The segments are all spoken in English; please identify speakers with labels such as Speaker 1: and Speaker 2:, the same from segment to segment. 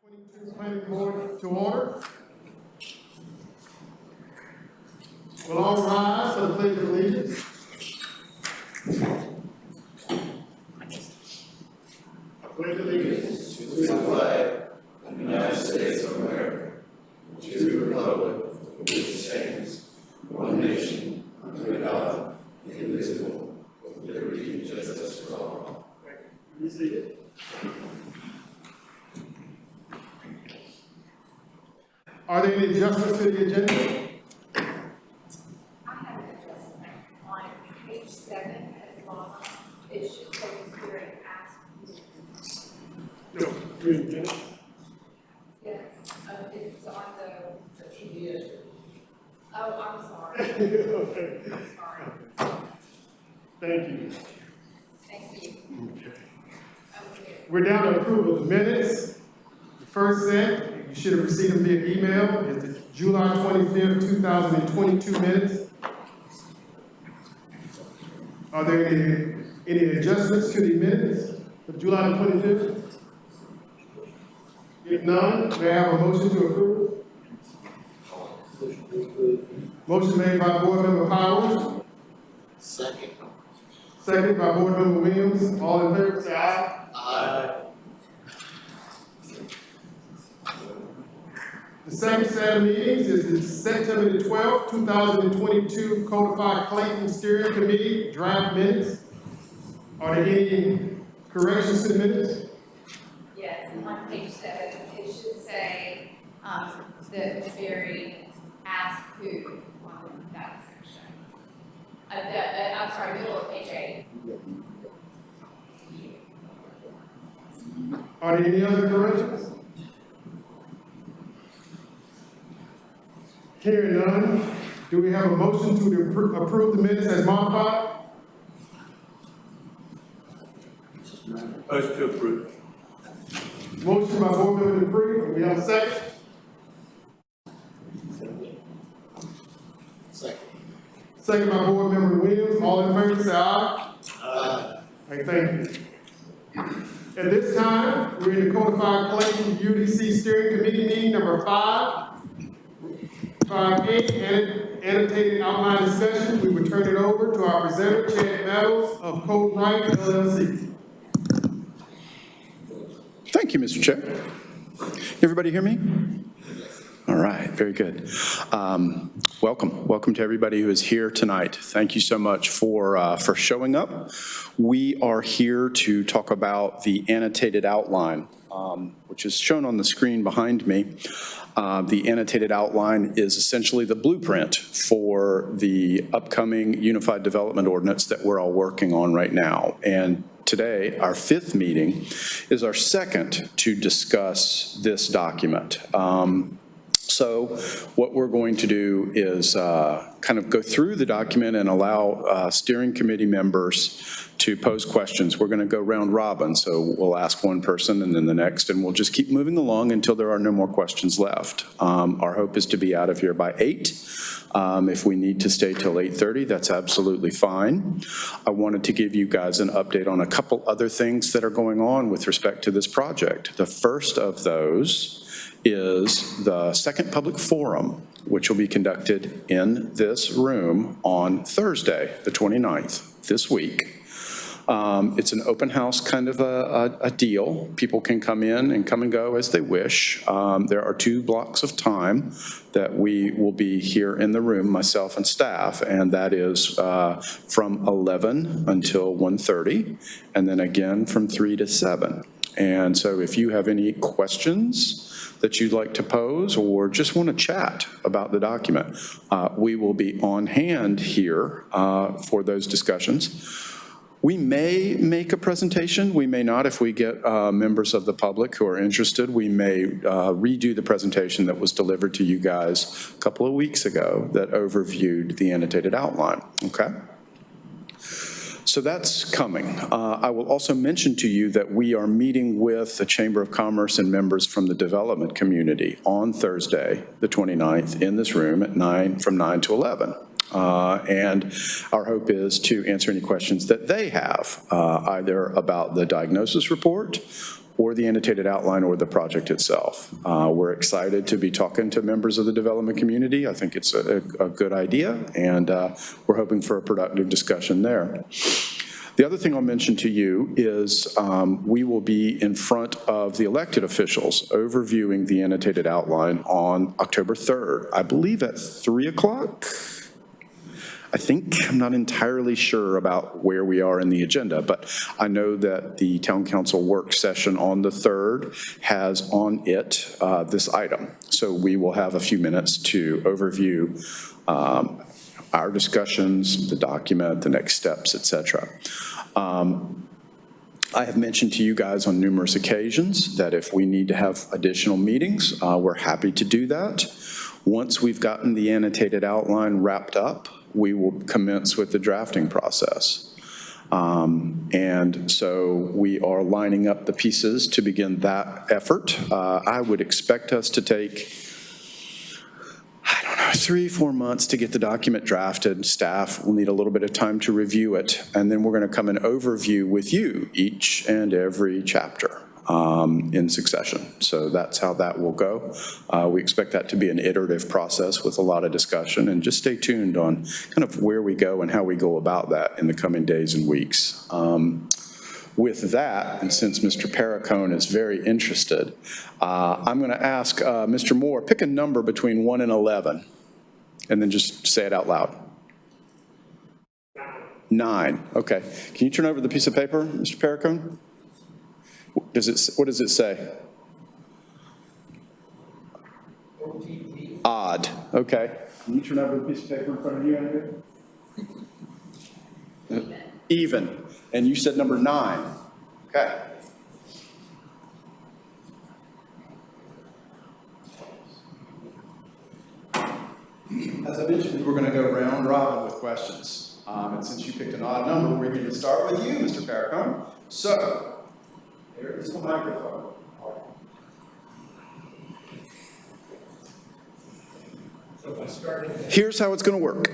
Speaker 1: Clayton Planning Board to order. We'll all rise for the Pledge of Allegiance. I pledge allegiance
Speaker 2: to the flag of the United States of America, to the republic for which it stands, one nation, under God, indivisible, with liberty and justice for all.
Speaker 1: Be seated. Are there any adjustments to the agenda?
Speaker 3: I have an adjustment on page 7 at the bottom. It should say hearing asked.
Speaker 1: No.
Speaker 3: Yes, it's on the TV. Oh, I'm sorry.
Speaker 1: Okay.
Speaker 3: I'm sorry.
Speaker 1: Thank you.
Speaker 3: Thank you.
Speaker 1: Okay.
Speaker 3: Okay.
Speaker 1: We're down to approval of the minutes. The first set, you should have received them via email, is the July 25th, 2022 minutes. Are there any adjustments to the minutes for July 25th? If none, may I have a motion to approve? Motion made by Board Member Powers.
Speaker 2: Second.
Speaker 1: Second by Board Member Williams. All in favor, say aye.
Speaker 2: Aye.
Speaker 1: The second set of meetings is the September the 12th, 2022 Codified Clayton Steering Committee draft minutes. Are there any corrections to the minutes?
Speaker 3: Yes, on page 7, it should say that Barry asked who on that section. I'm sorry, middle of page 8.
Speaker 1: Are there any other corrections? Hearing none, do we have a motion to approve the minutes as modified?
Speaker 2: Motion to approve.
Speaker 1: Motion by Board Member Dupree, do we have a second?
Speaker 2: Second.
Speaker 1: Second by Board Member Williams, all in favor say aye.
Speaker 2: Aye.
Speaker 1: Hey, thank you. At this time, we're in the Codified Clayton UDC Steering Committee meeting number 5A, annotated outline discussion. We will turn it over to our presenter, Chad Meadows of Code Right LLC.
Speaker 4: Thank you, Mr. Chair. Everybody hear me? All right, very good. Welcome to everybody who is here tonight. Thank you so much for showing up. We are here to talk about the annotated outline, which is shown on the screen behind me. The annotated outline is essentially the blueprint for the upcoming Unified Development Ordinance that we're all working on right now. And today, our 5th meeting, is our second to discuss this document. So what we're going to do is kind of go through the document and allow steering committee members to pose questions. We're going to go round robin, so we'll ask one person and then the next, and we'll just keep moving along until there are no more questions left. Our hope is to be out of here by 8. If we need to stay till 8:30, that's absolutely fine. I wanted to give you guys an update on a couple other things that are going on with respect to this project. The first of those is the second public forum, which will be conducted in this room on Thursday, the 29th, this week. It's an open house kind of a deal. People can come in and come and go as they wish. There are 2 blocks of time that we will be here in the room, myself and staff, and that is from 11 until 1:30, and then again from 3 to 7. And so if you have any questions that you'd like to pose or just want to chat about the document, we will be on hand here for those discussions. We may make a presentation, we may not. If we get members of the public who are interested, we may redo the presentation that was delivered to you guys a couple of weeks ago that overviewed the annotated outline, okay? So that's coming. I will also mention to you that we are meeting with the Chamber of Commerce and members from the development community on Thursday, the 29th, in this room at from 9 to 11. And our hope is to answer any questions that they have, either about the diagnosis report or the annotated outline or the project itself. We're excited to be talking to members of the development community. I think it's a good idea, and we're hoping for a productive discussion there. The other thing I'll mention to you is we will be in front of the elected officials overviewing the annotated outline on October 3rd, I believe at 3 o'clock. I think, I'm not entirely sure about where we are in the agenda, but I know that the town council work session on the 3rd has on it this item. So we will have a few minutes to overview our discussions, the document, the next steps, et cetera. I have mentioned to you guys on numerous occasions that if we need to have additional meetings, we're happy to do that. Once we've gotten the annotated outline wrapped up, we will commence with the drafting process. And so we are lining up the pieces to begin that effort. I would expect us to take, 3-4 months to get the document drafted. Staff will need a little bit of time to review it, and then we're going to come and overview with you each and every chapter in succession. So that's how that will go. We expect that to be an iterative process with a lot of discussion, and just stay tuned on kind of where we go and how we go about that in the coming days and weeks. With that, and since Mr. Perricone is very interested, I'm going to ask Mr. Moore, pick a number between 1 and 11, and then just say it out loud. 9. Okay. Can you turn over the piece of paper, Mr. Perricone? What does it say? Odd. Okay. Can you turn over the piece of paper in front of you, Andrew? Even. And you said number 9. Okay. As I mentioned, we're going to go round robin with questions. And since you picked an odd number, we're going to start with you, Mr. Perricone. So, there is the microphone. Here's how it's going to work.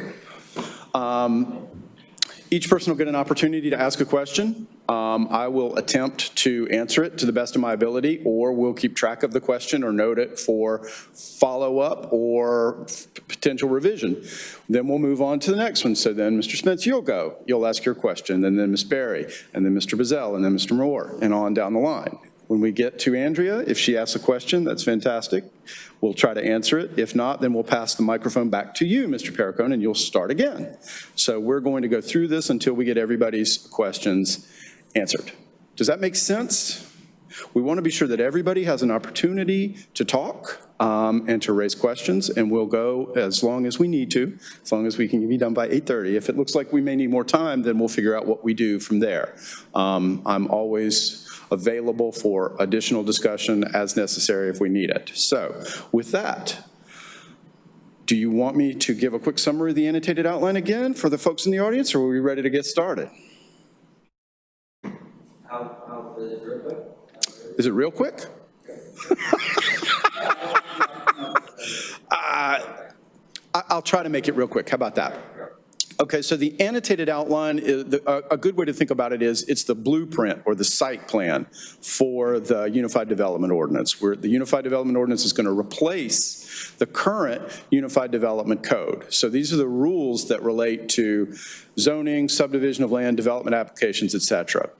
Speaker 4: Each person will get an opportunity to ask a question. I will attempt to answer it to the best of my ability, or we'll keep track of the question or note it for follow-up or potential revision. Then we'll move on to the next one. So then, Mr. Spence, you'll go. You'll ask your question, and then Ms. Berry, and then Mr. Bazell, and then Mr. Moore, and on down the line. When we get to Andrea, if she asks a question, that's fantastic. We'll try to answer it. If not, then we'll pass the microphone back to you, Mr. Perricone, and you'll start again. So we're going to go through this until we get everybody's questions answered. Does that make sense? We want to be sure that everybody has an opportunity to talk and to raise questions, and we'll go as long as we need to, as long as we can be done by 8:30. If it looks like we may need more time, then we'll figure out what we do from there. I'm always available for additional discussion as necessary if we need it. So with that, do you want me to give a quick summary of the annotated outline again for the folks in the audience, or are we ready to get started? Is it real quick? I'll try to make it real quick. How about that? Okay, so the annotated outline, a good way to think about it is it's the blueprint or the site plan for the Unified Development Ordinance, where the Unified Development Ordinance is going to replace the current Unified Development Code. So these are the rules that relate to zoning, subdivision of land, development applications, et cetera.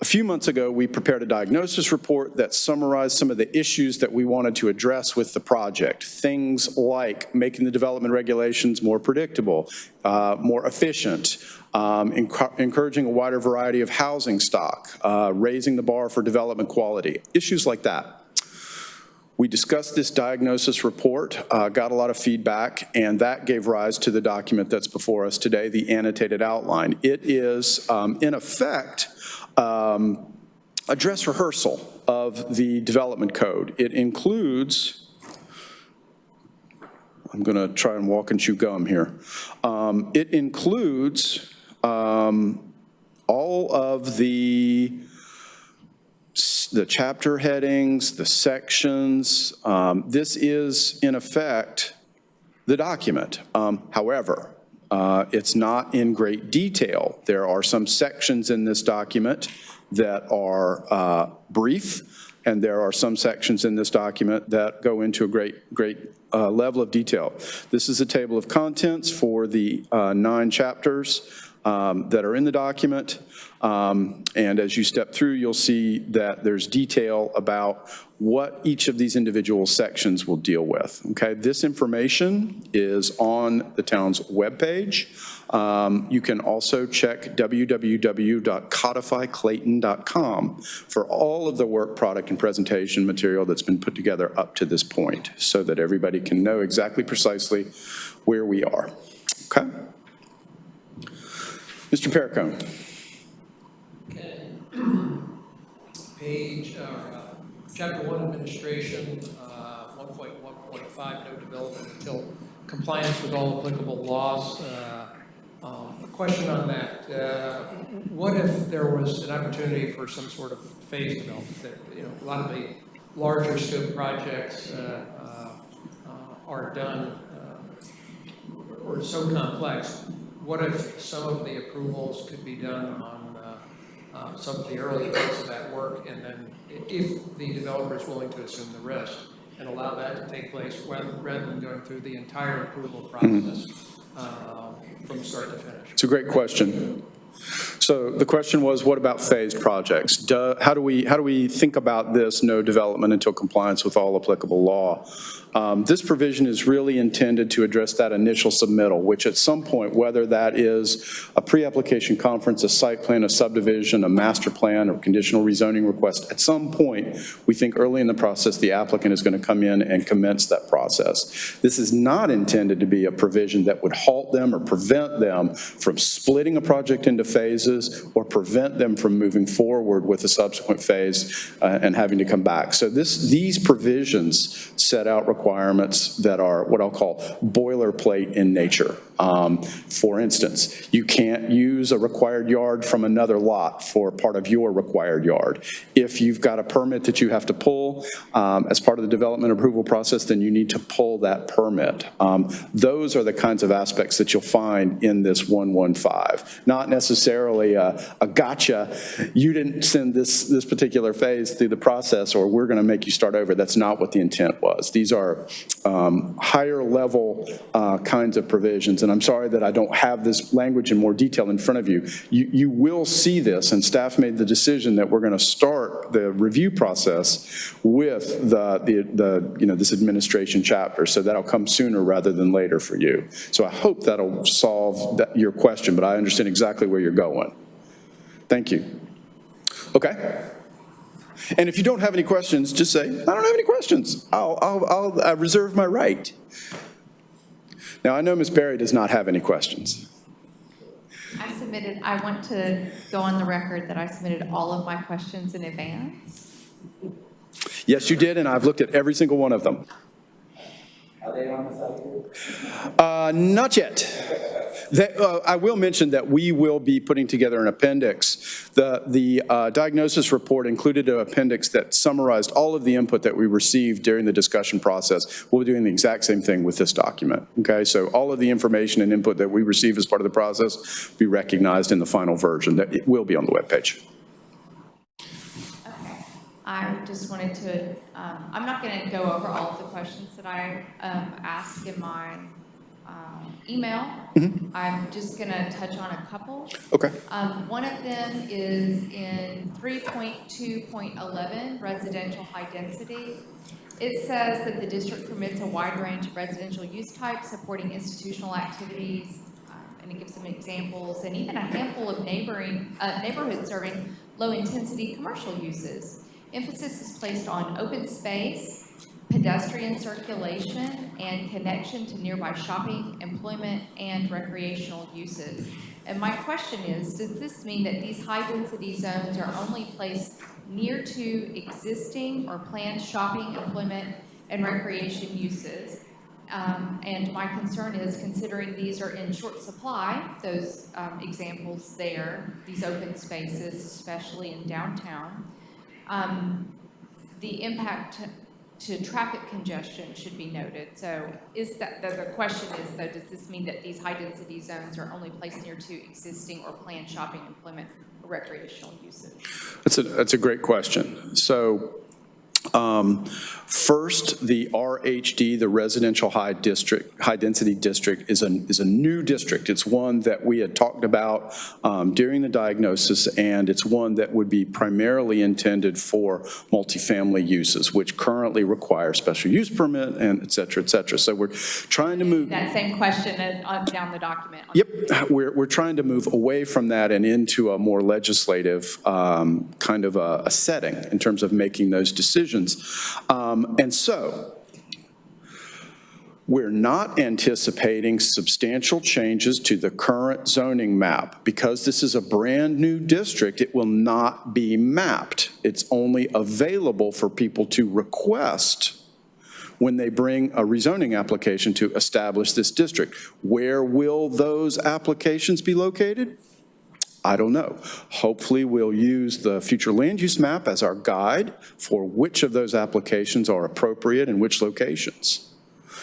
Speaker 4: A few months ago, we prepared a diagnosis report that summarized some of the issues that we wanted to address with the project. Things like making the development regulations more predictable, more efficient, encouraging a wider variety of housing stock, raising the bar for development quality, issues like that. We discussed this diagnosis report, got a lot of feedback, and that gave rise to the document that's before us today, the annotated outline. It is, in effect, a dress rehearsal of the development code. It includes, I'm going to try and walk and chew gum here. It includes all of the chapter headings, the sections. This is, in effect, the document. However, It's not in great detail. There are some sections in this document that are brief, and there are some sections in this document that go into a great level of detail. This is a table of contents for the 9 chapters that are in the document. And as you step through, you'll see that there's detail about what each of these individual sections will deal with. Okay, this information is on the town's webpage. You can also check www.codifyclayton.com for all of the work product and presentation material that's been put together up to this point, so that everybody can know exactly precisely where we are. Okay? Mr. Perricone.
Speaker 5: Page, Chapter 1 Administration, 1.1.5, no development until compliance with all applicable laws. A question on that. What if there was an opportunity for some sort of phase development? That, a lot of the larger scope projects are done or so complex. What if some of the approvals could be done on some of the early parts of that work, and then if the developer is willing to assume the risk and allow that to take place rather than going through the entire approval process from start to finish?
Speaker 4: It's a great question. So the question was, what about phased projects? How do we think about this no development until compliance with all applicable law? This provision is really intended to address that initial submittal, which at some point, whether that is a pre-application conference, a site plan, a subdivision, a master plan, or conditional rezoning request, at some point, we think early in the process, the applicant is going to come in and commence that process. This is not intended to be a provision that would halt them or prevent them from splitting a project into phases or prevent them from moving forward with a subsequent phase and having to come back. So these provisions set out requirements that are what I'll call boilerplate in nature. For instance, you can't use a required yard from another lot for part of your required yard. If you've got a permit that you have to pull as part of the development approval process, then you need to pull that permit. Those are the kinds of aspects that you'll find in this 115. Not necessarily a gotcha, you didn't send this particular phase through the process, or we're going to make you start over. That's not what the intent was. These are higher level kinds of provisions, and I'm sorry that I don't have this language in more detail in front of you. You will see this, and staff made the decision that we're going to start the review process with this administration chapter, so that'll come sooner rather than later for you. So I hope that'll solve your question, but I understand exactly where you're going. Thank you. Okay. And if you don't have any questions, just say, I don't have any questions. I'll reserve my right. Now, I know Ms. Berry does not have any questions.
Speaker 3: I want to go on the record that I submitted all of my questions in advance.
Speaker 4: Yes, you did, and I've looked at every single one of them.
Speaker 2: Are they on the site?
Speaker 4: Not yet. I will mention that we will be putting together an appendix. The diagnosis report included an appendix that summarized all of the input that we received during the discussion process. We'll be doing the exact same thing with this document. Okay, so all of the information and input that we receive as part of the process will be recognized in the final version. That it will be on the webpage.
Speaker 3: I just wanted to, I'm not going to go over all of the questions that I asked in my email.
Speaker 4: Mm-hmm.
Speaker 3: I'm just going to touch on a couple.
Speaker 4: Okay.
Speaker 3: One of them is in 3.2.11, residential high density. It says that the district permits a wide range of residential use types supporting institutional activities, and it gives some examples, and even a handful of neighborhoods serving low-intensity commercial uses. Emphasis is placed on open space, pedestrian circulation, and connection to nearby shopping, employment, and recreational uses. And my question is, does this mean that these high-density zones are only placed near to existing or planned shopping, employment, and recreation uses? And my concern is, considering these are in short supply, those examples there, these open spaces, especially in downtown, the impact to traffic congestion should be noted. So is that, the question is though, does this mean that these high-density zones are only placed near to existing or planned shopping, employment, or recreational usage?
Speaker 4: That's a great question. So first, the RHD, the Residential High Density District, is a new district. It's one that we had talked about during the diagnosis, and it's one that would be primarily intended for multifamily uses, which currently require special use permit and et cetera, et cetera. So we're trying to move.
Speaker 3: That same question down the document.
Speaker 4: Yep, we're trying to move away from that and into a more legislative kind of a setting in terms of making those decisions. And so, we're not anticipating substantial changes to the current zoning map. Because this is a brand new district, it will not be mapped. It's only available for people to request when they bring a rezoning application to establish this district. Where will those applications be located? I don't know. Hopefully we'll use the future land use map as our guide for which of those applications are appropriate and which locations.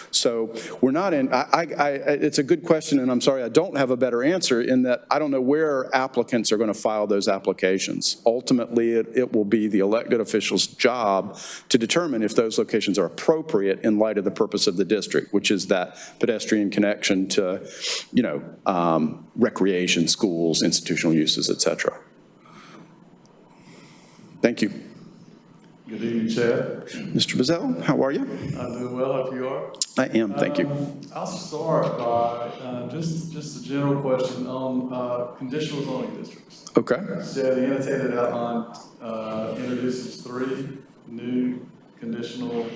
Speaker 4: So we're not in, it's a good question, and I'm sorry I don't have a better answer in that I don't know where applicants are going to file those applications. Ultimately, it will be the elected official's job to determine if those locations are appropriate in light of the purpose of the district, which is that pedestrian connection to, recreation, schools, institutional uses, et cetera. Thank you.
Speaker 6: Good evening, Chad.
Speaker 4: Mr. Bazell, how are you?
Speaker 6: I'm doing well, hope you are.
Speaker 4: I am, thank you.
Speaker 6: I'll start by just a general question on conditional zoning districts.
Speaker 4: Okay.
Speaker 6: So the annotated outline introduces 3 new conditional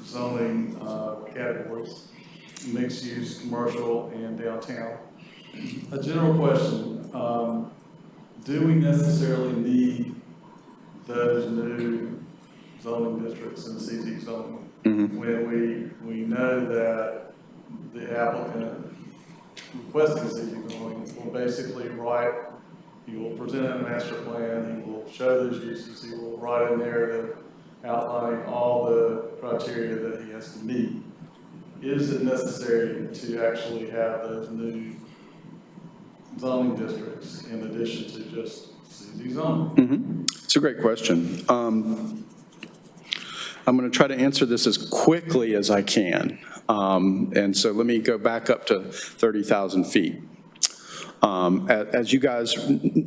Speaker 6: zoning categories: mixed use, commercial, and downtown. A general question, do we necessarily need those new zoning districts in the CZ zone? When we know that the applicant requesting CZ zoning will basically write, he will present a master plan, he will show those uses, he will write a narrative outlining all the criteria that he has to meet. Is it necessary to actually have those new zoning districts in addition to just CZ zoning?
Speaker 4: It's a great question. I'm going to try to answer this as quickly as I can. And so let me go back up to 30,000 feet. As you guys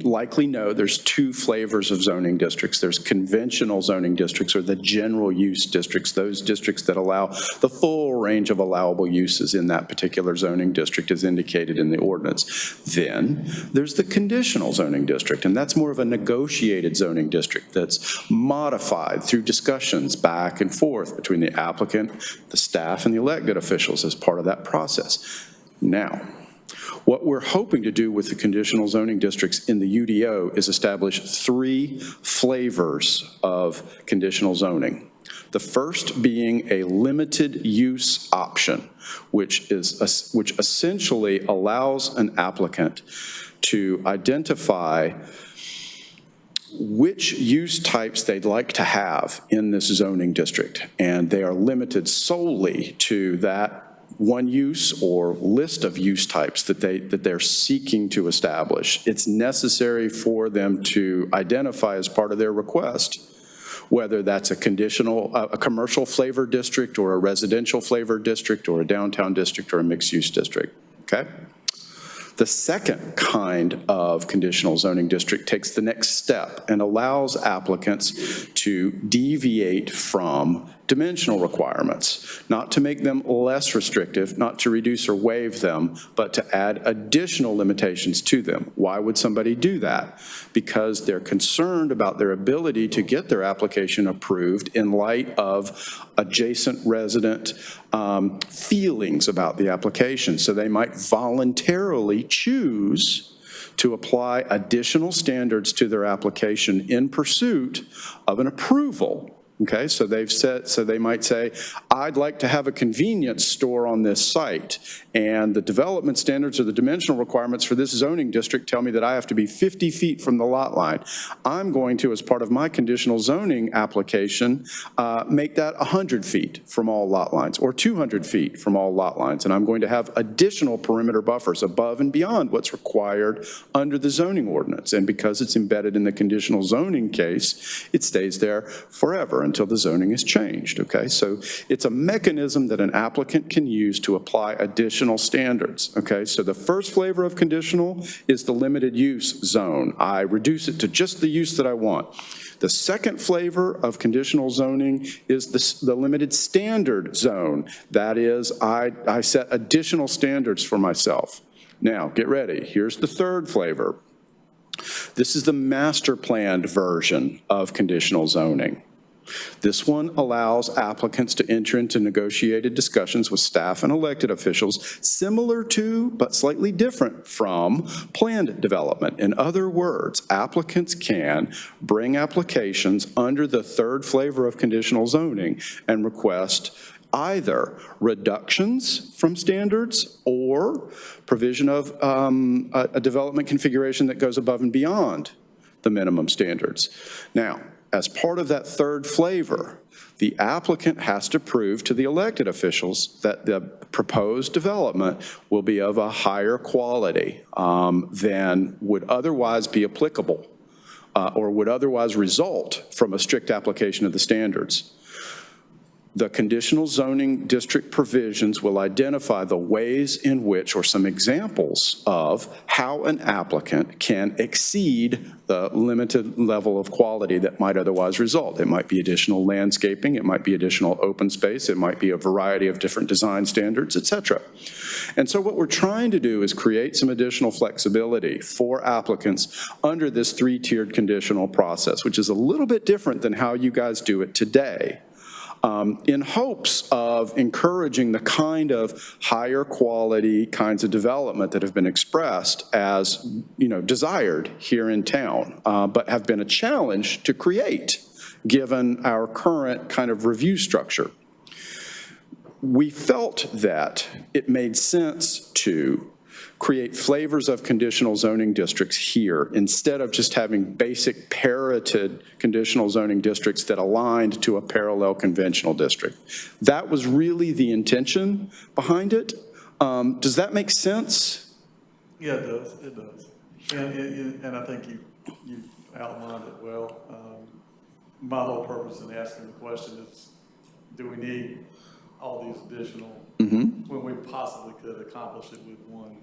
Speaker 4: likely know, there's 2 flavors of zoning districts. There's conventional zoning districts, or the general use districts, those districts that allow the full range of allowable uses in that particular zoning district as indicated in the ordinance. Then there's the conditional zoning district, and that's more of a negotiated zoning district that's modified through discussions back and forth between the applicant, the staff, and the elected officials as part of that process. Now, what we're hoping to do with the conditional zoning districts in the UDO is establish 3 flavors of conditional zoning. The first being a limited use option, which essentially allows an applicant to identify which use types they'd like to have in this zoning district, and they are limited solely to that one use or list of use types that they're seeking to establish. It's necessary for them to identify as part of their request whether that's a commercial flavor district or a residential flavor district or a downtown district or a mixed use district, okay? The second kind of conditional zoning district takes the next step and allows applicants to deviate from dimensional requirements, not to make them less restrictive, not to reduce or waive them, but to add additional limitations to them. Why would somebody do that? Because they're concerned about their ability to get their application approved in light of adjacent resident feelings about the application. So they might voluntarily choose to apply additional standards to their application in pursuit of an approval Okay, so they might say, I'd like to have a convenience store on this site, and the development standards or the dimensional requirements for this zoning district tell me that I have to be 50 feet from the lot line. I'm going to, as part of my conditional zoning application, make that 100 feet from all lot lines, or 200 feet from all lot lines, and I'm going to have additional perimeter buffers above and beyond what's required under the zoning ordinance. And because it's embedded in the conditional zoning case, it stays there forever until the zoning is changed, okay? So it's a mechanism that an applicant can use to apply additional standards, okay? So the first flavor of conditional is the limited use zone. I reduce it to just the use that I want. The second flavor of conditional zoning is the limited standard zone. That is, I set additional standards for myself. Now, get ready. Here's the third flavor. This is the master planned version of conditional zoning. This one allows applicants to enter into negotiated discussions with staff and elected officials similar to, but slightly different from, planned development. In other words, applicants can bring applications under the third flavor of conditional zoning and request either reductions from standards or provision of a development configuration that goes above and beyond the minimum standards. Now, as part of that third flavor, the applicant has to prove to the elected officials that the proposed development will be of a higher quality than would otherwise be applicable or would otherwise result from a strict application of the standards. The conditional zoning district provisions will identify the ways in which, or some examples of, how an applicant can exceed the limited level of quality that might otherwise result. It might be additional landscaping, it might be additional open space, it might be a variety of different design standards, etc. And so what we're trying to do is create some additional flexibility for applicants under this three-tiered conditional process, which is a little bit different than how you guys do it today. In hopes of encouraging the kind of higher quality kinds of development that have been expressed as, desired here in town, but have been a challenge to create given our current kind of review structure. We felt that it made sense to create flavors of conditional zoning districts here instead of just having basic parroted conditional zoning districts that aligned to a parallel conventional district. That was really the intention behind it. Does that make sense?
Speaker 6: Yeah, it does. It does. And I think you outlined it well. My whole purpose in asking the question is, do we need all these additional when we possibly could accomplish it with one?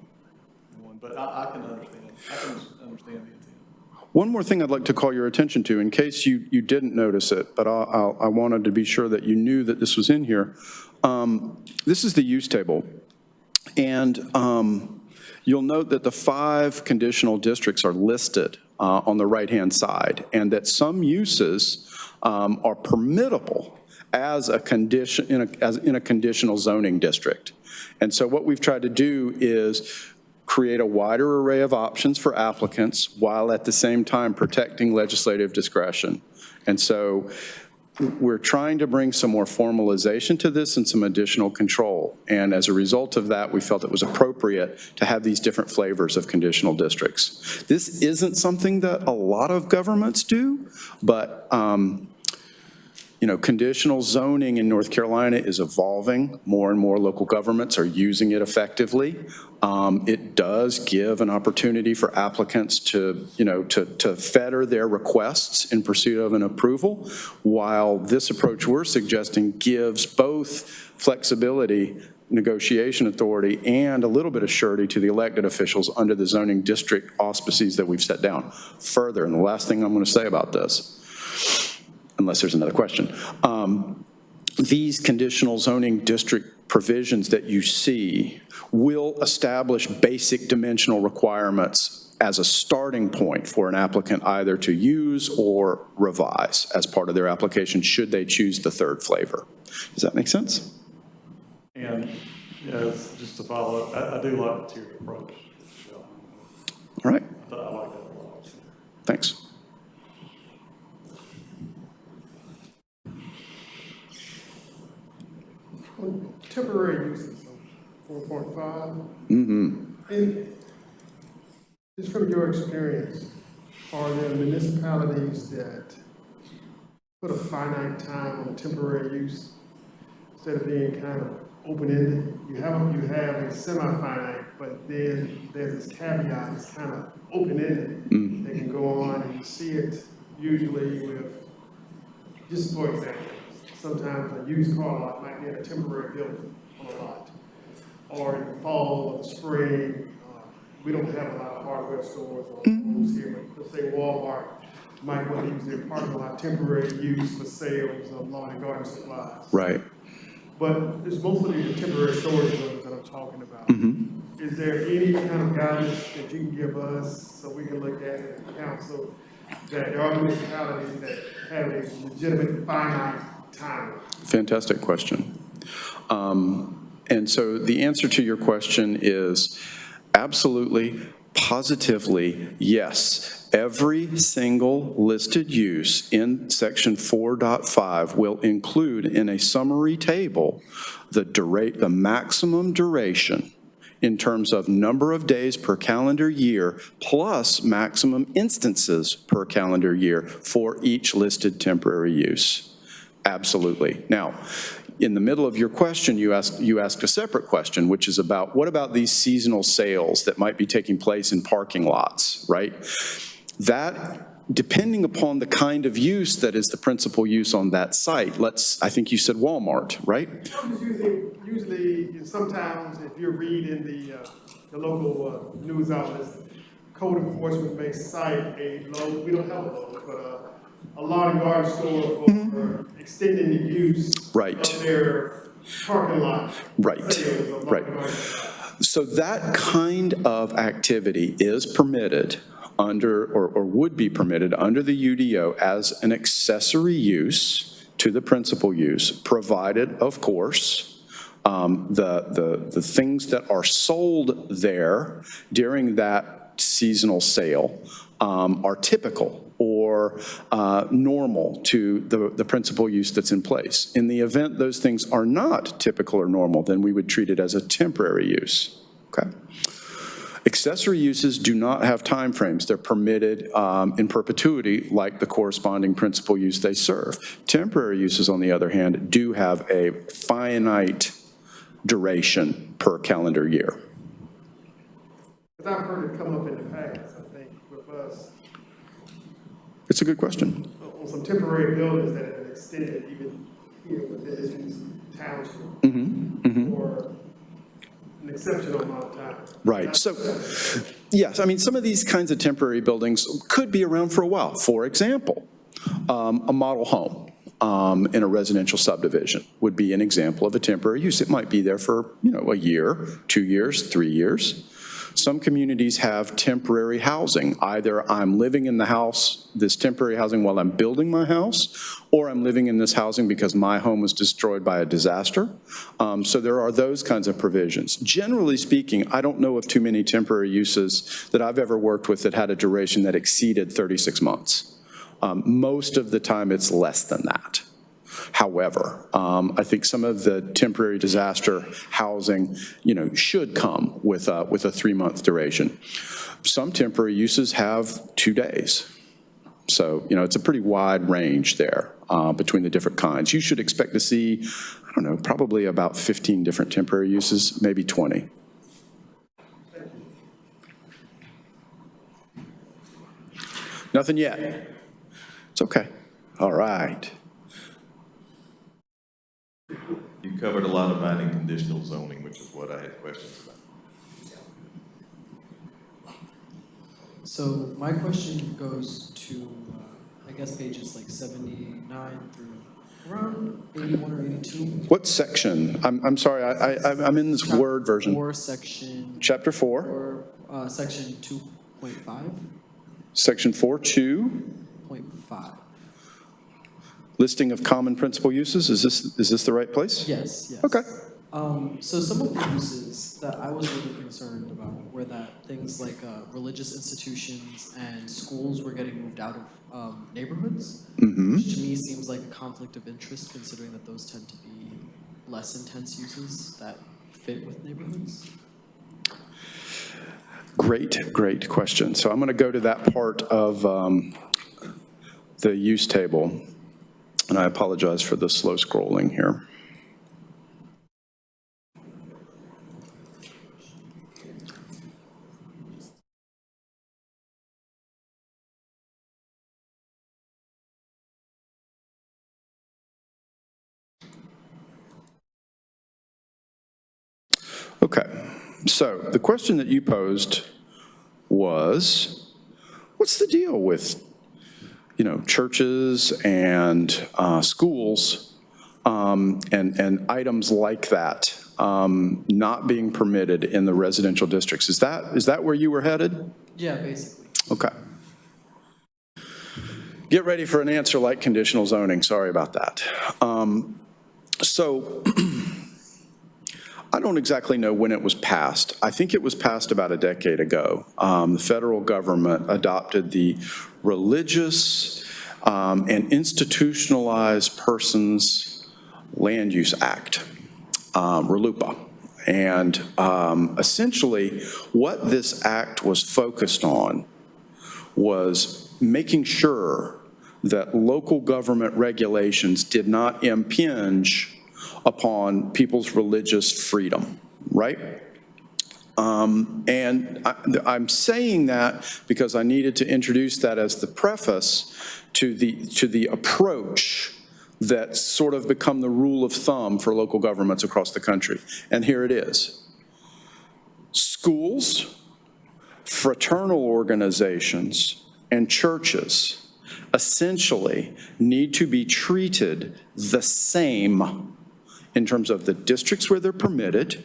Speaker 6: But I can understand. I can understand the intent.
Speaker 4: One more thing I'd like to call your attention to, in case you didn't notice it, but I wanted to be sure that you knew that this was in here. This is the use table. And you'll note that the 5 conditional districts are listed on the right-hand side, and that some uses are permittable as a condition in a conditional zoning district. And so what we've tried to do is create a wider array of options for applicants while at the same time protecting legislative discretion. And so we're trying to bring some more formalization to this and some additional control. And as a result of that, we felt it was appropriate to have these different flavors of conditional districts. This isn't something that a lot of governments do, but conditional zoning in North Carolina is evolving. More and more local governments are using it effectively. It does give an opportunity for applicants to fetter their requests in pursuit of an approval, while this approach we're suggesting gives both flexibility, negotiation authority, and a little bit of surety to the elected officials under the zoning district auspices that we've set down. Further, and the last thing I'm going to say about this, unless there's another question. These conditional zoning district provisions that you see will establish basic dimensional requirements as a starting point for an applicant either to use or revise as part of their application should they choose the third flavor. Does that make sense?
Speaker 6: And just to follow up, I do like the tiered approach.
Speaker 4: All right.
Speaker 6: I like that a lot.
Speaker 4: Thanks.
Speaker 1: 5.
Speaker 4: Mm-hmm.
Speaker 1: And just from your experience, are there municipalities that put a finite time on temporary use instead of being kind of open-ended? You have a semi-finite, but then there's this caveat, it's kind of open-ended. They can go on and you see it usually with, just for example, sometimes a used car lot might be in a temporary building on a lot. Or in the fall or the spring, we don't have a lot of hardware stores or homes here, but let's say Walmart might want to use their parking lot temporary use for sales of lawn and garden supplies.
Speaker 4: Right.
Speaker 1: But it's mostly the temporary storage buildings that I'm talking about.
Speaker 4: Mm-hmm.
Speaker 1: Is there any kind of guidance that you can give us so we can look at it as council that there are municipalities that have a legitimate finite time?
Speaker 4: Fantastic question. And so the answer to your question is absolutely, positively, yes. Every single listed use in section 4.5 will include in a summary table the maximum duration in terms of number of days per calendar year plus maximum instances per calendar year for each listed temporary use. Absolutely. Now, in the middle of your question, you asked a separate question, which is about what about these seasonal sales that might be taking place in parking lots, right? That, depending upon the kind of use that is the principal use on that site, I think you said Walmart, right?
Speaker 1: Usually, sometimes if you read in the local news outlets, code enforcement may cite we don't have a load, but a lawn and garden store for extending the use of their parking lot.
Speaker 4: Right. So that kind of activity is permitted under, or would be permitted under the UDO as an accessory use to the principal use, provided, of course, the things that are sold there during that seasonal sale are typical or normal to the principal use that's in place. In the event those things are not typical or normal, then we would treat it as a temporary use, okay? Accessory uses do not have timeframes. They're permitted in perpetuity like the corresponding principal use they serve. Temporary uses, on the other hand, do have a finite duration per calendar year.
Speaker 1: Because I've heard it come up in the past, I think, with us.
Speaker 4: It's a good question.
Speaker 1: On some temporary buildings that have been extended even here within this township for an exceptional amount of time.
Speaker 4: Right. So, yes, I mean, some of these kinds of temporary buildings could be around for a while. For example, a model home in a residential subdivision would be an example of a temporary use. It might be there for, a year, 2 years, 3 years. Some communities have temporary housing. Either I'm living in the house, this temporary housing, while I'm building my house, or I'm living in this housing because my home was destroyed by a disaster. So there are those kinds of provisions. Generally speaking, I don't know of too many temporary uses that I've ever worked with that had a duration that exceeded 36 months. Most of the time, it's less than that. However, I think some of the temporary disaster housing, should come with a 3-month duration. Some temporary uses have 2 days. So, it's a pretty wide range there between the different kinds. You should expect to see, probably about 15 different temporary uses, maybe 20. Nothing yet. It's okay. All right.
Speaker 7: You covered a lot of mine in conditional zoning, which is what I had questions about.
Speaker 8: So my question goes to, I guess pages like 79 through around 81 or 82.
Speaker 4: What section? I'm sorry, I'm in this Word version. Chapter 4?
Speaker 8: Or section 2.5.
Speaker 4: Section 4.2. Listing of common principal uses, is this the right place?
Speaker 8: Yes.
Speaker 4: Okay.
Speaker 8: So some of the uses that I was really concerned about were that things like religious institutions and schools were getting moved out of neighborhoods, which to me seems like a conflict of interest considering that those tend to be less intense uses that fit with neighborhoods.
Speaker 4: Great question. So I'm going to go to that part of the use table, and I apologize for the slow scrolling here. Okay, so the question that you posed was, what's the deal with, churches and schools and items like that not being permitted in the residential districts? Is that where you were headed?
Speaker 8: Yeah, basically.
Speaker 4: Okay. Get ready for an answer like conditional zoning. Sorry about that. So I don't exactly know when it was passed. I think it was passed about a decade ago. The federal government adopted the Religious and Institutionalized Persons Land Use Act, RLUIPA. And essentially, what this act was focused on was making sure that local government regulations did not impinge upon people's religious freedom, right? And I'm saying that because I needed to introduce that as the preface to the approach that's sort of become the rule of thumb for local governments across the country. And here it is. Schools, fraternal organizations, and churches essentially need to be treated the same in terms of the districts where they're permitted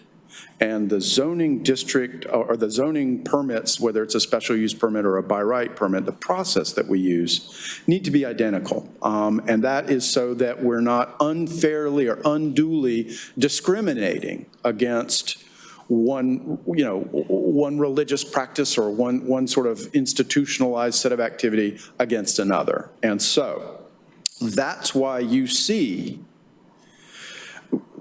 Speaker 4: and the zoning district or the zoning permits, whether it's a special use permit or a by right permit, the process that we use need to be identical. And that is so that we're not unfairly or unduly discriminating against one religious practice or one sort of institutionalized set of activity against another. And so that's why you see,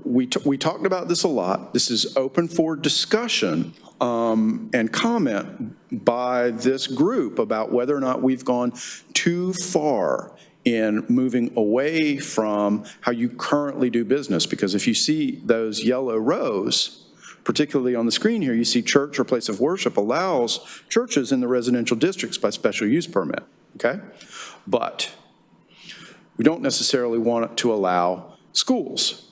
Speaker 4: we talked about this a lot. This is open for discussion and comment by this group about whether or not we've gone too far in moving away from how you currently do business. Because if you see those yellow rows, particularly on the screen here, you see church or place of worship allows churches in the residential districts by special use permit, okay? But we don't necessarily want to allow schools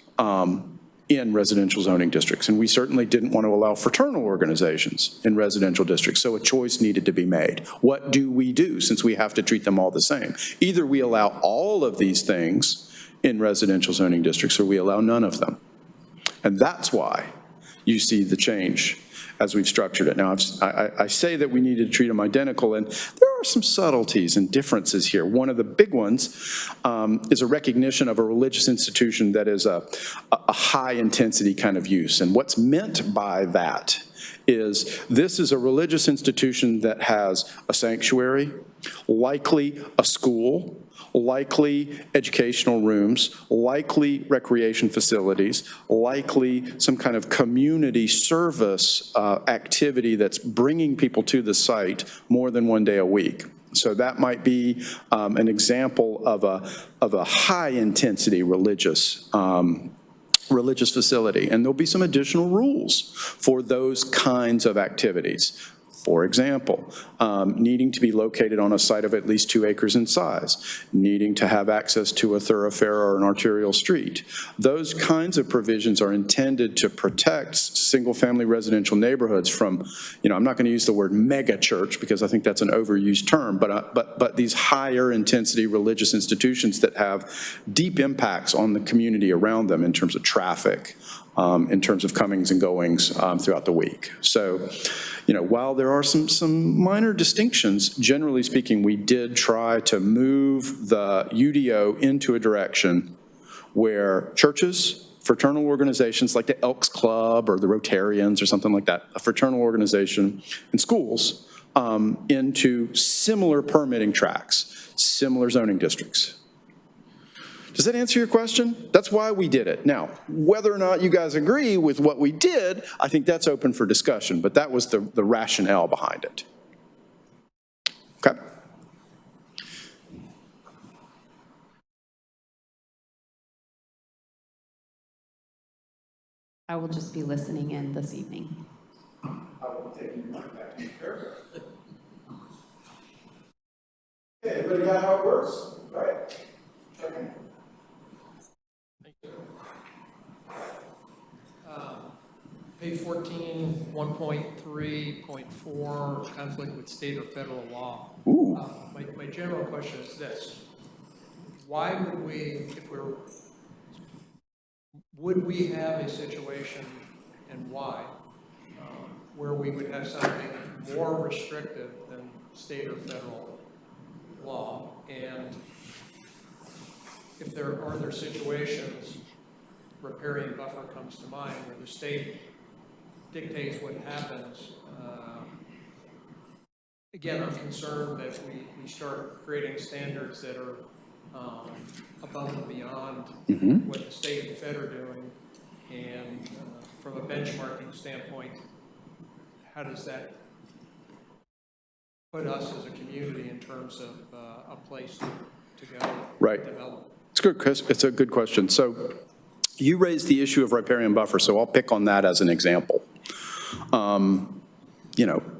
Speaker 4: in residential zoning districts. And we certainly didn't want to allow fraternal organizations in residential districts. So a choice needed to be made. What do we do since we have to treat them all the same? Either we allow all of these things in residential zoning districts or we allow none of them. And that's why you see the change as we've structured it. Now, I say that we needed to treat them identical, and there are some subtleties and differences here. One of the big ones is a recognition of a religious institution that is a high-intensity kind of use. And what's meant by that is this is a religious institution that has a sanctuary, likely a school, likely educational rooms, likely recreation facilities, likely some kind of community service activity that's bringing people to the site more than one day a week. So that might be an example of a high-intensity religious facility. And there'll be some additional rules for those kinds of activities. For example, needing to be located on a site of at least 2 acres in size, needing to have access to a thoroughfare or an arterial street. Those kinds of provisions are intended to protect single-family residential neighborhoods from, I'm not going to use the word mega church because I think that's an overused term, but these higher intensity religious institutions that have deep impacts on the community around them in terms of traffic, in terms of comings and goings throughout the week. So, while there are some minor distinctions, generally speaking, we did try to move the UDO into a direction where churches, fraternal organizations like the Elks Club or the Rotarians or something like that, a fraternal organization, and schools into similar permitting tracks, similar zoning districts. Does that answer your question? That's why we did it. Now, whether or not you guys agree with what we did, I think that's open for discussion, but that was the rationale behind it. Okay?
Speaker 9: I will just be listening in this evening.
Speaker 1: I will take you back to your Okay, everybody got how it works, right? Okay.
Speaker 5: Page 14, 1.3.4, conflict with state or federal law.
Speaker 4: Ooh.
Speaker 5: My general question is this. Why would we, would we have a situation, and why, where we would have something more restrictive than state or federal law? And if there are other situations, riparian buffer comes to mind, where the state dictates what happens. Again, I'm concerned that we start creating standards that are above and beyond what the state and fed are doing. And from a benchmarking standpoint, how does that put us as a community in terms of a place to go
Speaker 4: Right.
Speaker 5: develop?
Speaker 4: It's good. It's a good question. So you raised the issue of riparian buffer, so I'll pick on that as an example.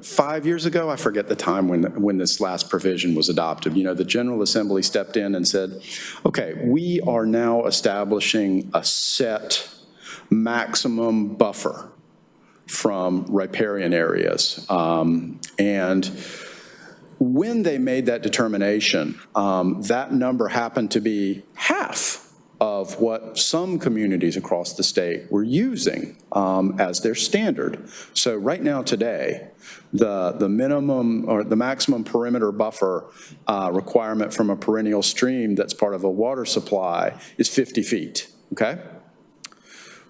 Speaker 4: 5 years ago, I forget the time when this last provision was adopted, the General Assembly stepped in and said, okay, we are now establishing a set maximum buffer from riparian areas. And when they made that determination, that number happened to be half of what some communities across the state were using as their standard. So right now today, the minimum or the maximum perimeter buffer requirement from a perennial stream that's part of a water supply is 50 feet, okay?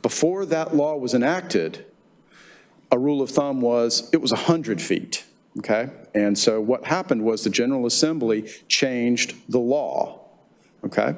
Speaker 4: Before that law was enacted, a rule of thumb was it was 100 feet, okay? And so what happened was the General Assembly changed the law, okay?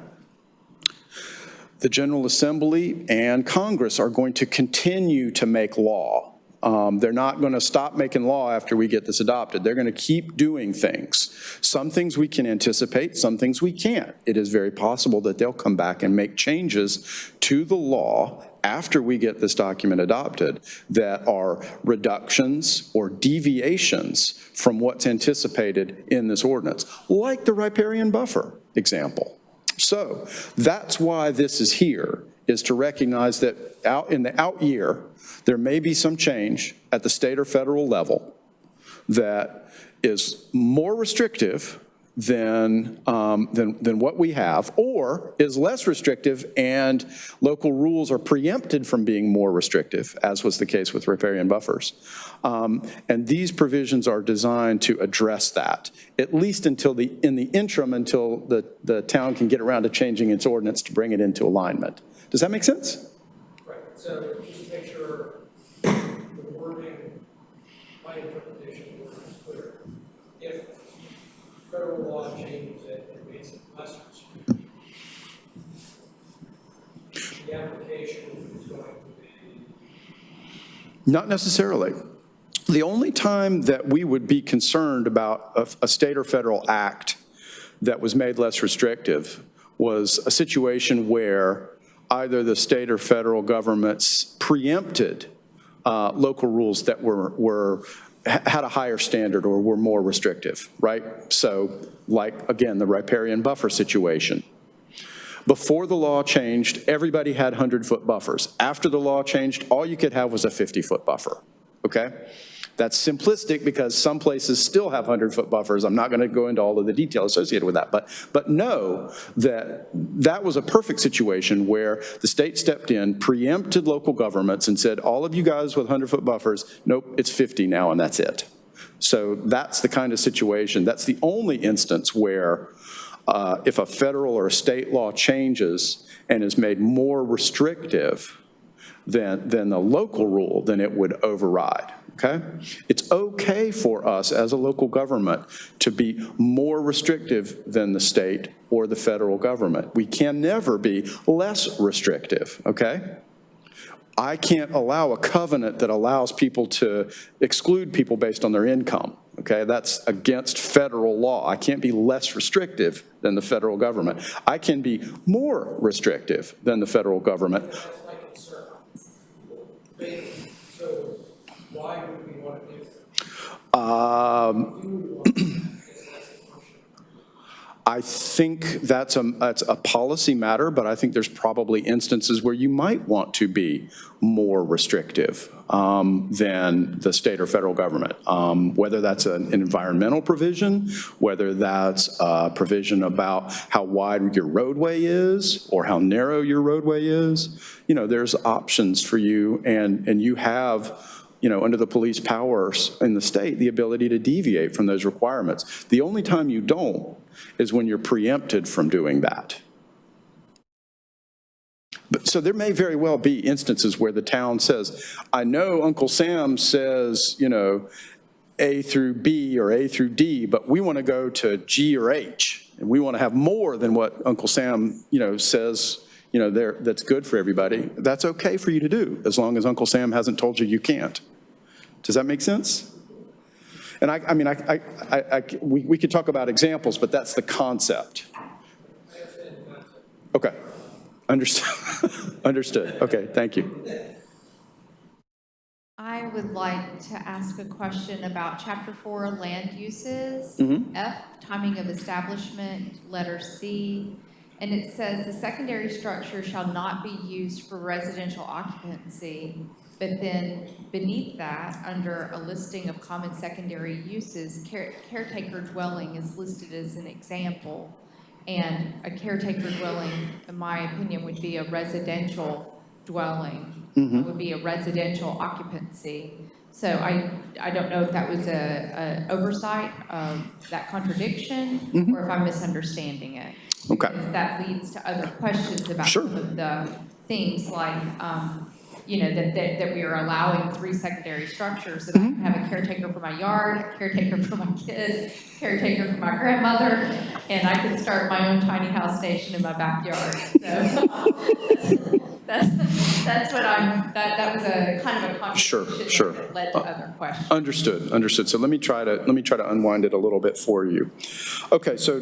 Speaker 4: The General Assembly and Congress are going to continue to make law. They're not going to stop making law after we get this adopted. They're going to keep doing things. Some things we can anticipate, some things we can't. It is very possible that they'll come back and make changes to the law after we get this document adopted that are reductions or deviations from what's anticipated in this ordinance, like the riparian buffer example. So that's why this is here, is to recognize that in the out year, there may be some change at the state or federal level that is more restrictive than what we have, or is less restrictive and local rules are preempted from being more restrictive, as was the case with riparian buffers. And these provisions are designed to address that, at least in the interim, until the town can get around to changing its ordinance to bring it into alignment. Does that make sense?
Speaker 5: Right, so just to make sure the wording, my interpretation of the word is clear. If federal law changes it and makes it less restrictive, the application is going to be...
Speaker 4: Not necessarily. The only time that we would be concerned about a state or federal act that was made less restrictive was a situation where either the state or federal governments preempted local rules that had a higher standard or were more restrictive, right? So like, again, the riparian buffer situation. Before the law changed, everybody had 100-foot buffers. After the law changed, all you could have was a 50-foot buffer, okay? That's simplistic because some places still have 100-foot buffers. I'm not going to go into all of the detail associated with that, but know that that was a perfect situation where the state stepped in, preempted local governments and said, all of you guys with 100-foot buffers, nope, it's 50 now and that's it. So that's the kind of situation. That's the only instance where if a federal or a state law changes and is made more restrictive than the local rule, then it would override, okay? It's okay for us as a local government to be more restrictive than the state or the federal government. We can never be less restrictive, okay? I can't allow a covenant that allows people to exclude people based on their income, okay? That's against federal law. I can't be less restrictive than the federal government. I can be more restrictive than the federal government.
Speaker 5: That's my concern. So why would we want to do that?
Speaker 4: I think that's a policy matter, but I think there's probably instances where you might want to be more restrictive than the state or federal government, whether that's an environmental provision, whether that's a provision about how wide your roadway is or how narrow your roadway is. You know, there's options for you, and you have, you know, under the police powers in the state, the ability to deviate from those requirements. The only time you don't is when you're preempted from doing that. But, so there may very well be instances where the town says, I know Uncle Sam says, you know, A through B or A through D, but we want to go to G or H, and we want to have more than what Uncle Sam, you know, says, you know, there, that's good for everybody. That's okay for you to do, as long as Uncle Sam hasn't told you you can't. Does that make sense? And I mean, we could talk about examples, but that's the concept. Okay, understood. Understood. Okay, thank you.
Speaker 3: I would like to ask a question about Chapter 4, land uses. F, timing of establishment, letter C. And it says the secondary structure shall not be used for residential occupancy. But then beneath that, under a listing of common secondary uses, caretaker dwelling is listed as an example. And a caretaker dwelling, in my opinion, would be a residential dwelling. It would be a residential occupancy. So I don't know if that was a oversight of that contradiction or if I'm misunderstanding it.
Speaker 4: Okay.
Speaker 3: Because that leads to other questions about some of the things like, you know, that we are allowing 3 secondary structures, that I can have a caretaker for my yard, a caretaker for my kids, caretaker for my grandmother, and I can start my own tiny house station in my backyard. So that's what that was a kind of a contradiction that led to other questions.
Speaker 4: Understood. So let me try to unwind it a little bit for you. Okay, so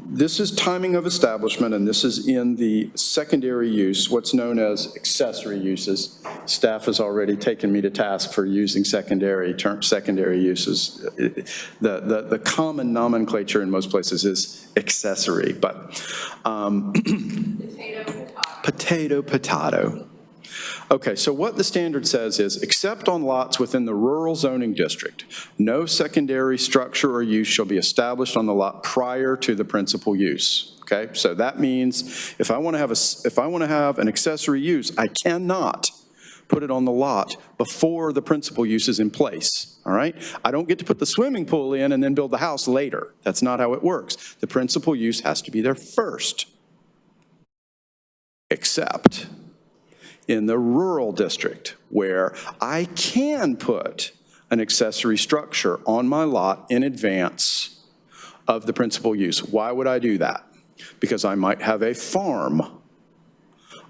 Speaker 4: this is timing of establishment, and this is in the secondary use, what's known as accessory uses. Staff has already taken me to task for using secondary uses. The common nomenclature in most places is accessory, but potato. Okay, so what the standard says is, except on lots within the rural zoning district, no secondary structure or use shall be established on the lot prior to the principal use. Okay, so that means if I want to have an accessory use, I cannot put it on the lot before the principal use is in place. All right, I don't get to put the swimming pool in and then build the house later. That's not how it works. The principal use has to be there first. Except in the rural district, where I can put an accessory structure on my lot in advance of the principal use. Why would I do that? Because I might have a farm.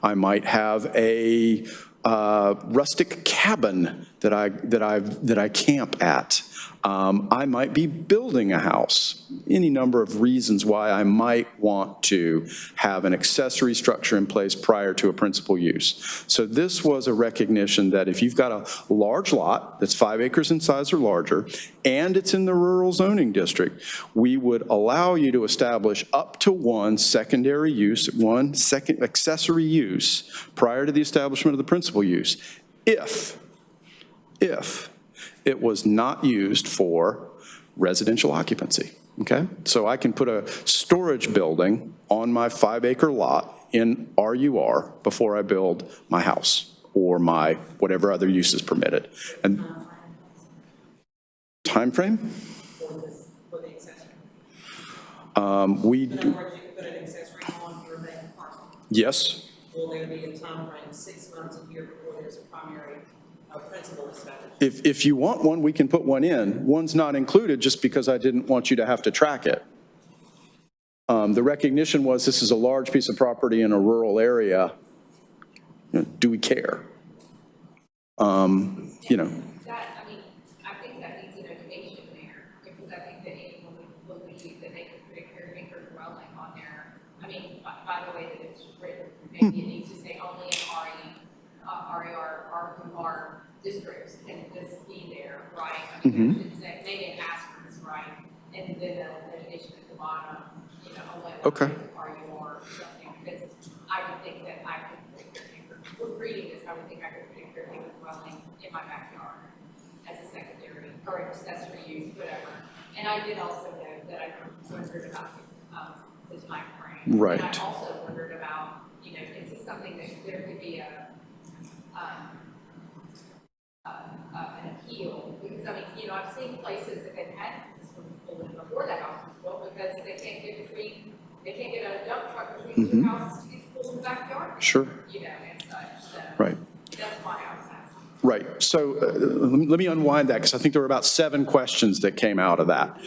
Speaker 4: I might have a rustic cabin that I camp at. I might be building a house. Any number of reasons why I might want to have an accessory structure in place prior to a principal use. So this was a recognition that if you've got a large lot that's 5 acres in size or larger, and it's in the rural zoning district, we would allow you to establish up to one secondary use, one second accessory use prior to the establishment of the principal use, if it was not used for residential occupancy, okay? So I can put a storage building on my 5-acre lot in RUR before I build my house or my whatever other use is permitted. And time frame?
Speaker 10: For the accessory.
Speaker 4: We
Speaker 10: In other
Speaker 4: do,
Speaker 10: words, you could put an accessory on your vacant parcel.
Speaker 4: yes.
Speaker 10: Will there be a time frame, 6 months, a year before there's a primary a principal establishment.
Speaker 4: If you want one, we can put one in. One's not included just because I didn't want you to have to track it. The recognition was this is a large piece of property in a rural area. Do we care? You know.
Speaker 3: That, I mean, I think that needs an education there, because I think that anyone would believe that they could put a caretaker dwelling on there. I mean, by the way that it's written, maybe it needs to say only in RER districts can this be there, right? I mean, it should say, they didn't ask for this, right? And then the education at the bottom, you know, only
Speaker 4: Okay.
Speaker 3: RER or something, because I would think that I could put a caretaker, we're reading this, I would think I could put a caretaker dwelling in my backyard as a secondary or accessory use, whatever. And I did also know that I wondered about the time frame.
Speaker 4: Right.
Speaker 3: And I also wondered about, you know, is this something that there could be an appeal? Because I mean, you know, I've seen places that they've had this one before that house was built because they can't get a dump truck between two houses to get pulled in the backyard.
Speaker 4: Sure.
Speaker 3: You know, and such. So
Speaker 4: Right.
Speaker 3: that's why I was asking.
Speaker 4: Right. So let me unwind that because I think there were about 7 questions that came out of that.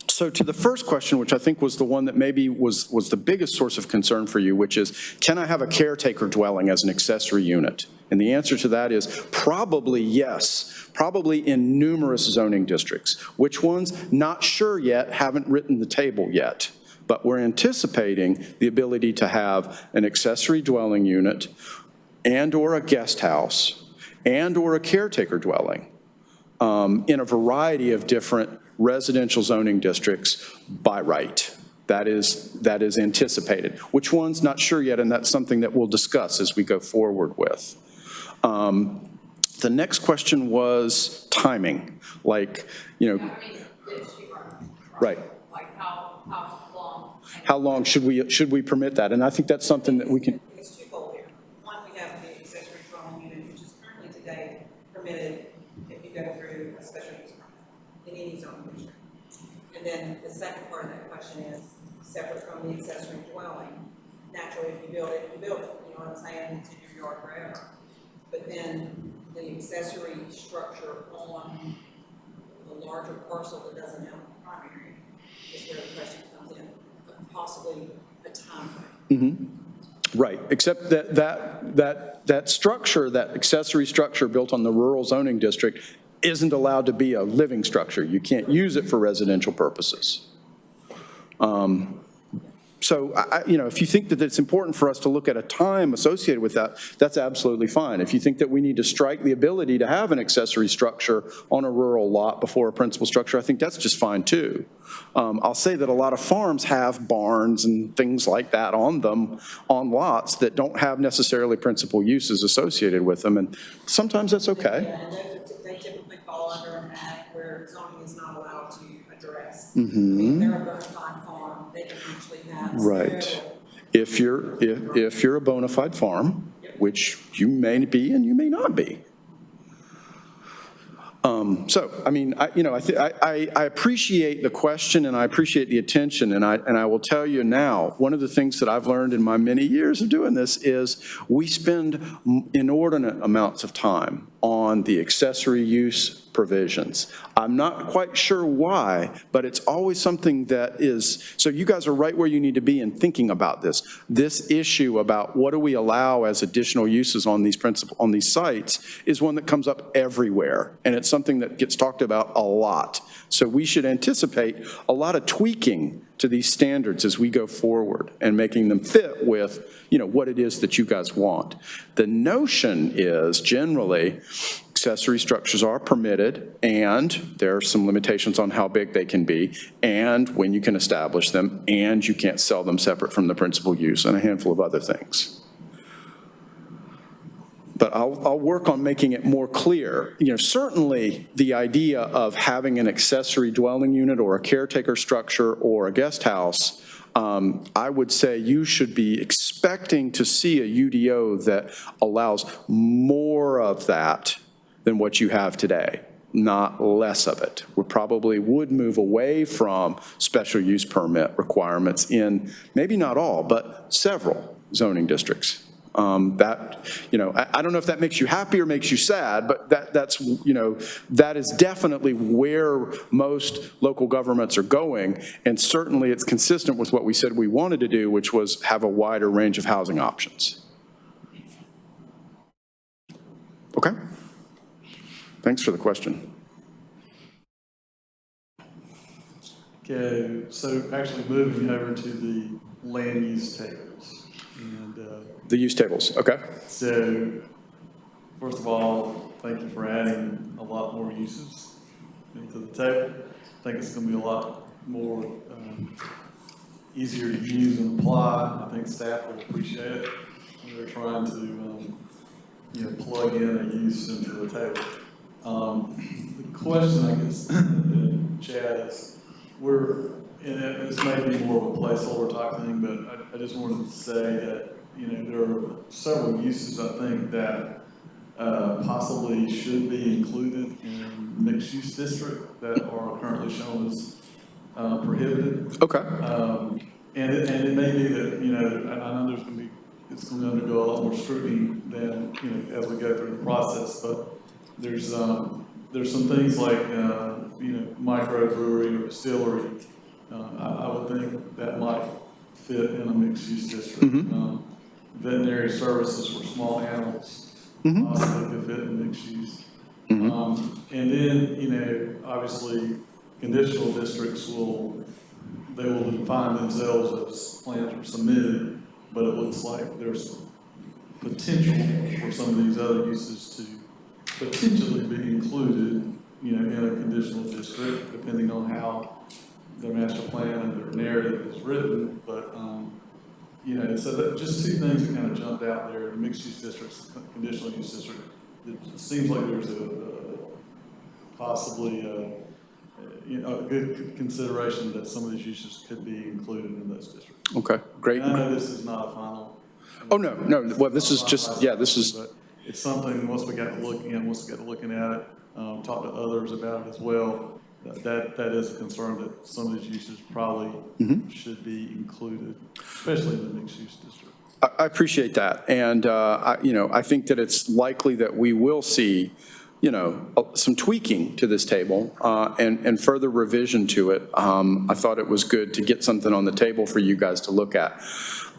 Speaker 4: So to the first question, which I think was the one that maybe was the biggest source of concern for you, which is, can I have a caretaker dwelling as an accessory unit? And the answer to that is probably yes, probably in numerous zoning districts. Which ones? Not sure yet, haven't written the table yet. But we're anticipating the ability to have an accessory dwelling unit and or a guest house and or a caretaker dwelling in a variety of different residential zoning districts by right. That is anticipated. Which ones? Not sure yet, and that's something that we'll discuss as we go forward with. The next question was timing, like, you know,
Speaker 3: I mean, it's cheaper.
Speaker 4: right.
Speaker 3: Like how long?
Speaker 4: How long should we permit that? And I think that's something that we can.
Speaker 10: It's twofold here. One, we have the accessory dwelling unit, which is currently today permitted if you go through a special use permit in any zoning district. And then the second part of that question is separate from the accessory dwelling. Naturally, if you build it, you build it. You know what I'm saying? It's in your yard forever. But then the accessory structure on the larger parcel that doesn't have a primary is where the question comes in, possibly a time frame.
Speaker 4: Right, except that structure, that accessory structure built on the rural zoning district isn't allowed to be a living structure. You can't use it for residential purposes. So, you know, if you think that it's important for us to look at a time associated with that, that's absolutely fine. If you think that we need to strike the ability to have an accessory structure on a rural lot before a principal structure, I think that's just fine too. I'll say that a lot of farms have barns and things like that on them, on lots that don't have necessarily principal uses associated with them, and sometimes that's okay.
Speaker 10: Yeah, and they typically fall under an act where zoning is not allowed to address.
Speaker 4: Mm-hmm.
Speaker 10: I mean, they're a bona fide farm, they can actually have.
Speaker 4: Right.
Speaker 10: several-
Speaker 4: If you're a bona fide farm, which you may be and you may not be. So, I mean, I appreciate the question and I appreciate the attention, and I will tell you now, one of the things that I've learned in my many years of doing this is we spend inordinate amounts of time on the accessory use provisions. I'm not quite sure why, but it's always something that is, so you guys are right where you need to be in thinking about this. This issue about what do we allow as additional uses on these sites is one that comes up everywhere, and it's something that gets talked about a lot. So we should anticipate a lot of tweaking to these standards as we go forward and making them fit with, you know, what it is that you guys want. The notion is generally accessory structures are permitted, and there are some limitations on how big they can be, and when you can establish them, and you can't sell them separate from the principal use, and a handful of other things. But I'll work on making it more clear. You know, certainly the idea of having an accessory dwelling unit or a caretaker structure or a guest house, I would say you should be expecting to see a UDO that allows more of that than what you have today, not less of it. We probably would move away from special use permit requirements in maybe not all, but several zoning districts. That, I don't know if that makes you happy or makes you sad, but that's that is definitely where most local governments are going. And certainly it's consistent with what we said we wanted to do, which was have a wider range of housing options. Okay. Thanks for the question.
Speaker 6: Okay, so actually moving over to the land use tables. And
Speaker 4: The use tables, okay.
Speaker 6: so, first of all, thank you for adding a lot more uses into the table. I think it's going to be a lot more easier to use and apply. I think staff will appreciate it when they're trying to plug in a use into the table. The question, I guess, Chad, is and this may be more of a placeholder type thing, but I just wanted to say that, there are several uses, I think, that possibly should be included in mixed-use district that are currently shown as prohibited.
Speaker 4: Okay.
Speaker 6: And it may be that, and I know it's going to undergo a lot more scrutiny than, as we go through the process, but there's some things like, microbrewery or distillery. I would think that might fit in a mixed-use district.
Speaker 4: Mm-hmm.
Speaker 6: Veterinary services for small animals
Speaker 4: Mm-hmm.
Speaker 6: possibly could fit in mixed use.
Speaker 4: Mm-hmm.
Speaker 6: And then, obviously, conditional districts will define themselves as plans are submitted, but it looks like there's potential for some of these other uses to potentially be included, in a conditional district, depending on how their master plan and their narrative is written. But, so that just two things that kind of jumped out there: the mixed-use districts, conditional use district. It seems like there's possibly a good consideration that some of these uses could be included in those districts.
Speaker 4: Okay, great.
Speaker 6: And I know this is not a final.
Speaker 4: Oh, no. Well, this is just, this is.
Speaker 6: But it's something, once we got to looking at it, talk to others about it as well, that is a concern that some of these uses probably should be included, especially in the mixed-use district.
Speaker 4: I appreciate that. And, I think that it's likely that we will see, some tweaking to this table and further revision to it. I thought it was good to get something on the table for you guys to look at.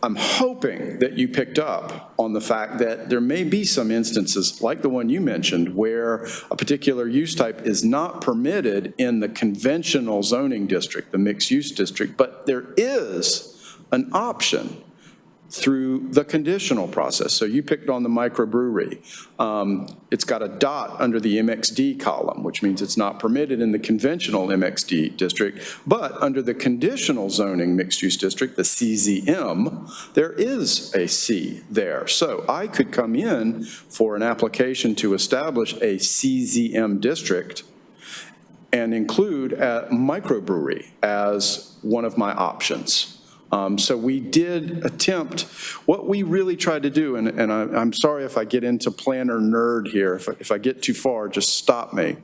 Speaker 4: I'm hoping that you picked up on the fact that there may be some instances, like the one you mentioned, where a particular use type is not permitted in the conventional zoning district, the mixed-use district, but there is an option through the conditional process. So you picked on the microbrewery. It's got a dot under the MXD column, which means it's not permitted in the conventional MXD district, but under the conditional zoning mixed-use district, the CZM, there is a C there. So I could come in for an application to establish a CZM district and include a microbrewery as one of my options. So we did attempt, what we really tried to do, and I'm sorry if I get into planner nerd here, if I get too far, just stop me.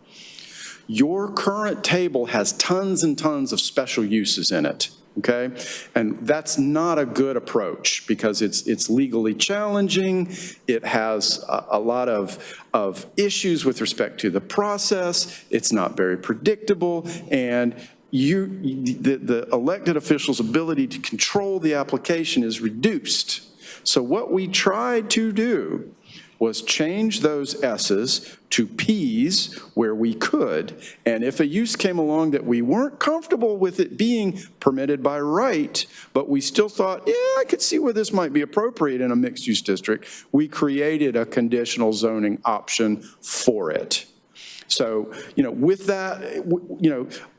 Speaker 4: Your current table has tons and tons of special uses in it, okay? And that's not a good approach because it's legally challenging. It has a lot of issues with respect to the process. It's not very predictable, and the elected official's ability to control the application is reduced. So what we tried to do was change those S's to P's where we could. And if a use came along that we weren't comfortable with it being permitted by right, but we still thought, yeah, I could see where this might be appropriate in a mixed-use district, we created a conditional zoning option for it. So, with that,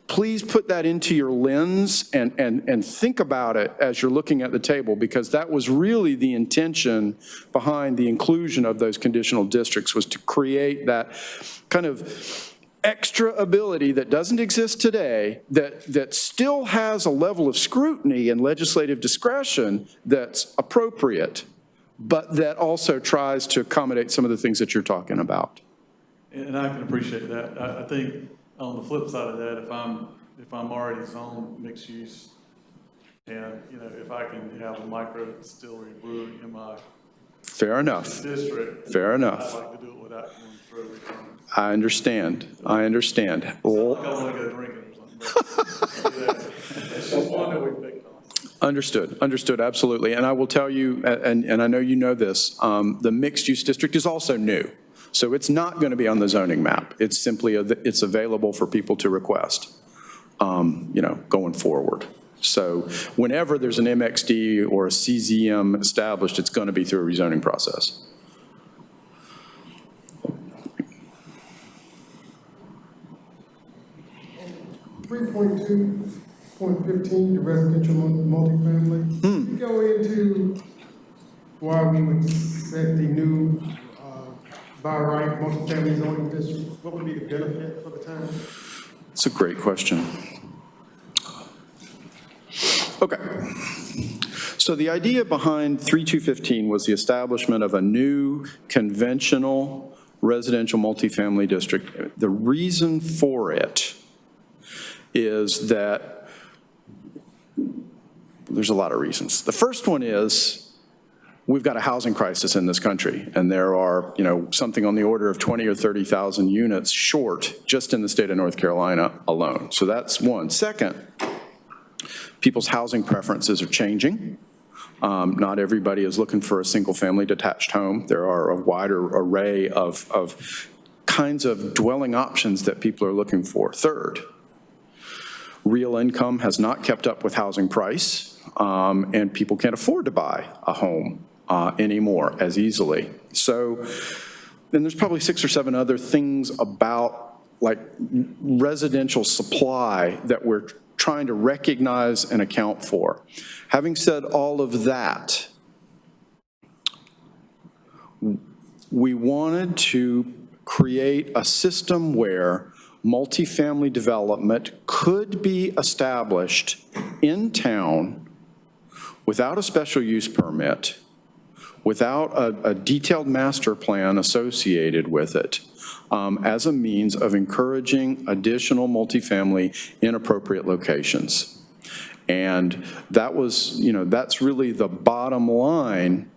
Speaker 4: please put that into your lens and think about it as you're looking at the table, because that was really the intention behind the inclusion of those conditional districts, was to create that kind of extra ability that doesn't exist today, that still has a level of scrutiny and legislative discretion that's appropriate, but that also tries to accommodate some of the things that you're talking about.
Speaker 6: And I can appreciate that. I think on the flip side of that, if I'm already zoned mixed use, and if I can have a micro distillery brewery in my
Speaker 4: Fair enough.
Speaker 6: district.
Speaker 4: Fair
Speaker 6: I'd
Speaker 4: enough.
Speaker 6: like to do it without going through rezoning.
Speaker 4: I understand. I understand.
Speaker 6: It's not like I want to go drinking or something. But it's just one that we picked on.
Speaker 4: Understood, understood, absolutely. And I will tell you, and I know you know this, the mixed-use district is also new. So it's not going to be on the zoning map. It's simply, it's available for people to request, going forward. So whenever there's an MXD or a CZM established, it's going to be through a rezoning process.
Speaker 1: And 3.2.15, the residential multifamily. Can you go into why we would set the new by right multifamily zoning district? What would be the benefit for the town?
Speaker 4: It's a great question. Okay. So the idea behind 3215 was the establishment of a new conventional residential multifamily district. The reason for it is that there's a lot of reasons. The first one is we've got a housing crisis in this country, and there are, something on the order of 20 or 30,000 units short just in the state of North Carolina alone. So that's one. Second, people's housing preferences are changing. Not everybody is looking for a single-family detached home. There are a wider array of kinds of dwelling options that people are looking for. Third, real income has not kept up with housing price, and people can't afford to buy a home anymore as easily. So then there's probably 6 or 7 other things about like residential supply that we're trying to recognize and account for. Having said all of that, we wanted to create a system where multifamily development could be established in town without a special use permit, without a detailed master plan associated with it, as a means of encouraging additional multifamily in appropriate locations. And that was, that's really the bottom line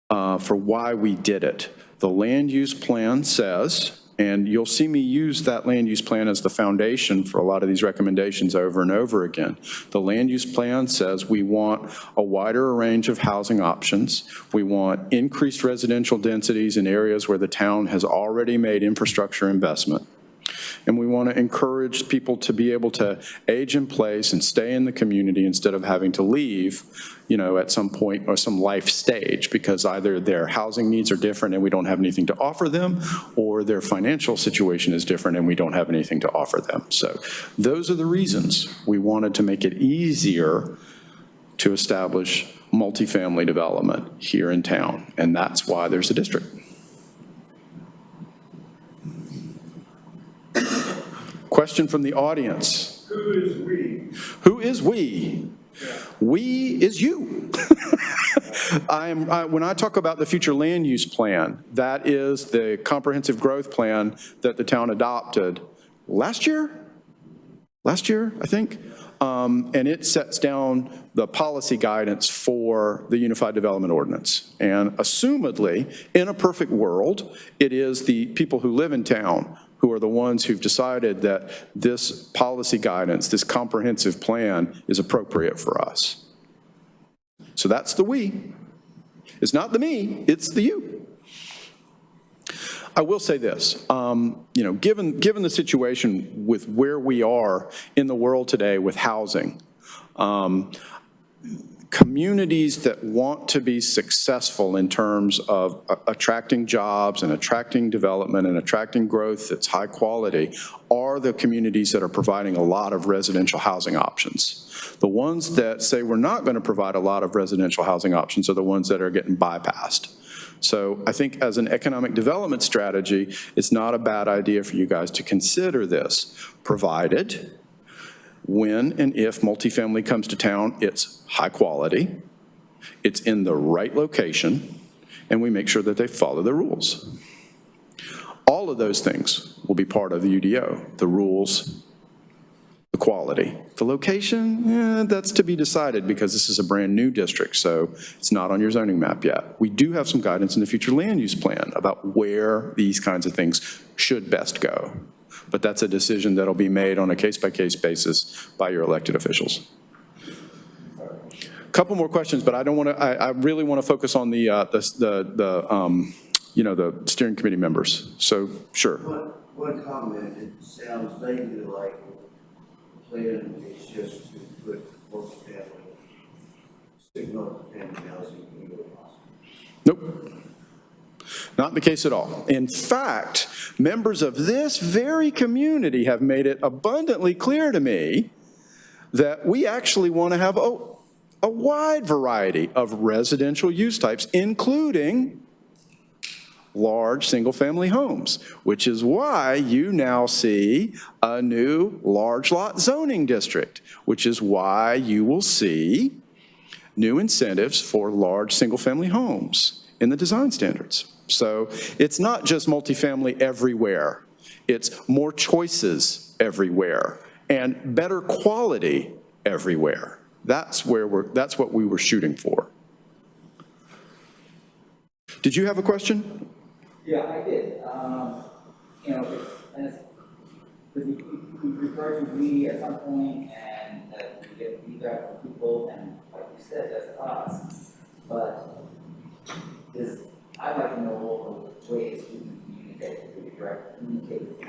Speaker 4: for why we did it. The land use plan says, and you'll see me use that land use plan as the foundation for a lot of these recommendations over and over again. The land use plan says we want a wider range of housing options. We want increased residential densities in areas where the town has already made infrastructure investment. And we want to encourage people to be able to age in place and stay in the community instead of having to leave, at some point or some life stage, because either their housing needs are different and we don't have anything to offer them, or their financial situation is different and we don't have anything to offer them. So those are the reasons we wanted to make it easier to establish multifamily development here in town, and that's why there's a district. Question from the audience.
Speaker 2: Who is we?
Speaker 4: Who is we?
Speaker 2: Yeah.
Speaker 4: We is you. When I talk about the future land use plan, that is the comprehensive growth plan that the town adopted last year, I think. And it sets down the policy guidance for the Unified Development Ordinance. And assumedly, in a perfect world, it is the people who live in town who are the ones who've decided that this policy guidance, this comprehensive plan is appropriate for us. So that's the we. It's not the me, it's the you. I will say this, given the situation with where we are in the world today with housing, communities that want to be successful in terms of attracting jobs and attracting development and attracting growth that's high quality are the communities that are providing a lot of residential housing options. The ones that say we're not going to provide a lot of residential housing options are the ones that are getting bypassed. So I think as an economic development strategy, it's not a bad idea for you guys to consider this, provided when and if multifamily comes to town, it's high quality, it's in the right location, and we make sure that they follow the rules. All of those things will be part of the UDO, the rules, the quality. The location, that's to be decided because this is a brand-new district, so it's not on your zoning map yet. We do have some guidance in the future land use plan about where these kinds of things should best go. But that's a decision that'll be made on a case-by-case basis by your elected officials. Couple more questions, but I don't want to. I really want to focus on the steering committee members. So sure.
Speaker 2: One comment, it sounds vaguely like the plan is just to put multifamily, stick multifamily housing in the
Speaker 4: Nope. Not the case at all. In fact, members of this very community have made it abundantly clear to me that we actually want to have a wide variety of residential use types, including large single-family homes, which is why you now see a new large lot zoning district, which is why you will see new incentives for large single-family homes in the design standards. So it's not just multifamily everywhere. It's more choices everywhere and better quality everywhere. That's what we were shooting for. Did you have a question?
Speaker 11: Yeah, I did. You referred to we at some point, and that you get feedback from people, and like you said, that's us. But I'd like to know all the ways we can communicate with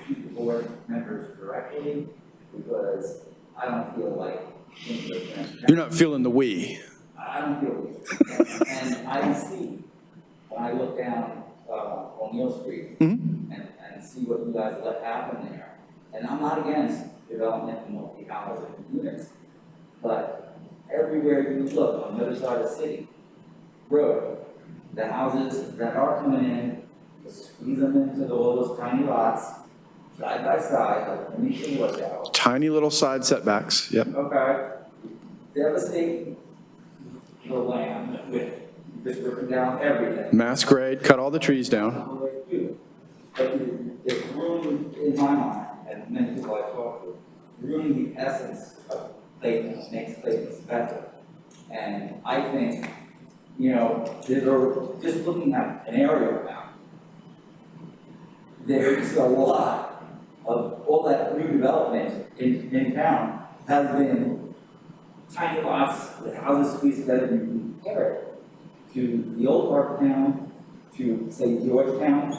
Speaker 11: the board members directly, because I don't feel like
Speaker 4: You're not feeling the we.
Speaker 11: I don't feel it. And I see, when I look down Horne Street and see what you guys let happen there, and I'm not against development of multi-housing units, but everywhere you look on the other side of the city, road, the houses that are coming in, squeeze them into all those tiny lots, side by side, like anything was out.
Speaker 4: Tiny little side setbacks, yep.
Speaker 11: Okay. Devastate the land with just ripping down everything.
Speaker 4: Mass grade, cut all the trees down.
Speaker 11: But it's ruining, in my mind, and many people I talk to, ruining the essence of Clayton, what makes Clayton special. And I think, just looking at an aerial map, there's a lot of all that new development in town has been tiny lots with houses squeezed together and you compare it to the old part of town, to say Georgetown,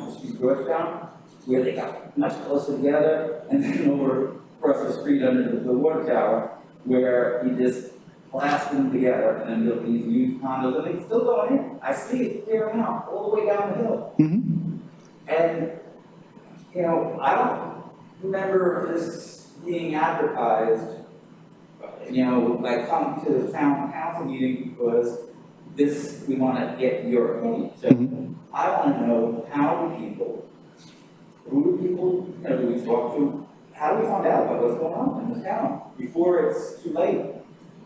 Speaker 11: where they got much closer together, and then over across the street under the water tower, where you just blasted them together and then built these huge condos, and they still going in. I see it clear now, all the way down the hill. And, I don't remember this being advertised, like come to the town council meeting because we want to get your opinion. So I want to know who do people do we talk to, how do we find out about what's going on in this town before it's too late?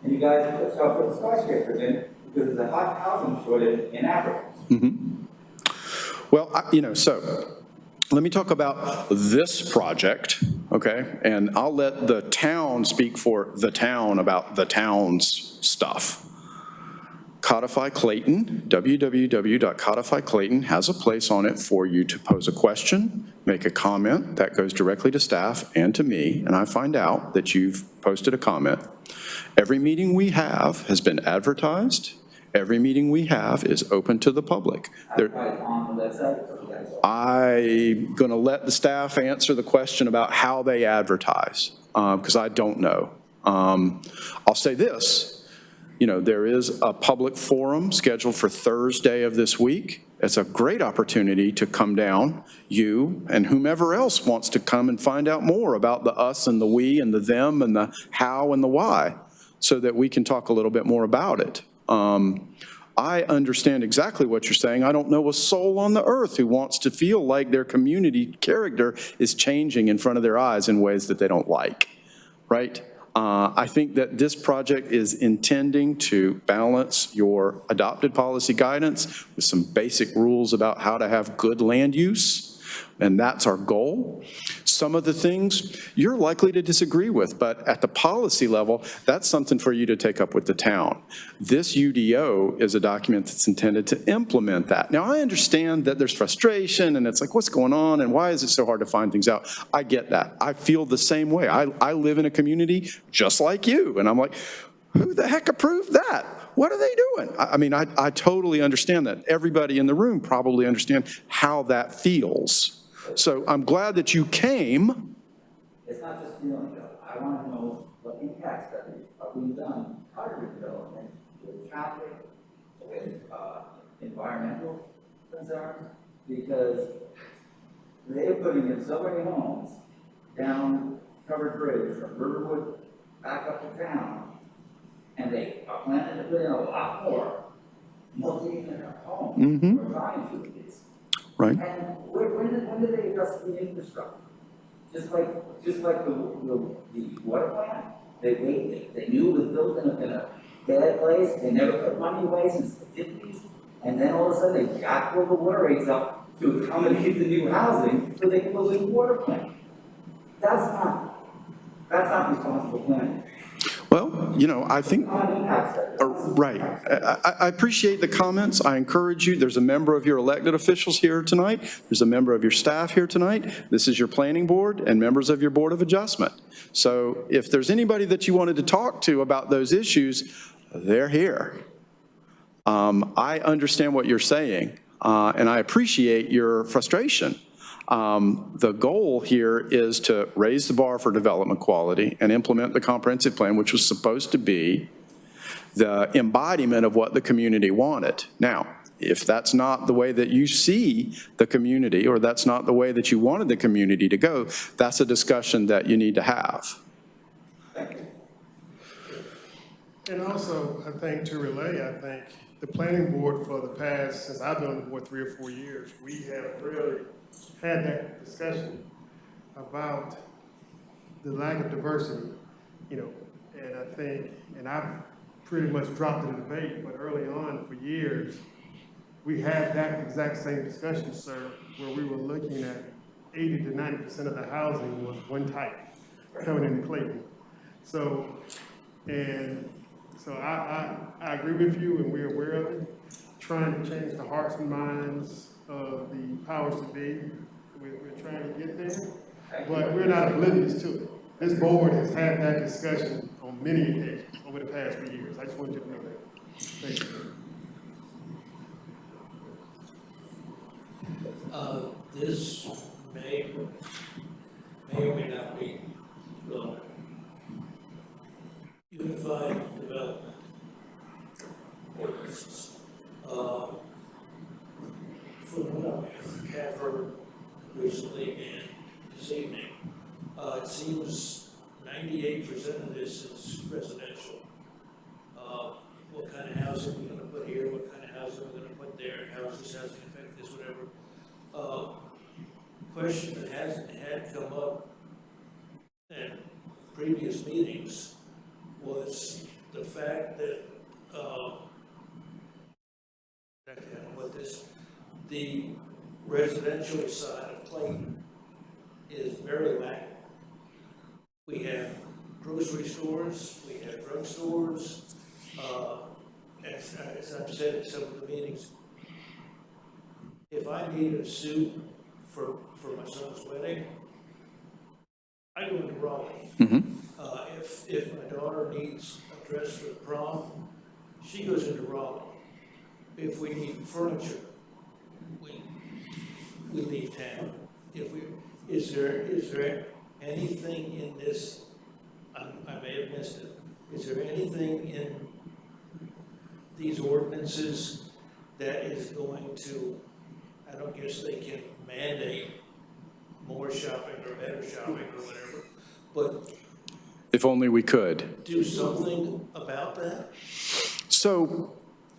Speaker 11: And you guys start putting skyscrapers in because there's a hot housing shortage in Africa.
Speaker 4: Well, so let me talk about this project, okay? And I'll let the town speak for the town about the town's stuff. Codify Clayton, www.codify Clayton has a place on it for you to pose a question, make a comment that goes directly to staff and to me, and I find out that you've posted a comment. Every meeting we have has been advertised. Every meeting we have is open to the public. I'm going to let the staff answer the question about how they advertise, because I don't know. I'll say this. There is a public forum scheduled for Thursday of this week. It's a great opportunity to come down, you and whomever else wants to come and find out more about the us and the we and the them and the how and the why, so that we can talk a little bit more about it. I understand exactly what you're saying. I don't know a soul on the earth who wants to feel like their community character is changing in front of their eyes in ways that they don't like, right? I think that this project is intending to balance your adopted policy guidance with some basic rules about how to have good land use, and that's our goal. Some of the things you're likely to disagree with, but at the policy level, that's something for you to take up with the town. This UDO is a document that's intended to implement that. Now, I understand that there's frustration and it's like, what's going on and why is it so hard to find things out? I get that. I feel the same way. I live in a community just like you, and I'm like, who the heck approved that? What are they doing? I mean, I totally understand that. Everybody in the room probably understands how that feels. So I'm glad that you came.
Speaker 11: It's not just feeling though. I want to know what impact studies are being done prior to development with traffic, with environmental concerns, because they're putting in so many homes down Covered Bridge from Riverwood back up to town, and they are planning to put in a lot more multi-unit homes. We're trying to at least.
Speaker 4: Right.
Speaker 11: And when did they address the infrastructure? Just like the water plant, they knew it was built in a bad place, they never put money away since the 50s, and then all of a sudden they jacked all the water rates up to accommodate the new housing so they can build a new water plant. That's not responsible planning.
Speaker 4: Well, you know, I think, right. I appreciate the comments. I encourage you. There's a member of your elected officials here tonight. There's a member of your staff here tonight. This is your planning board and members of your board of adjustment. So if there's anybody that you wanted to talk to about those issues, they're here. I understand what you're saying, and I appreciate your frustration. The goal here is to raise the bar for development quality and implement the comprehensive plan, which was supposed to be the embodiment of what the community wanted. Now, if that's not the way that you see the community, or that's not the way that you wanted the community to go, that's a discussion that you need to have.
Speaker 1: And also, I think to relay, I think the planning board for the past, since I've been on the board 3 or 4 years, we have really had that discussion about the lack of diversity, you know, and I think, and I've pretty much dropped the debate, but early on for years, we had that exact same discussion, sir, where we were looking at 80 to 90% of the housing was one type coming into Clayton. So, and so I agree with you, and we're aware of it, trying to change the hearts and minds of the powers to be. We're trying to get there, but we're not oblivious to it. This board has had that discussion on many occasions over the past few years. I just wanted you to know that. Thank you.
Speaker 12: This may or may not be unified development ordinances. From what I have heard recently and this evening, it seems 98% of this is residential. What kind of housing we're going to put here, what kind of housing we're going to put there, how does this housing affect this, whatever. Question that hasn't had come up in previous meetings was the fact that the residential side of Clayton is very lacking. We have grocery stores, we have drugstores, as I've said in some of the meetings, if I need a suit for my son's wedding, I go into Raleigh. If my daughter needs a dress for the prom, she goes into Raleigh. If we need furniture, we leave town. Is there anything in this, I may have missed it, is there anything in these ordinances that is going to, I don't guess they can mandate more shopping or better shopping or whatever, but
Speaker 4: If only we could.
Speaker 12: do something about that?
Speaker 4: So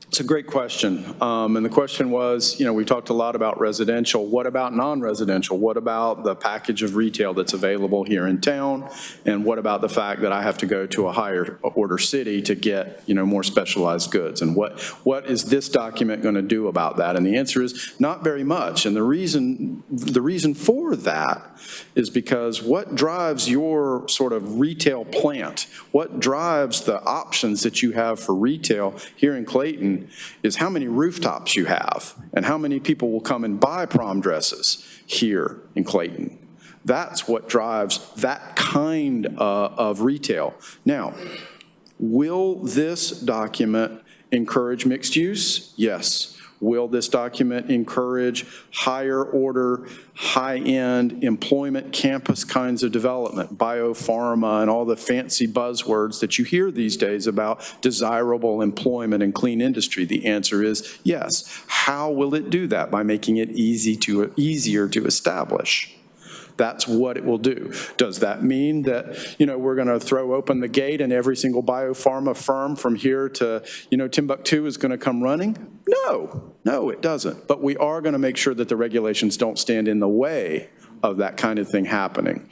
Speaker 4: It's a great question. And the question was, we talked a lot about residential. What about non-residential? What about the package of retail that's available here in town? And what about the fact that I have to go to a higher order city to get, more specialized goods? And what is this document going to do about that? And the answer is not very much. And the reason for that is because what drives your sort of retail plant, what drives the options that you have for retail here in Clayton is how many rooftops you have and how many people will come and buy prom dresses here in Clayton. That's what drives that kind of retail. Now, will this document encourage mixed use? Yes. Will this document encourage higher order, high-end employment campus kinds of development, biopharma and all the fancy buzzwords that you hear these days about desirable employment and clean industry? The answer is yes. How will it do that? By making it easier to establish. That's what it will do. Does that mean that, we're going to throw open the gate and every single biopharma firm from here to, Timbuktu is going to come running? No, it doesn't. But we are going to make sure that the regulations don't stand in the way of that kind of thing happening.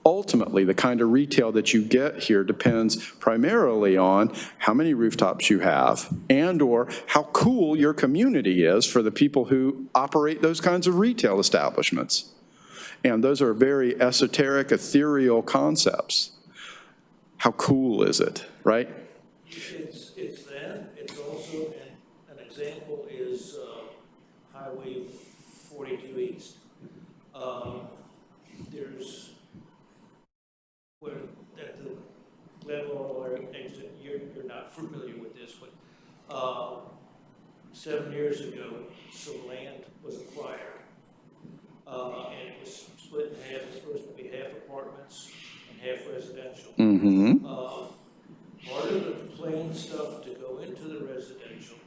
Speaker 4: Ultimately, the kind of retail that you get here depends primarily on how many rooftops you have and or how cool your community is for the people who operate those kinds of retail establishments. And those are very esoteric, ethereal concepts. How cool is it, right?
Speaker 12: It's that. It's also, an example is Highway 42 East. There's, where at the Glenmore exit, you're not familiar with this, but 7 years ago, some land was acquired. And it was split in half. It's supposed to be half apartments and half residential.
Speaker 4: Mm-hmm.
Speaker 12: Part of the plain stuff to go into the residential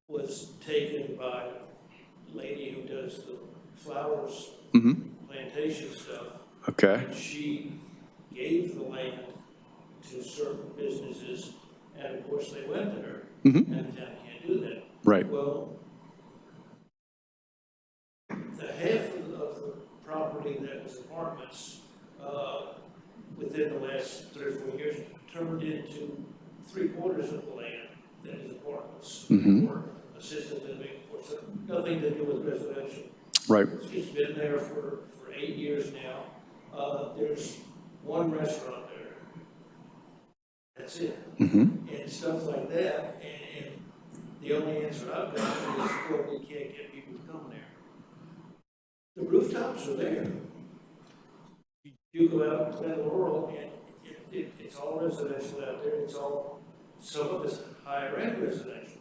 Speaker 12: was taken by a lady who does the flowers plantation stuff.
Speaker 4: Okay.
Speaker 12: And she gave the land to certain businesses, and of course they went to her.
Speaker 4: Mm-hmm.
Speaker 12: And the town can't do that.
Speaker 4: Right.
Speaker 12: Well, the half of the property that was apartments within the last 3 or 4 years turned into 3/4 of the land that is apartments or assisted living or nothing to do with residential.
Speaker 4: Right.
Speaker 12: It's been there for 8 years now. There's one restaurant there. That's it. And stuff like that. And the only answer I've got is, well, we can't get people to come there. The rooftops are there. You go out to Glen Laurel and it's all residential out there. It's all, some of it's higher end residential.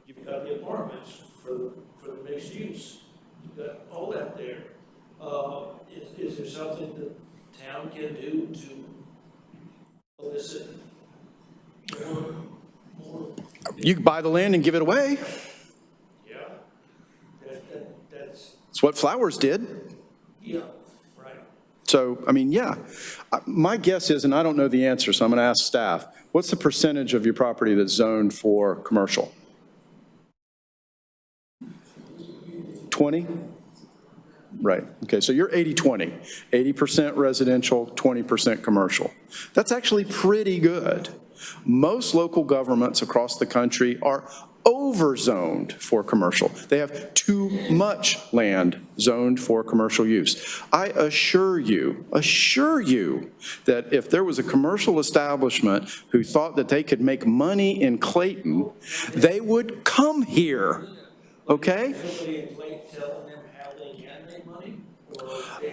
Speaker 12: You've got the apartments for the mixed use. You've got all that there. Is there something the town can do to elicit more?
Speaker 4: You can buy the land and give it away.
Speaker 12: Yeah. That's.
Speaker 4: It's what Flowers did.
Speaker 12: Yeah, right.
Speaker 4: So, yeah. My guess is, and I don't know the answer, so I'm going to ask staff, what's the percentage of your property that's zoned for commercial? 20? Right. Okay, so you're 80-20. 80% residential, 20% commercial. That's actually pretty good. Most local governments across the country are over-zoned for commercial. They have too much land zoned for commercial use. I assure you that if there was a commercial establishment who thought that they could make money in Clayton, they would come here, okay?
Speaker 12: Somebody in Clayton telling them how they can make money?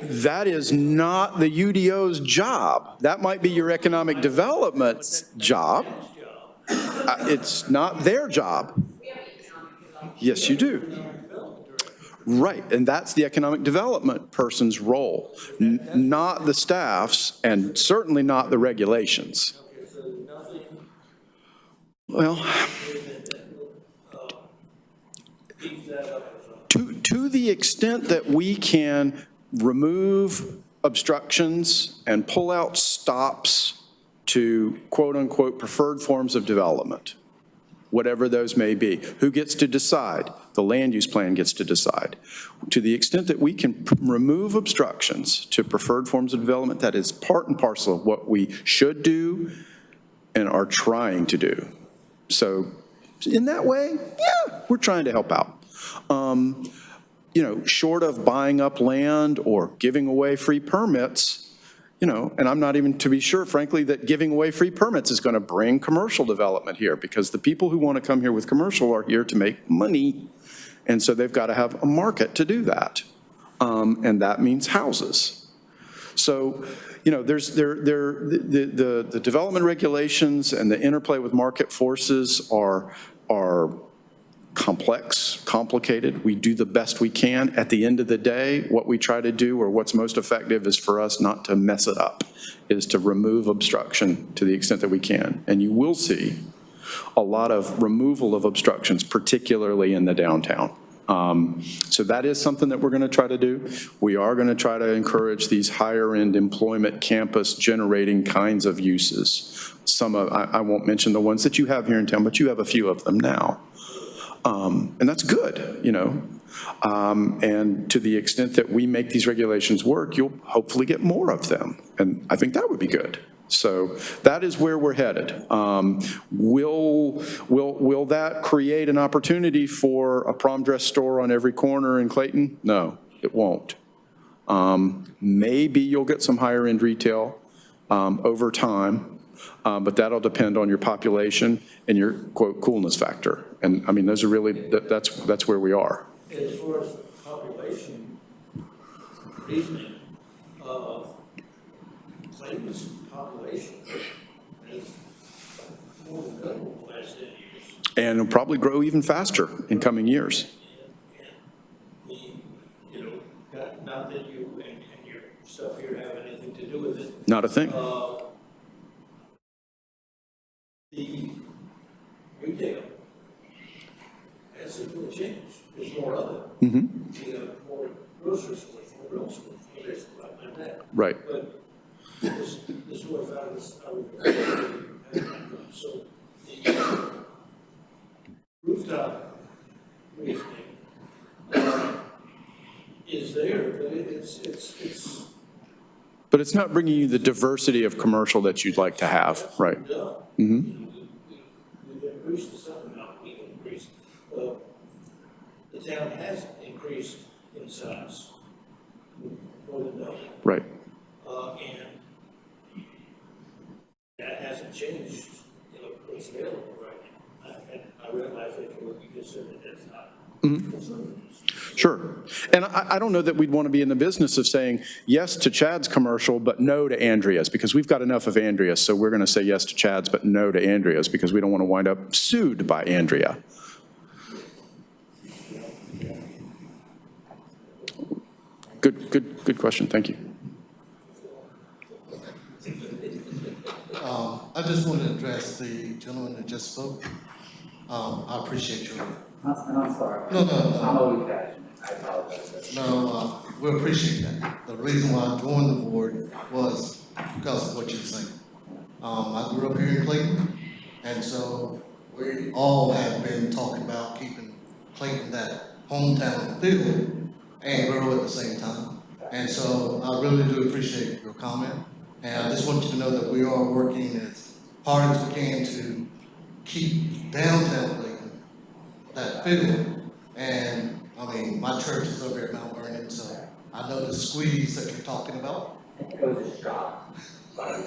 Speaker 4: That is not the UDO's job. That might be your economic development's job. It's not their job. Yes, you do. Right, and that's the economic development person's role, not the staff's, and certainly not the regulations. Well, to the extent that we can remove obstructions and pull out stops to quote-unquote preferred forms of development, whatever those may be. Who gets to decide? The land use plan gets to decide. To the extent that we can remove obstructions to preferred forms of development, that is part and parcel of what we should do and are trying to do. So in that way, yeah, we're trying to help out. Short of buying up land or giving away free permits, and I'm not even to be sure, frankly, that giving away free permits is going to bring commercial development here, because the people who want to come here with commercial are here to make money. And so they've got to have a market to do that. And that means houses. So, the development regulations and the interplay with market forces are complex, complicated. We do the best we can. At the end of the day, what we try to do, or what's most effective, is for us not to mess it up, is to remove obstruction to the extent that we can. And you will see a lot of removal of obstructions, particularly in the downtown. So that is something that we're going to try to do. We are going to try to encourage these higher end employment campus generating kinds of uses. I won't mention the ones that you have here in town, but you have a few of them now. And that's good, and to the extent that we make these regulations work, you'll hopefully get more of them. And I think that would be good. So that is where we're headed. Will that create an opportunity for a prom dress store on every corner in Clayton? No, it won't. Maybe you'll get some higher end retail over time. But that'll depend on your population and your, quote, coolness factor. And I mean, those are really, that's where we are.
Speaker 12: As far as population reasoning, Clayton's population has more than doubled the last 10 years.
Speaker 4: And it'll probably grow even faster in coming years.
Speaker 12: Not that you and your stuff here have anything to do with it.
Speaker 4: Not a thing.
Speaker 12: The retail has really changed. There's more of it.
Speaker 4: Mm-hmm.
Speaker 12: You have more grocery stores, more real stores, more this, like that.
Speaker 4: Right.
Speaker 12: But this was out of this, so the rooftop reasoning is there, but it's.
Speaker 4: But it's not bringing you the diversity of commercial that you'd like to have, right? Mm-hmm.
Speaker 12: We've increased the sum amount, we've increased. The town has increased in size, more than double.
Speaker 4: Right.
Speaker 12: And that hasn't changed, what's available right now. And I realize that what you just said, that that's not. Mm-hmm.
Speaker 4: Sure. And I don't know that we'd want to be in the business of saying yes to Chad's commercial, but no to Andrea's, because we've got enough of Andrea's. So we're going to say yes to Chad's, but no to Andrea's, because we don't want to wind up sued by Andrea. Good question. Thank you.
Speaker 13: I just want to address the gentleman that just spoke. I appreciate your.
Speaker 11: I'm sorry.
Speaker 13: No.
Speaker 11: I'm always passionate. I apologize.
Speaker 13: No, we appreciate that. The reason why I joined the board was because of what you're saying. I grew up here in Clayton, and so we all have been talking about keeping Clayton that hometown feel and grow at the same time. And so I really do appreciate your comment. And I just want you to know that we are working as hard as we can to keep downtown Clayton that feel. And I mean, my church is over at Mount Vernon, so I know the squeeze that you're talking about.
Speaker 11: I was just shocked by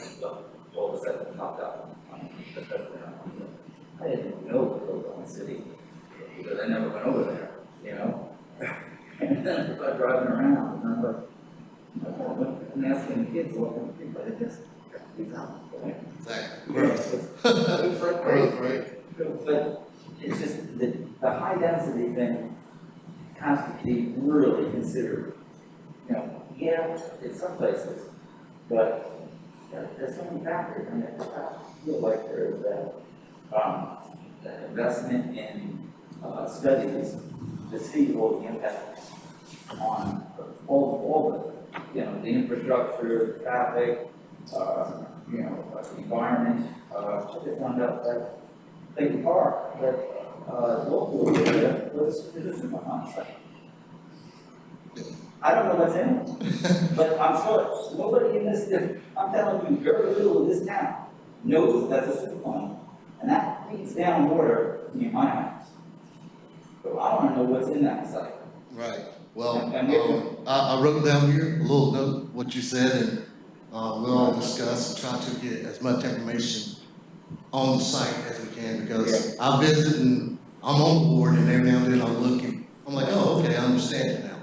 Speaker 11: all of a sudden popped up. I didn't know it was Oklahoma City because I never went over there, And then I started driving around, and I'm like, I'm asking the kids, what is this?
Speaker 13: Exactly.
Speaker 11: It's like
Speaker 13: Growth, right?
Speaker 11: But it's just the high density thing has to be really considered. Yeah, in some places, but there's so many factors. I mean, I feel like there's that investment in studies to see all the impacts on all the, the infrastructure, the traffic, environment. I just found out that Clayton Park, but, local area was a Superfund site. I don't know what's in it, but I'm sure nobody in this, I'm telling you, very little of this town knows that's a Superfund, and that leads down water near my house. So I wanna know what's in that site.
Speaker 13: Right, well,
Speaker 11: And
Speaker 13: I wrote down here a little note, what you said, and, we'll all discuss and try to get as much information on the site as we can, because I visit and I'm on the board, and every now and then I'm looking, I'm like, oh, okay, I understand it now.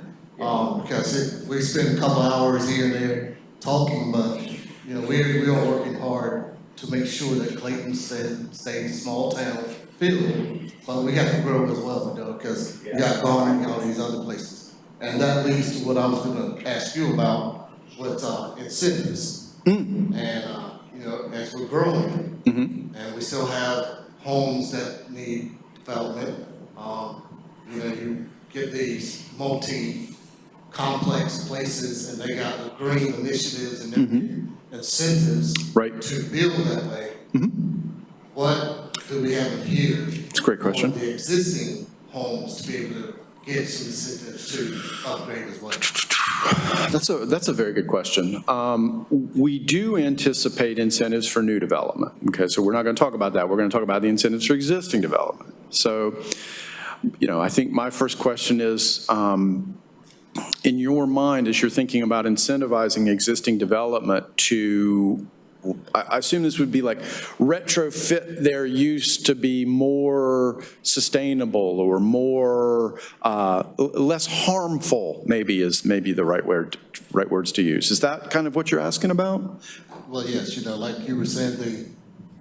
Speaker 13: Because we spend a couple hours here and there talking, but, you know, we are working hard to make sure that Clayton stays a small town feel, but we have to grow as well, you know, because we got Garner and all these other places. And that leads to what I was gonna ask you about, what, incentives. And, you know, as we're growing, and we still have homes that need development, you know, you get these multi-complex places, and they got the green initiatives and everything, incentives to build that way. What do we have in here?
Speaker 4: It's a great question.
Speaker 13: For the existing homes to be able to get some incentives to upgrade as well?
Speaker 4: That's a very good question. We do anticipate incentives for new development. Okay, so we're not going to talk about that. We're going to talk about the incentives for existing development. So, you know, I think my first question is, in your mind, as you're thinking about incentivizing existing development to, I assume this would be like retrofit their use to be more sustainable or more, less harmful, maybe the right words to use. Is that kind of what you're asking about?
Speaker 13: Well, yes, you know, like you were saying, the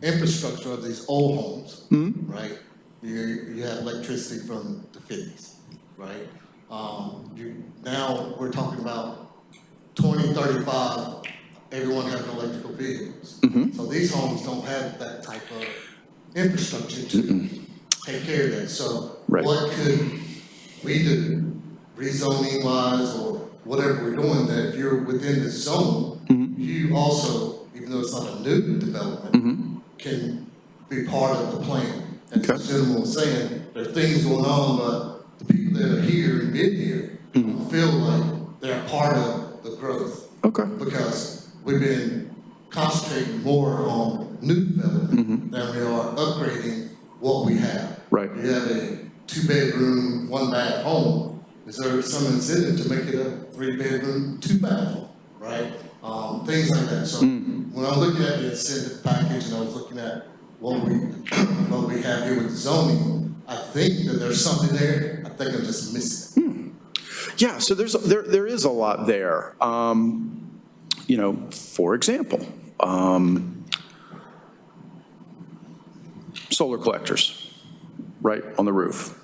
Speaker 13: infrastructure of these old homes, right? You have electricity from the 50s, right? Now we're talking about 2035, everyone having electrical vehicles. So these homes don't have that type of infrastructure to take care of that. So what could we do, rezoning wise or whatever we're doing, that if you're within the zone, you also, even though it's not a new development, can be part of the plan. And the gentleman was saying, there are things going on, but the people that are here and been here feel like they're part of the growth. Because we've been concentrating more on new development than we are upgrading what we have. You have a 2-bedroom, 1-bath home. Is there some incentive to make it a 3-bedroom, 2-bath home, right? Things like that. So when I'm looking at the incentive package and I was looking at what we have here with zoning, I think that there's something there. I think I'm just missing it.
Speaker 4: Yeah, so there is a lot there. You know, for example, solar collectors, right, on the roof.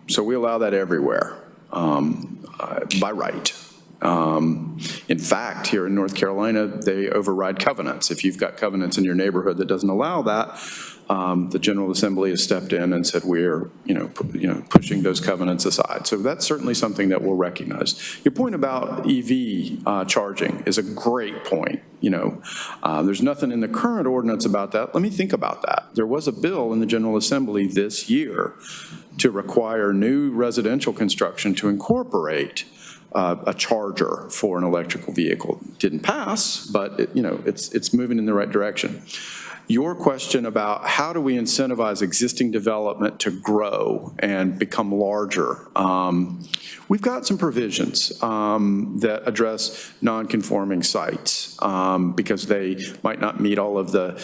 Speaker 4: So we allow that everywhere by right. In fact, here in North Carolina, they override covenants. If you've got covenants in your neighborhood that doesn't allow that, the General Assembly has stepped in and said we're, pushing those covenants aside. So that's certainly something that we'll recognize. Your point about EV charging is a great point. There's nothing in the current ordinance about that. Let me think about that. There was a bill in the General Assembly this year to require new residential construction to incorporate a charger for an electrical vehicle. Didn't pass, but it's moving in the right direction. Your question about how do we incentivize existing development to grow and become larger, we've got some provisions that address non-conforming sites because they might not meet all of the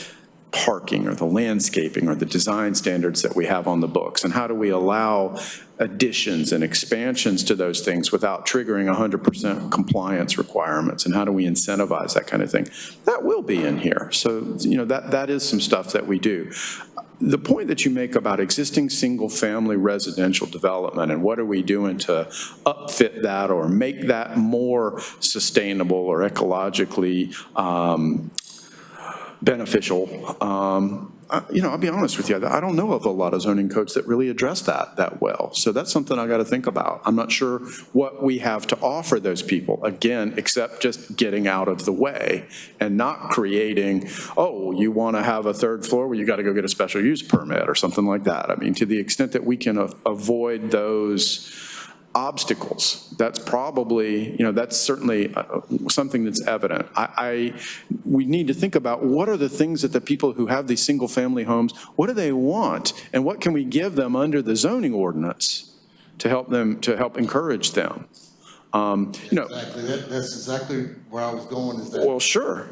Speaker 4: parking or the landscaping or the design standards that we have on the books, and how do we allow additions and expansions to those things without triggering 100% compliance requirements, and how do we incentivize that kind of thing? That will be in here. So, that is some stuff that we do. The point that you make about existing single-family residential development and what are we doing to upfit that or make that more sustainable or ecologically beneficial. I'll be honest with you, I don't know of a lot of zoning codes that really address that well. So that's something I got to think about. I'm not sure what we have to offer those people, again, except just getting out of the way and not creating, oh, you want to have a third floor, well, you got to go get a special use permit or something like that. I mean, to the extent that we can avoid those obstacles, that's probably, that's certainly something that's evident. We need to think about what are the things that the people who have these single family homes, what do they want? And what can we give them under the zoning ordinance to help encourage them?
Speaker 13: Exactly, that's exactly where I was going, is that.
Speaker 4: Well, sure.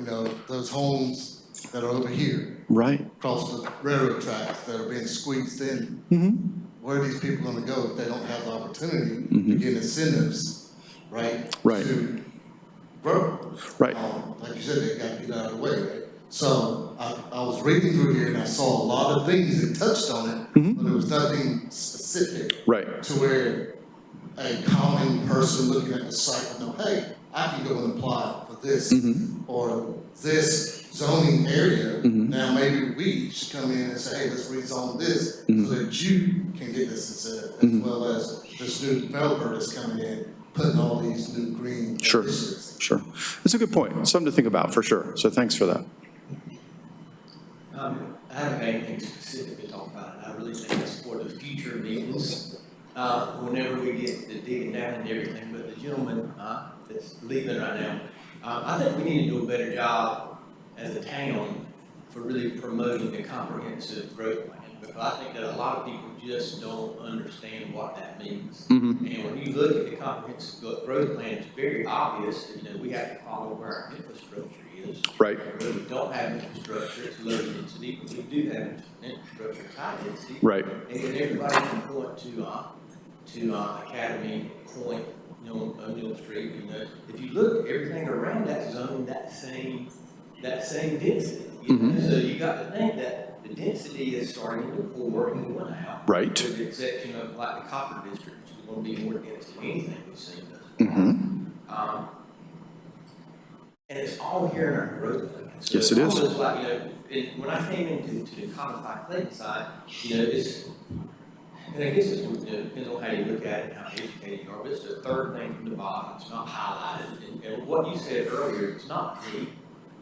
Speaker 13: Those homes that are over here.
Speaker 4: Right.
Speaker 13: Across the railroad tracks that are being squeezed in.
Speaker 4: Mm-hmm.
Speaker 13: Where are these people gonna go if they don't have the opportunity to get incentives, right?
Speaker 4: Right.
Speaker 13: To grow.
Speaker 4: Right.
Speaker 13: Like you said, they gotta get out of the way, right? So I was reading through here and I saw a lot of things that touched on it, but there was nothing specific.
Speaker 4: Right.
Speaker 13: To where a common person looking at the site would know, hey, I can go and apply for this or this zoning area. Now maybe we should come in and say, hey, let's rezone this so that you can get this incentive, as well as this new developer that's coming in, putting all these new green initiatives.
Speaker 4: Sure. That's a good point. Something to think about for sure. So thanks for that.
Speaker 14: I haven't got anything specific to talk about. I really think it's for the future meetings, whenever we get to digging down and everything. But the gentleman that's leaving right now, I think we need to do a better job as a town for really promoting the comprehensive growth plan. Because I think that a lot of people just don't understand what that means. And when you look at the comprehensive growth plan, it's very obvious that, we have to follow where our infrastructure is.
Speaker 4: Right.
Speaker 14: Where we don't have infrastructure, it's low density, but we do have infrastructure, it's high density.
Speaker 4: Right.
Speaker 14: And everybody can point to Academy Point, O'Neill Street, if you look, everything around that zone, that same density. So you got to think that the density is starting to pour and going out.
Speaker 4: Right.
Speaker 14: With the exception of like the Copper District, which is going to be more dense than anything we've seen thus far. And it's all here in our growth plan. So
Speaker 4: yes, it is.
Speaker 14: It's like, when I came into the codified Clayton side, it's, and I guess it's, depends on how you look at it and how educated you are, but it's the third thing from the bottom. It's not highlighted. And what you said earlier, it's not me,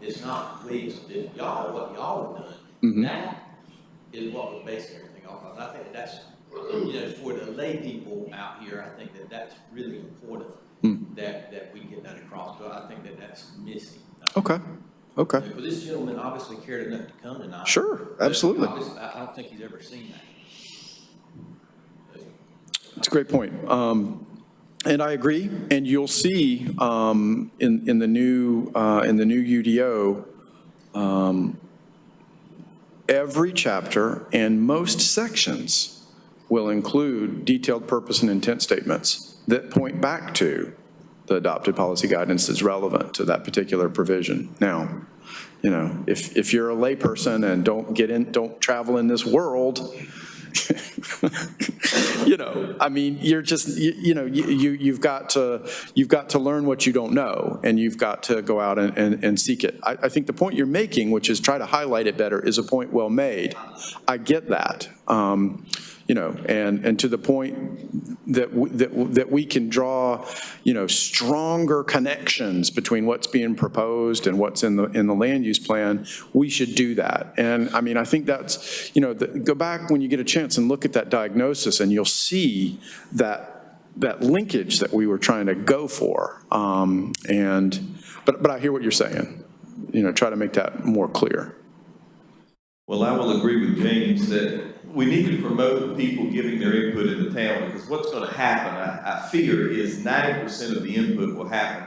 Speaker 14: it's not we, it's y'all, what y'all have done. That is what we're basing everything off of. And I think that's, for the lay people out here, I think that that's really important that we get that across. So I think that that's missing.
Speaker 4: Okay. Okay.
Speaker 14: But this gentleman obviously cared enough to come tonight.
Speaker 4: Sure, absolutely.
Speaker 14: I don't think he's ever seen that.
Speaker 4: That's a great point. And I agree. And you'll see in the new UDO, every chapter and most sections will include detailed purpose and intent statements that point back to the adopted policy guidance that's relevant to that particular provision. Now, if you're a layperson and don't travel in this world, you're just, you've got to learn what you don't know, and you've got to go out and seek it. I think the point you're making, which is try to highlight it better, is a point well made. I get that. And to the point that we can draw, stronger connections between what's being proposed and what's in the land use plan, we should do that. And I mean, I think that's, go back when you get a chance and look at that diagnosis, and you'll see that linkage that we were trying to go for. But I hear what you're saying. Try to make that more clear.
Speaker 7: Well, I will agree with James that we need to promote people giving their input in the town, because what's going to happen, I fear, is 90% of the input will happen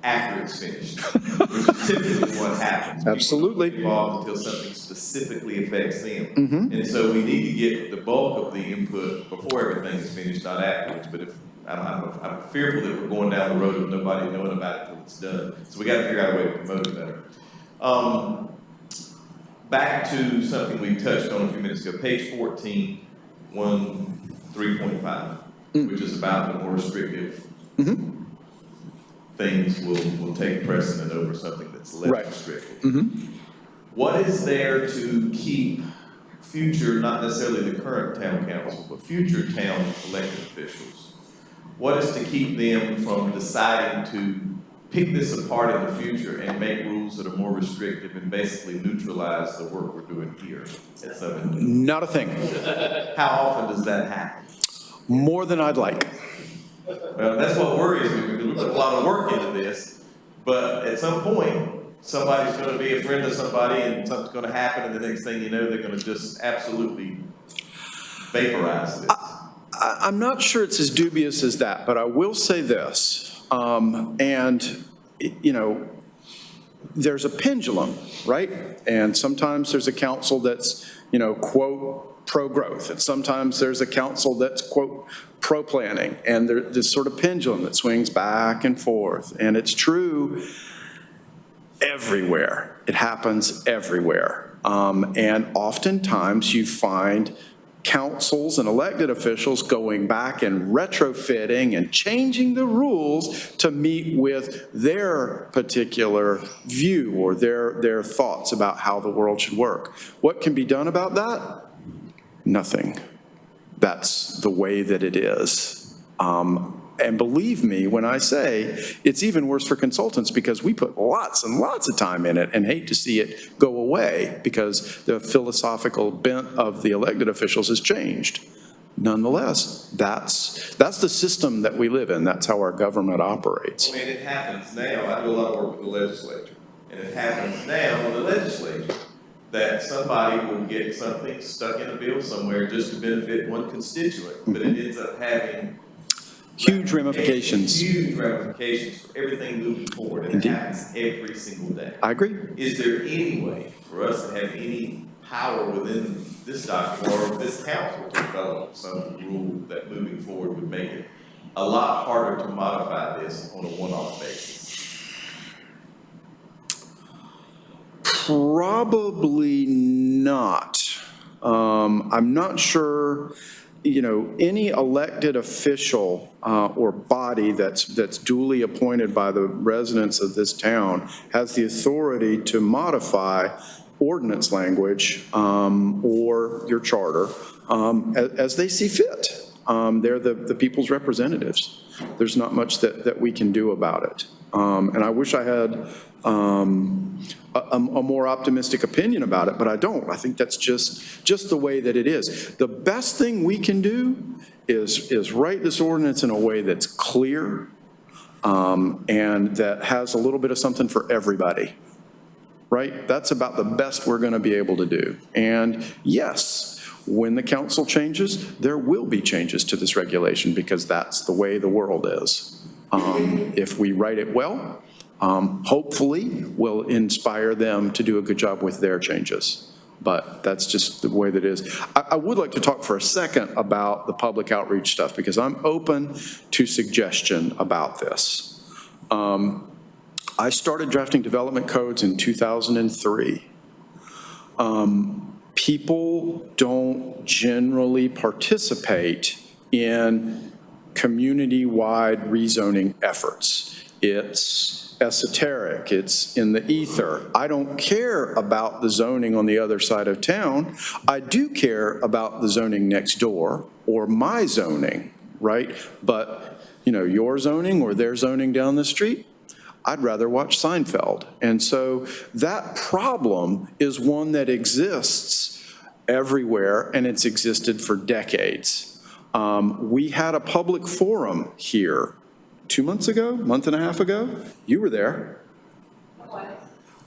Speaker 7: after it's finished, which is typically what happens.
Speaker 4: Absolutely.
Speaker 7: People don't get involved until something specifically affects them. And so we need to get the bulk of the input before everything is finished, not afterwards. But if I'm fearful that we're going down the road with nobody knowing about it until it's done. So we got to figure out a way to promote it better. Back to something we touched on a few minutes ago, page 14, 3.5, which is about the more restrictive things will take precedent over something that's less restrictive. what is there to keep future, not necessarily the current town council, but future town elected officials? What is to keep them from deciding to pick this apart in the future and make rules that are more restrictive and basically neutralize the work we're doing here at Southern?
Speaker 4: Not a thing.
Speaker 7: How often does that happen?
Speaker 4: More than I'd like.
Speaker 7: Well, that's what worries me, because we put a lot of work into this, but at some point, somebody's gonna be a friend of somebody and something's gonna happen, and the next thing you know, they're gonna just absolutely vaporize this.
Speaker 4: I'm not sure it's as dubious as that, but I will say this, there's a pendulum, right? And sometimes there's a council that's, quote, pro-growth, and sometimes there's a council that's, quote, pro-planning, and there's this sort of pendulum that swings back and forth, and it's true everywhere. It happens everywhere. And oftentimes you find councils and elected officials going back and retrofitting and changing the rules to meet with their particular view or their thoughts about how the world should work. What can be done about that? Nothing. That's the way that it is. And believe me when I say it's even worse for consultants, because we put lots and lots of time in it and hate to see it go away because the philosophical bent of the elected officials has changed. Nonetheless, that's the system that we live in. That's how our government operates.
Speaker 7: I mean, it happens now. I do a lot of work with the legislature, and it happens now in the legislature that somebody will get something stuck in a bill somewhere just to benefit one constituent, but it ends up having
Speaker 4: huge ramifications.
Speaker 7: Huge ramifications for everything moving forward, and it happens every single day.
Speaker 4: I agree.
Speaker 7: Is there any way for us to have any power within this document or this council to develop some rule that moving forward would make it a lot harder to modify this on a one-off basis?
Speaker 4: Probably not. I'm not sure. Any elected official or body that's duly appointed by the residents of this town has the authority to modify ordinance language or your charter as they see fit. They're the people's representatives. There's not much that we can do about it. And I wish I had a more optimistic opinion about it, but I don't. I think that's just the way that it is. The best thing we can do is write this ordinance in a way that's clear and that has a little bit of something for everybody, right? That's about the best we're going to be able to do. And yes, when the council changes, there will be changes to this regulation because that's the way the world is. If we write it well, hopefully we'll inspire them to do a good job with their changes. But that's just the way that it is. I would like to talk for a second about the public outreach stuff because I'm open to suggestion about this. I started drafting development codes in 2003. People don't generally participate in community-wide rezoning efforts. It's esoteric, it's in the ether. I don't care about the zoning on the other side of town. I do care about the zoning next door or my zoning, right? But, your zoning or their zoning down the street, I'd rather watch Seinfeld. And so that problem is one that exists everywhere, and it's existed for decades. We had a public forum here 2 months ago, month and a half ago. You were there.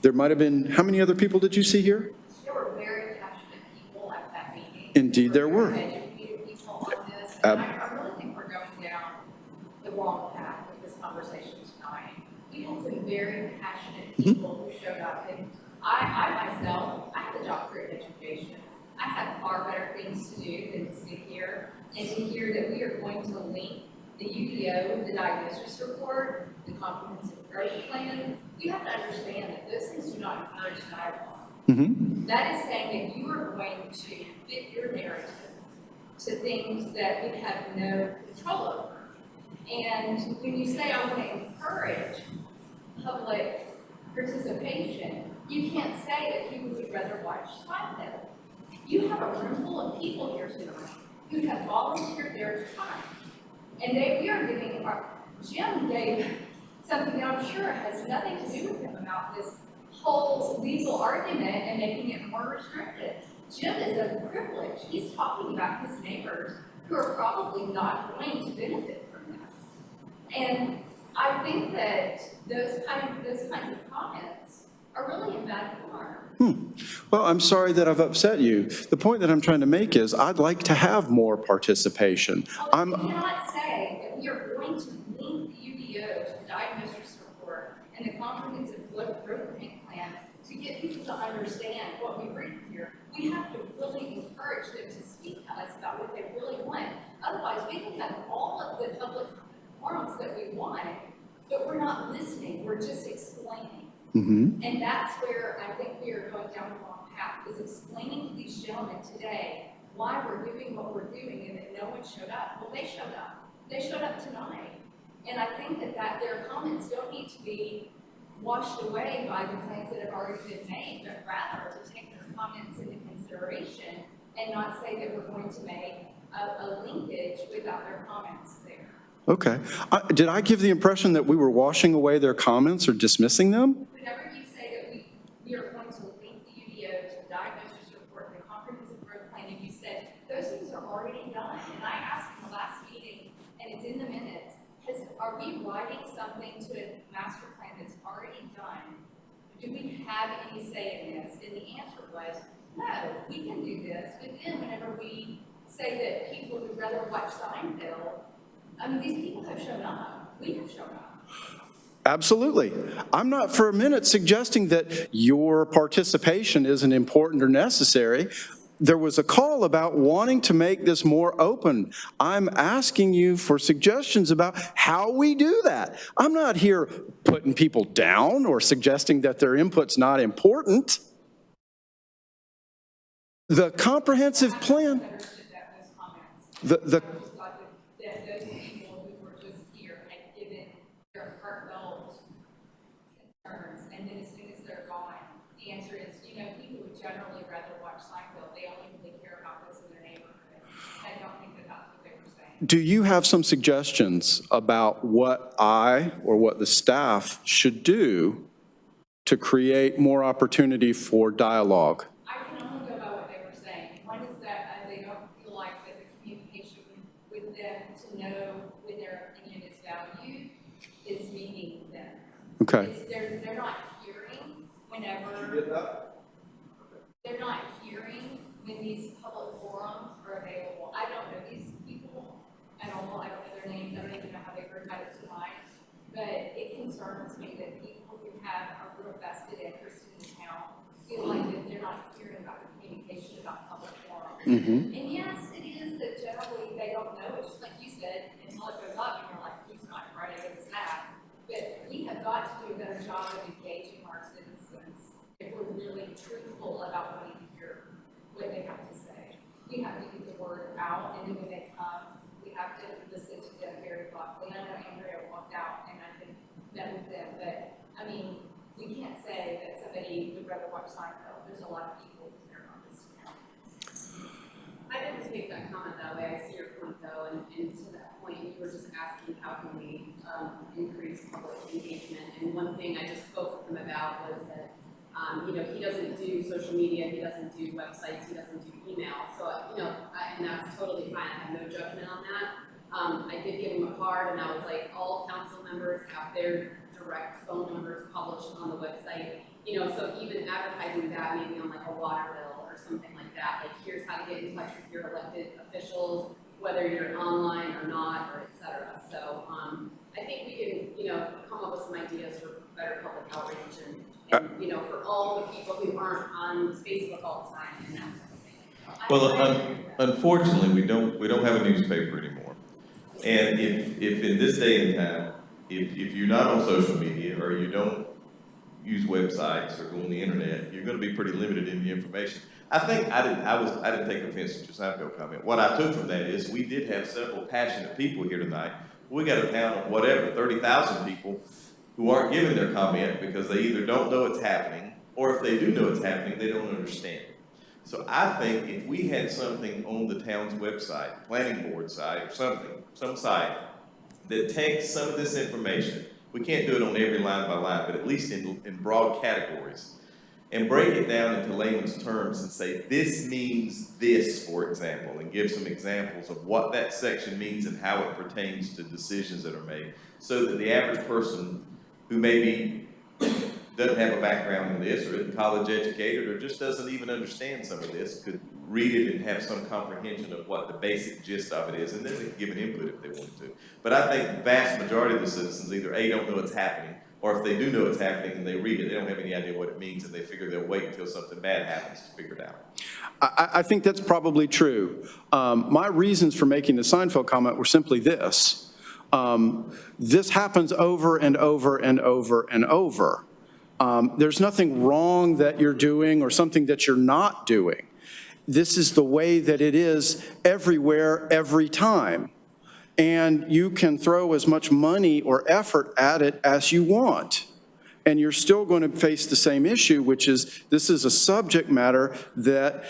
Speaker 4: There might have been, how many other people did you see here?
Speaker 3: There were very passionate people at that meeting.
Speaker 4: Indeed there were.
Speaker 3: Educated people on this, and I really think we're going down the wrong path with this conversation tonight. We had some very passionate people who showed up, and I myself, I have a doctorate in education. I have far better things to do than to sit here and to hear that we are going to link the UDO, the diagnosis report, the comprehensive growth plan. You have to understand that those things do not encourage dialogue. That is saying that you are going to fit your narrative to things that we have no control over. And when you say I want to encourage public participation, you can't say that people who rather watch Seinfeld. You have a room full of people here tonight who have volunteered their time. And we are giving Jim gave something that I'm sure has nothing to do with him about this whole legal argument and making it more restrictive. Jim is a privilege. He's talking about his neighbors who are probably not going to benefit from this. And I think that those kinds of comments are really in bad form.
Speaker 4: Well, I'm sorry that I've upset you. The point that I'm trying to make is I'd like to have more participation.
Speaker 3: You cannot say that we are going to link the UDO to the diagnosis report and the comprehensive growth plan to get people to understand what we read here. We have to really encourage them to speak to us about what they really want. Otherwise, we can have all of the public forums that we want, but we're not listening. We're just explaining. And that's where I think we are going down the wrong path, is explaining to these gentlemen today why we're doing what we're doing and that no one showed up. Well, they showed up. They showed up tonight. And I think that their comments don't need to be washed away by the plans that have already been made, but rather to take their comments into consideration and not say that we're going to make a linkage without their comments there.
Speaker 4: Okay. Did I give the impression that we were washing away their comments or dismissing them?
Speaker 3: Whenever you say that we are going to link the UDO to the diagnosis report and the comprehensive growth plan, and you said those things are already done. And I asked in the last meeting, and it's in the minutes, are we writing something to a master plan that's already done? Do we have any say in this? And the answer was, no, we can do this. But then whenever we say that people would rather watch Seinfeld, I mean, these people have shown up. We have shown up.
Speaker 4: Absolutely. I'm not for a minute suggesting that your participation isn't important or necessary. There was a call about wanting to make this more open. I'm asking you for suggestions about how we do that. I'm not here putting people down or suggesting that their input's not important. The comprehensive plan, the
Speaker 3: generally rather watch Seinfeld. They only really care about this in their neighborhood. I don't think that that's what they were saying.
Speaker 4: Do you have some suggestions about what I or what the staff should do to create more opportunity for dialogue?
Speaker 3: I can only go by what they were saying. One is that they don't feel like that the communication with them to know when their opinion is valued is meeting them.
Speaker 4: Okay.
Speaker 3: They're not hearing whenever. They're not hearing when these public forums are available. I don't know these people at all. I don't know their names. I don't even know how they heard about it tonight. But it concerns me that people who have a real vested interest in the town feel like that they're not hearing about the communication about public forums. And yes, it is that generally they don't know. It's just like you said, until it goes up and you're like, who's not Friday, who's that? But we have got to do a better job of engaging our citizens if we're really truthful about wanting to hear what they have to say. We have to get the word out, and then when they come, we have to listen to them very thoughtfully. I know Andrea walked out and I met with them, but I mean, we can't say that somebody would rather watch Seinfeld. There's a lot of people who care about this town.
Speaker 15: I didn't take that comment that way. I see your point though, and to that point, you were just asking how can we increase public engagement. And one thing I just spoke with him about was that he doesn't do social media, he doesn't do websites, he doesn't do email. So, and that's totally fine. I have no judgment on that. I did give him a card and I was like, all council members have their direct phone numbers published on the website. So even advertising that maybe on like a water bill or something like that, like here's how to get in touch with your elected officials, whether you're online or not, or et cetera. So I think we can, come up with some ideas for better public outreach and for all the people who aren't on Facebook all the time and that sort of thing.
Speaker 7: Well, unfortunately, we don't have a newspaper anymore. And if in this day and time, if you're not on social media or you don't use websites or go on the internet, you're going to be pretty limited in the information. I think I didn't take offense to your Seinfeld comment. What I took from that is we did have several passionate people here tonight. We got a town of 30,000 people who aren't giving their comment because they either don't know it's happening or if they do know it's happening, they don't understand it. So I think if we had something on the town's website, planning board site or something, some site that takes some of this information, we can't do it on every line by line, but at least in broad categories, and break it down into layman's terms and say, this means this, for example, and give some examples of what that section means and how it pertains to decisions that are made, so that the average person who maybe doesn't have a background in this, or isn't college educated, or just doesn't even understand some of this, could read it and have some comprehension of what the basic gist of it is, and then they can give an input if they want to. But I think the vast majority of the citizens either A, don't know it's happening, or if they do know it's happening and they read it, they don't have any idea what it means, and they figure they'll wait until something bad happens to figure it out.
Speaker 4: I think that's probably true. My reasons for making the Seinfeld comment were simply this. This happens over and over and over and over. There's nothing wrong that you're doing or something that you're not doing. This is the way that it is everywhere, every time. And you can throw as much money or effort at it as you want. And you're still going to face the same issue, which is this is a subject matter that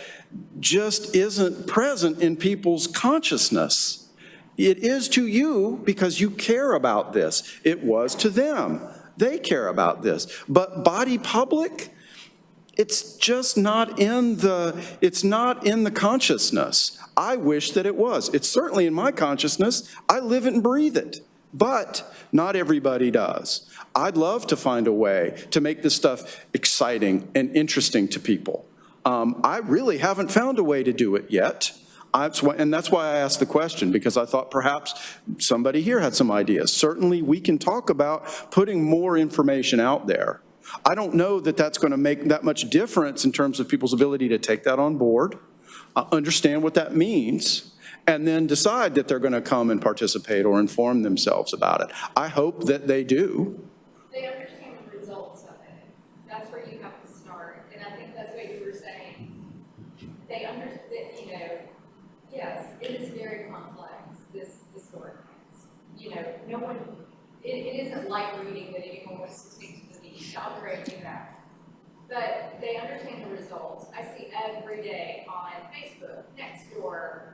Speaker 4: just isn't present in people's consciousness. It is to you because you care about this. It was to them. They care about this. But body public, it's just not in the consciousness. I wish that it was. It's certainly in my consciousness. I live it and breathe it. But not everybody does. I'd love to find a way to make this stuff exciting and interesting to people. I really haven't found a way to do it yet. And that's why I asked the question, because I thought perhaps somebody here had some ideas. Certainly we can talk about putting more information out there. I don't know that that's going to make that much difference in terms of people's ability to take that on board, understand what that means, and then decide that they're going to come and participate or inform themselves about it. I hope that they do.
Speaker 3: They understand the results of it. That's where you have to start. And I think that's what you were saying. They understand, yes, it is very complex, this ordinance. No one, it isn't like reading that anyone wants to take to the beach. I'll grant you that. But they understand the results. I see every day on Facebook, Nextdoor,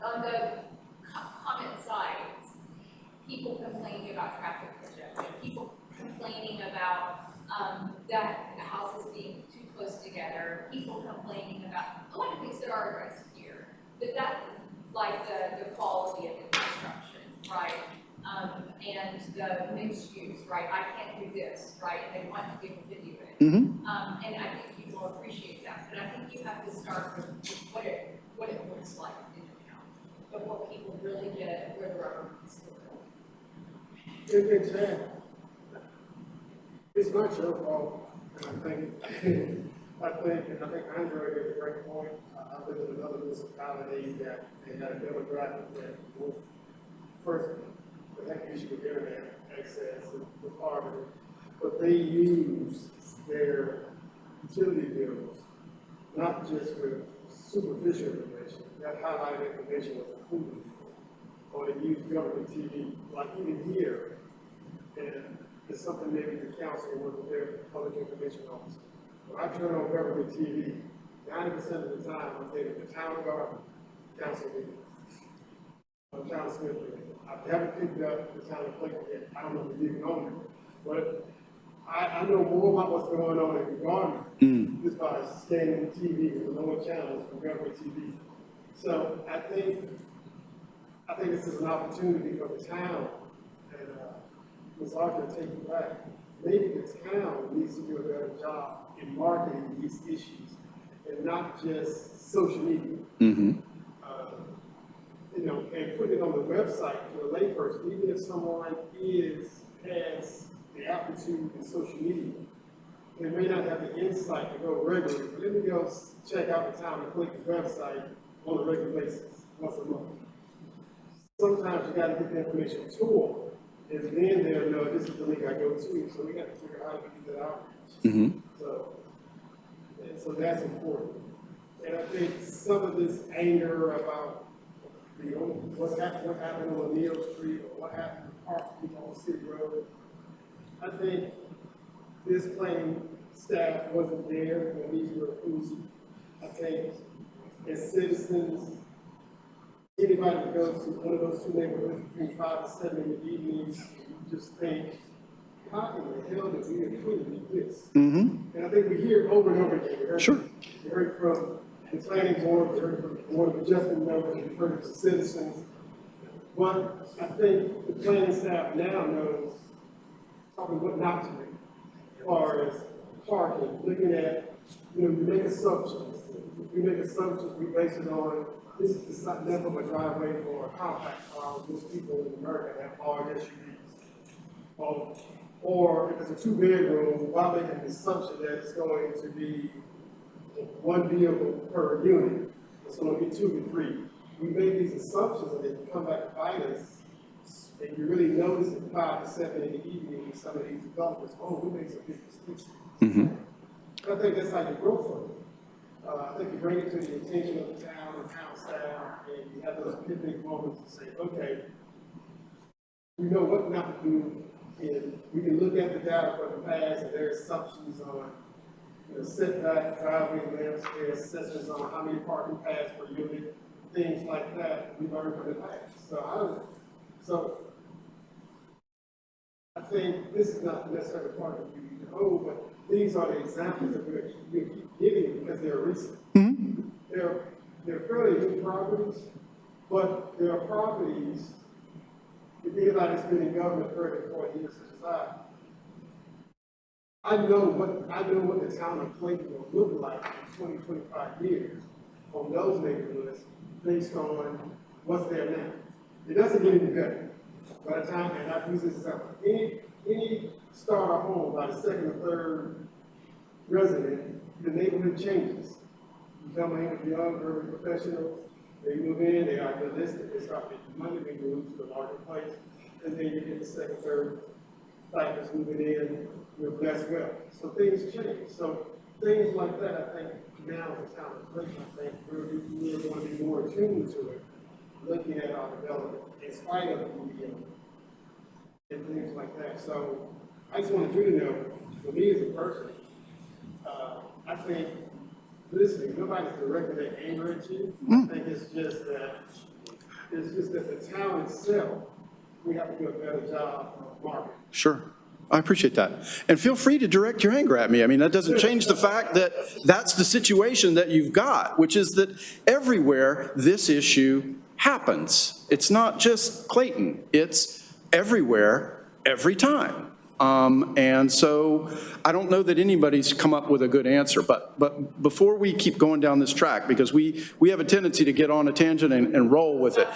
Speaker 3: on the comment sites, people complaining about traffic congestion, people complaining about that houses being too close together, people complaining about a lot of things that are addressed here. But that's like the quality of the construction, right? And the mixed use, right? I can't do this, right? They want to give a video it.
Speaker 4: Mm-hmm.
Speaker 3: And I think people appreciate that. But I think you have to start with what it looks like in the town, but what people really get, where the rubber meets the road.
Speaker 1: Exactly. It's not your fault, and I think Andre made a great point. I live in another municipality that they had a demographic that was first, they had an issue with internet access with poverty, but they use their utility bills, not just with superficial information, that highlighted information was included, or they use government TV, like even here, and it's something maybe the council will work with their public information officer. When I turn on government TV, 90% of the time I'm taking the town government council meeting, or town Smith meeting. I haven't picked up the town of Clayton yet. I don't know if it's even on there, but I know more about what's going on in Garden just by scanning TV and the lower channels from government TV. So I think this is an opportunity for the town, and Ms. Arthur, take it back. Maybe the town needs to do a better job in marketing these issues, and not just social media.
Speaker 4: Mm-hmm.
Speaker 1: And put it on the website for a layperson, even if someone has the aptitude in social media. They may not have the insight to go regularly, but let me go check out the town and click the website on a regular basis, once a month. Sometimes you gotta get the information to them, and then they'll know this is the link I go to, so we got to figure out how to do that outreach.
Speaker 4: Mm-hmm.
Speaker 1: So that's important. And I think some of this anger about what happened on O'Neill Street, or what happened in Park on City Road, I think this planning staff wasn't there when these were approved. I think as citizens, anybody that goes to one of those two neighborhoods between 5 and 7 in the evenings, you just think, how in the hell did we approve this?
Speaker 4: Mm-hmm.
Speaker 1: And I think we hear it over and over again. We heard,
Speaker 4: Sure.
Speaker 1: We heard from the planning board, we heard from the board of adjustment members, we heard from citizens. But I think the planning staff now knows probably what not to do. As far as parking, looking at, we make assumptions. We make assumptions, we base it on, this is the length of a driveway for a compact car. Most people in America have large SUVs. Or if it's a 2-bedroom, why make an assumption that it's going to be one vehicle per unit? It's going to be 2 to 3. We make these assumptions and then come back to bite us. And you really notice at 5 to 7 in the evening, some of these developers, we made some big mistakes.
Speaker 4: Mm-hmm.
Speaker 1: I think that's how you grow from it. I think you bring it to the attention of the town and town staff, and you have those epiphany moments to say, okay, we know what not to do, and we can look at the data from the past and their assumptions on setback, driveway lamps, their assessments on how many parking pads per unit, things like that we learned from the past. So I think this is not necessarily part of the whole, but these are the examples that we're keep giving because they're recent.
Speaker 4: Mm-hmm.
Speaker 1: They're fairly new properties, but there are properties, if anybody's been in government 30 or 40 years since I know what the town of Clayton will look like in 20, 25 years on those neighborhoods based on what's there now. It doesn't get any better. By the time, and I've used this example, any starter home by the second or third resident, the neighborhood changes. You come in with young, urban professionals, they move in, they are realistic, they start making money, they move to the marketplace, and then you get the second, third cycles moving in with less wealth. So things change. So things like that, I think now is kind of great. I think we're going to be more attuned to it, looking at our development in spite of the medium and things like that. So I just wanted you to know, for me as a person, I think, listening, nobody's directing their anger at you. I think it's just that the town itself, we have to do a better job of marketing.
Speaker 4: Sure. I appreciate that. And feel free to direct your anger at me. I mean, that doesn't change the fact that that's the situation that you've got, which is that everywhere this issue happens. It's not just Clayton. It's everywhere, every time. And so I don't know that anybody's come up with a good answer, but before we keep going down this track, because we have a tendency to get on a tangent and roll with it.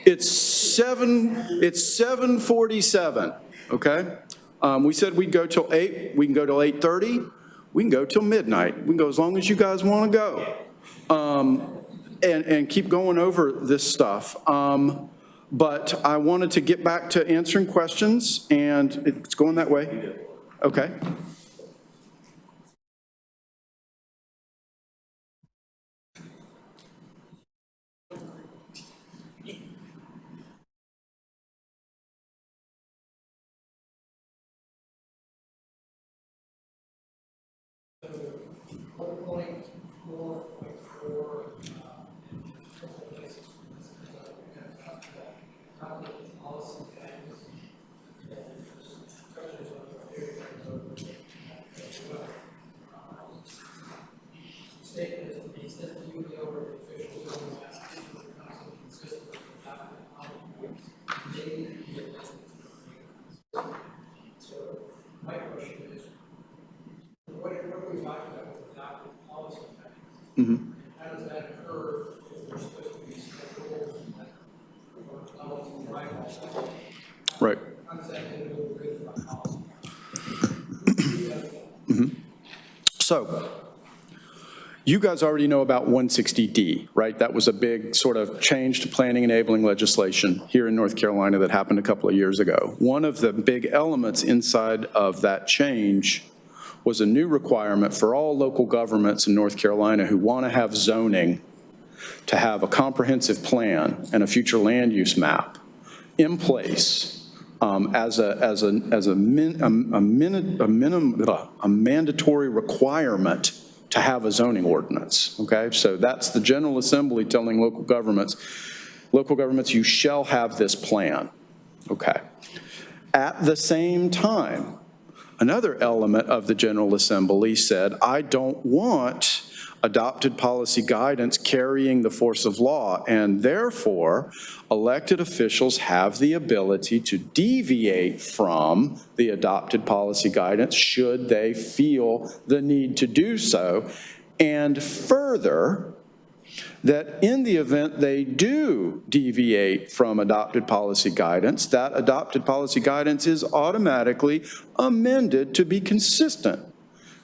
Speaker 4: It's 7:47, okay? We said we'd go till 8, we can go till 8:30, we can go till midnight. We can go as long as you guys want to go. And keep going over this stuff. But I wanted to get back to answering questions, and it's going that way? Okay.
Speaker 5: My question is, what are we talking about with adopted policy?
Speaker 4: Mm-hmm.
Speaker 5: How does that occur if there's supposed to be some rules or
Speaker 4: Right.
Speaker 5: how does that get a little bit of policy?
Speaker 4: Mm-hmm. So, you guys already know about 160D, right? That was a big sort of change to planning enabling legislation here in North Carolina that happened a couple of years ago. One of the big elements inside of that change was a new requirement for all local governments in North Carolina who want to have zoning to have a comprehensive plan and a future land use map in place as a mandatory requirement to have a zoning ordinance, okay? So that's the General Assembly telling local governments, you shall have this plan, okay? At the same time, another element of the General Assembly said, I don't want adopted policy guidance carrying the force of law, and therefore, elected officials have the ability to deviate from the adopted policy guidance should they feel the need to do so, and further, that in the event they do deviate from adopted policy guidance, that adopted policy guidance is automatically amended to be consistent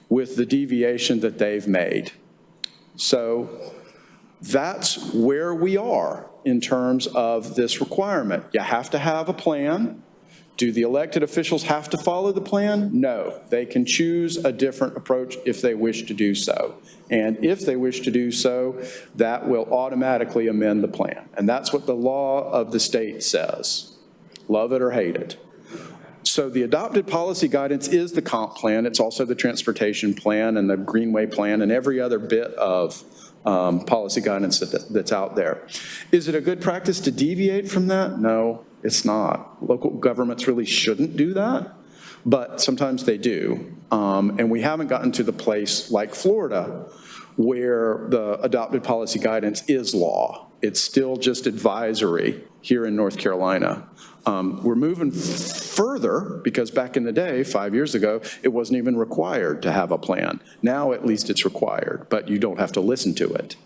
Speaker 4: with the deviation that they've made. So that's where we are in terms of this requirement. You have to have a plan. Do the elected officials have to follow the plan? No. They can choose a different approach if they wish to do so. And if they wish to do so, that will automatically amend the plan. And that's what the law of the state says. Love it or hate it. So the adopted policy guidance is the comp plan. It's also the transportation plan and the greenway plan and every other bit of policy guidance that's out there. Is it a good practice to deviate from that? No, it's not. Local governments really shouldn't do that, but sometimes they do. And we haven't gotten to the place like Florida where the adopted policy guidance is law. It's still just advisory here in North Carolina. We're moving further because back in the day, 5 years ago, it wasn't even required to have a plan. Now at least it's required, but you don't have to listen to it.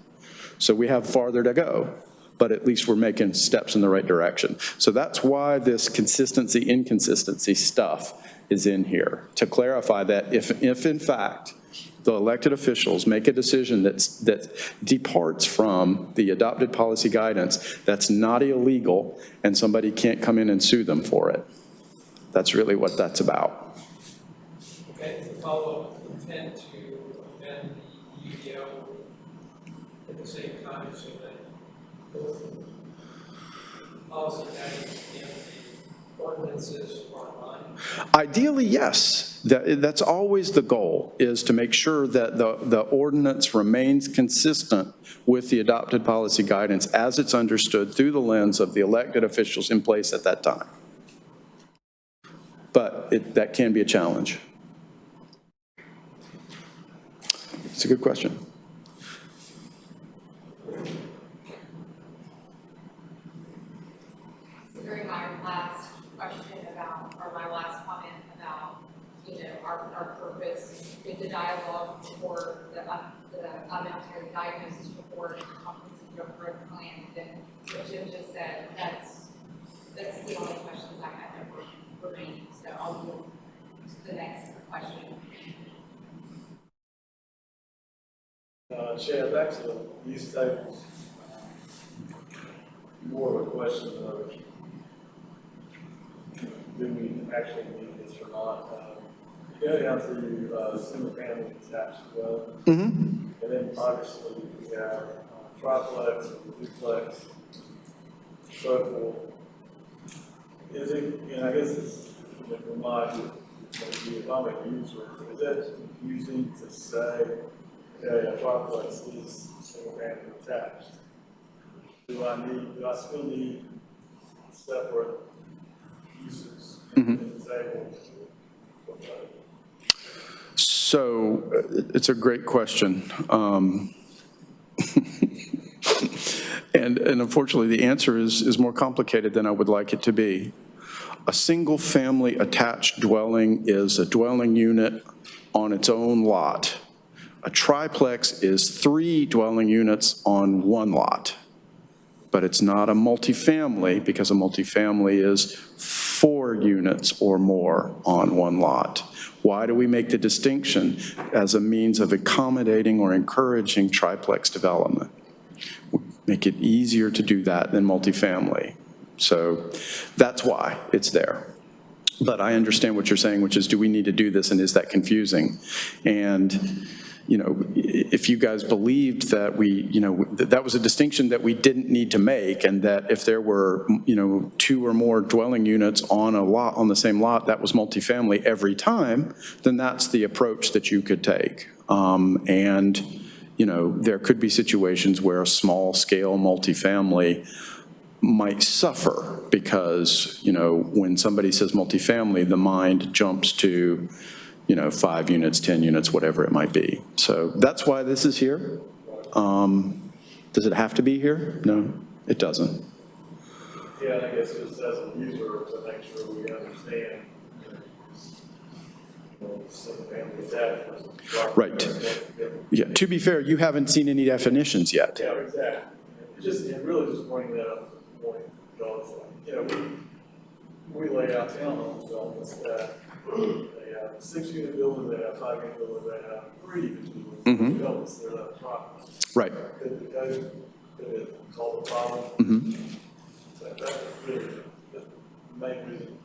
Speaker 4: So we have farther to go, but at least we're making steps in the right direction. So that's why this consistency, inconsistency stuff is in here, to clarify that if in fact the elected officials make a decision that departs from the adopted policy guidance, that's not illegal, and somebody can't come in and sue them for it. That's really what that's about.
Speaker 5: Okay, to follow up, intent to amend the UDO at the same time so that both policy guidance and the ordinances are aligned?
Speaker 4: Ideally, yes. That's always the goal, is to make sure that the ordinance remains consistent with the adopted policy guidance as it's understood through the lens of the elected officials in place at that time. But that can be a challenge. It's a good question.
Speaker 3: During my last question about, or my last comment about, our purpose with the dialogue for the military diagnosis report, comprehensive growth plan, then what Jim just said, that's the only questions I have that remain. So I'll move to the next question.
Speaker 6: Chad, back to these tables. More of a question of, do we actually need this or not? You go down to single family detached well, and then obviously we have triplex, duplex, so forth. Is it, I guess it's, from my view, if I'm a user, is that confusing to say, a triplex is single family detached? Do I still need separate uses in the table?
Speaker 4: So it's a great question. And unfortunately, the answer is more complicated than I would like it to be. A single-family attached dwelling is a dwelling unit on its own lot. A triplex is 3 dwelling units on 1 lot. But it's not a multifamily, because a multifamily is 4 units or more on 1 lot. Why do we make the distinction? As a means of accommodating or encouraging triplex development. Make it easier to do that than multifamily. So that's why it's there. But I understand what you're saying, which is, do we need to do this, and is that confusing? And if you guys believed that that was a distinction that we didn't need to make, and that if there were, 2 or more dwelling units on a lot, on the same lot, that was multifamily every time, then that's the approach that you could take. And, there could be situations where a small-scale multifamily might suffer because, when somebody says multifamily, the mind jumps to, 5 units, 10 units, whatever it might be. So that's why this is here. Does it have to be here? No, it doesn't.
Speaker 6: Yeah, I guess just as a user to make sure we understand, some families that.
Speaker 4: Right. Yeah, to be fair, you haven't seen any definitions yet.
Speaker 6: Yeah, exactly. It really just bring that up to the point, because, we lay out townhome developments that they have a 6-unit building, they have 5-unit building, they have 3-unit developments, they're not a problem.
Speaker 4: Right.
Speaker 6: Could it solve the problem? That's really the main reason.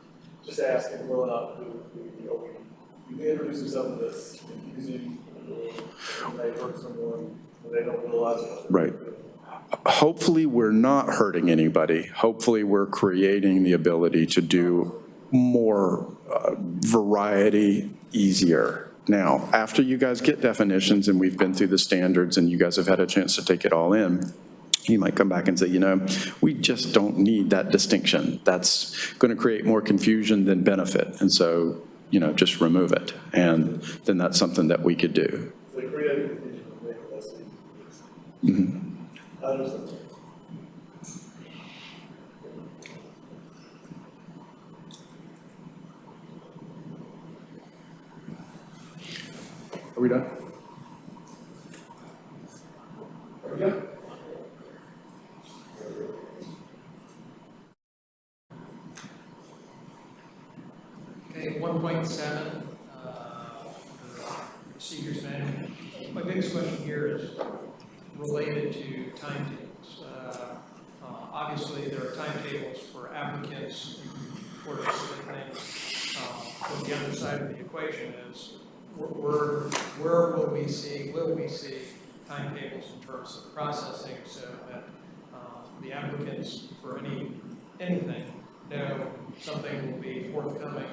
Speaker 6: Just asking whether or not we introducing something that's confusing, may hurt someone, and they don't realize it.
Speaker 4: Right. Hopefully we're not hurting anybody. Hopefully we're creating the ability to do more variety easier. Now, after you guys get definitions and we've been through the standards and you guys have had a chance to take it all in, you might come back and say, we just don't need that distinction. That's going to create more confusion than benefit. And so, just remove it. And then that's something that we could do.
Speaker 6: So creative confusion will make it less easy. I understand.
Speaker 4: Are we done?
Speaker 6: Are we done?
Speaker 5: Okay, 1.7, procedures manual. My biggest question here is related to timetables. Obviously, there are timetables for applicants for this sort of thing. But the other side of the equation is where will we see timetables in terms of processing so that the applicants for anything know something will be forthcoming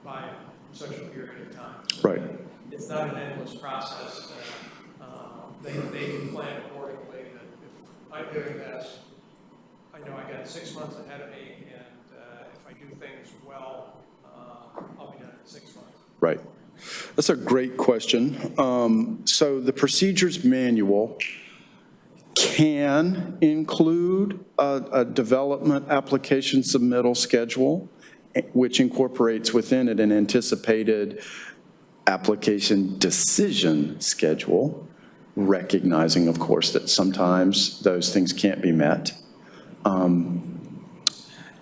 Speaker 5: by such a period of time. So
Speaker 4: right.
Speaker 5: It's not an endless process. They can plan accordingly. That if I'm doing this, I know I got 6 months ahead of me, and if I do things well, I'll be done in 6 months.
Speaker 4: Right. That's a great question. So the procedures manual can include a development application submittal schedule, which incorporates within it an anticipated application decision schedule, recognizing, of course, that sometimes those things can't be met.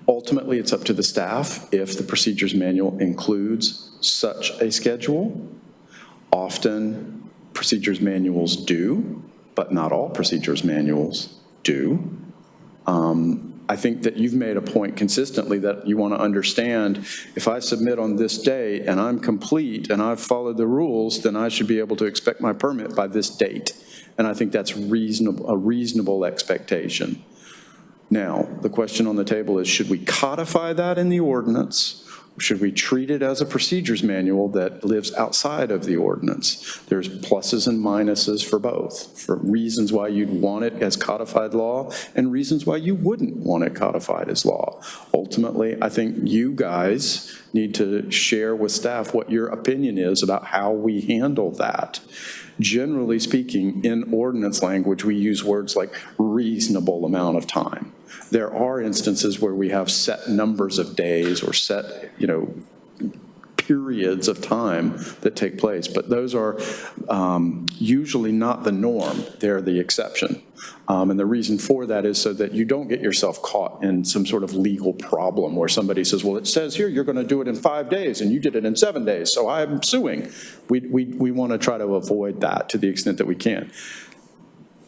Speaker 4: Ultimately, it's up to the staff if the procedures manual includes such a schedule. Often, procedures manuals do, but not all procedures manuals do. I think that you've made a point consistently that you want to understand, if I submit on this day and I'm complete and I've followed the rules, then I should be able to expect my permit by this date. And I think that's a reasonable expectation. Now, the question on the table is, should we codify that in the ordinance? Should we treat it as a procedures manual that lives outside of the ordinance? There's pluses and minuses for both, for reasons why you'd want it as codified law and reasons why you wouldn't want it codified as law. Ultimately, I think you guys need to share with staff what your opinion is about how we handle that. Generally speaking, in ordinance language, we use words like reasonable amount of time. There are instances where we have set numbers of days or set, periods of time that take place, but those are usually not the norm. They're the exception. And the reason for that is so that you don't get yourself caught in some sort of legal problem where somebody says, well, it says here you're going to do it in 5 days and you did it in 7 days, so I'm suing. We want to try to avoid that to the extent that we can.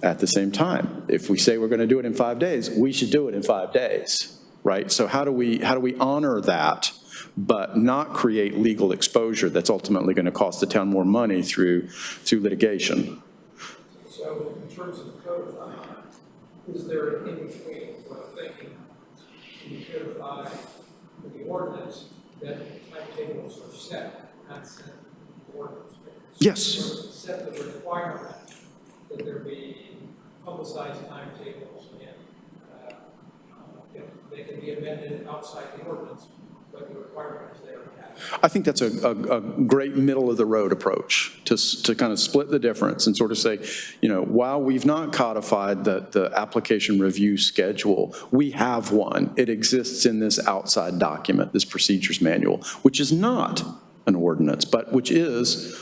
Speaker 4: At the same time, if we say we're going to do it in 5 days, we should do it in 5 days, right? So how do we honor that, but not create legal exposure that's ultimately going to cost the town more money through litigation?
Speaker 5: So in terms of codifying, is there an in-between what I'm thinking? You codify with the ordinance that timetables are set, not set in the ordinance.
Speaker 4: Yes.
Speaker 5: Set the requirement that there be publicized timetables and they can be amended outside the ordinance, but the requirement is there.
Speaker 4: I think that's a great middle-of-the-road approach to kind of split the difference and sort of say, while we've not codified the application review schedule, we have one. It exists in this outside document, this procedures manual, which is not an ordinance, but which is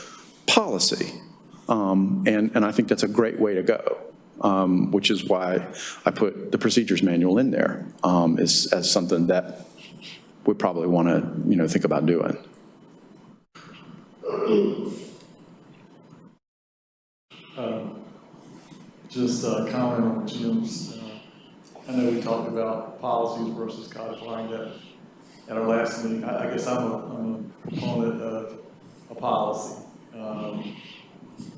Speaker 4: policy. And I think that's a great way to go, which is why I put the procedures manual in there as something that we probably want to, think about doing.
Speaker 6: Just a comment on Jim's, I know we talked about policies versus codifying that at our last meeting. I guess I'm a proponent of a policy.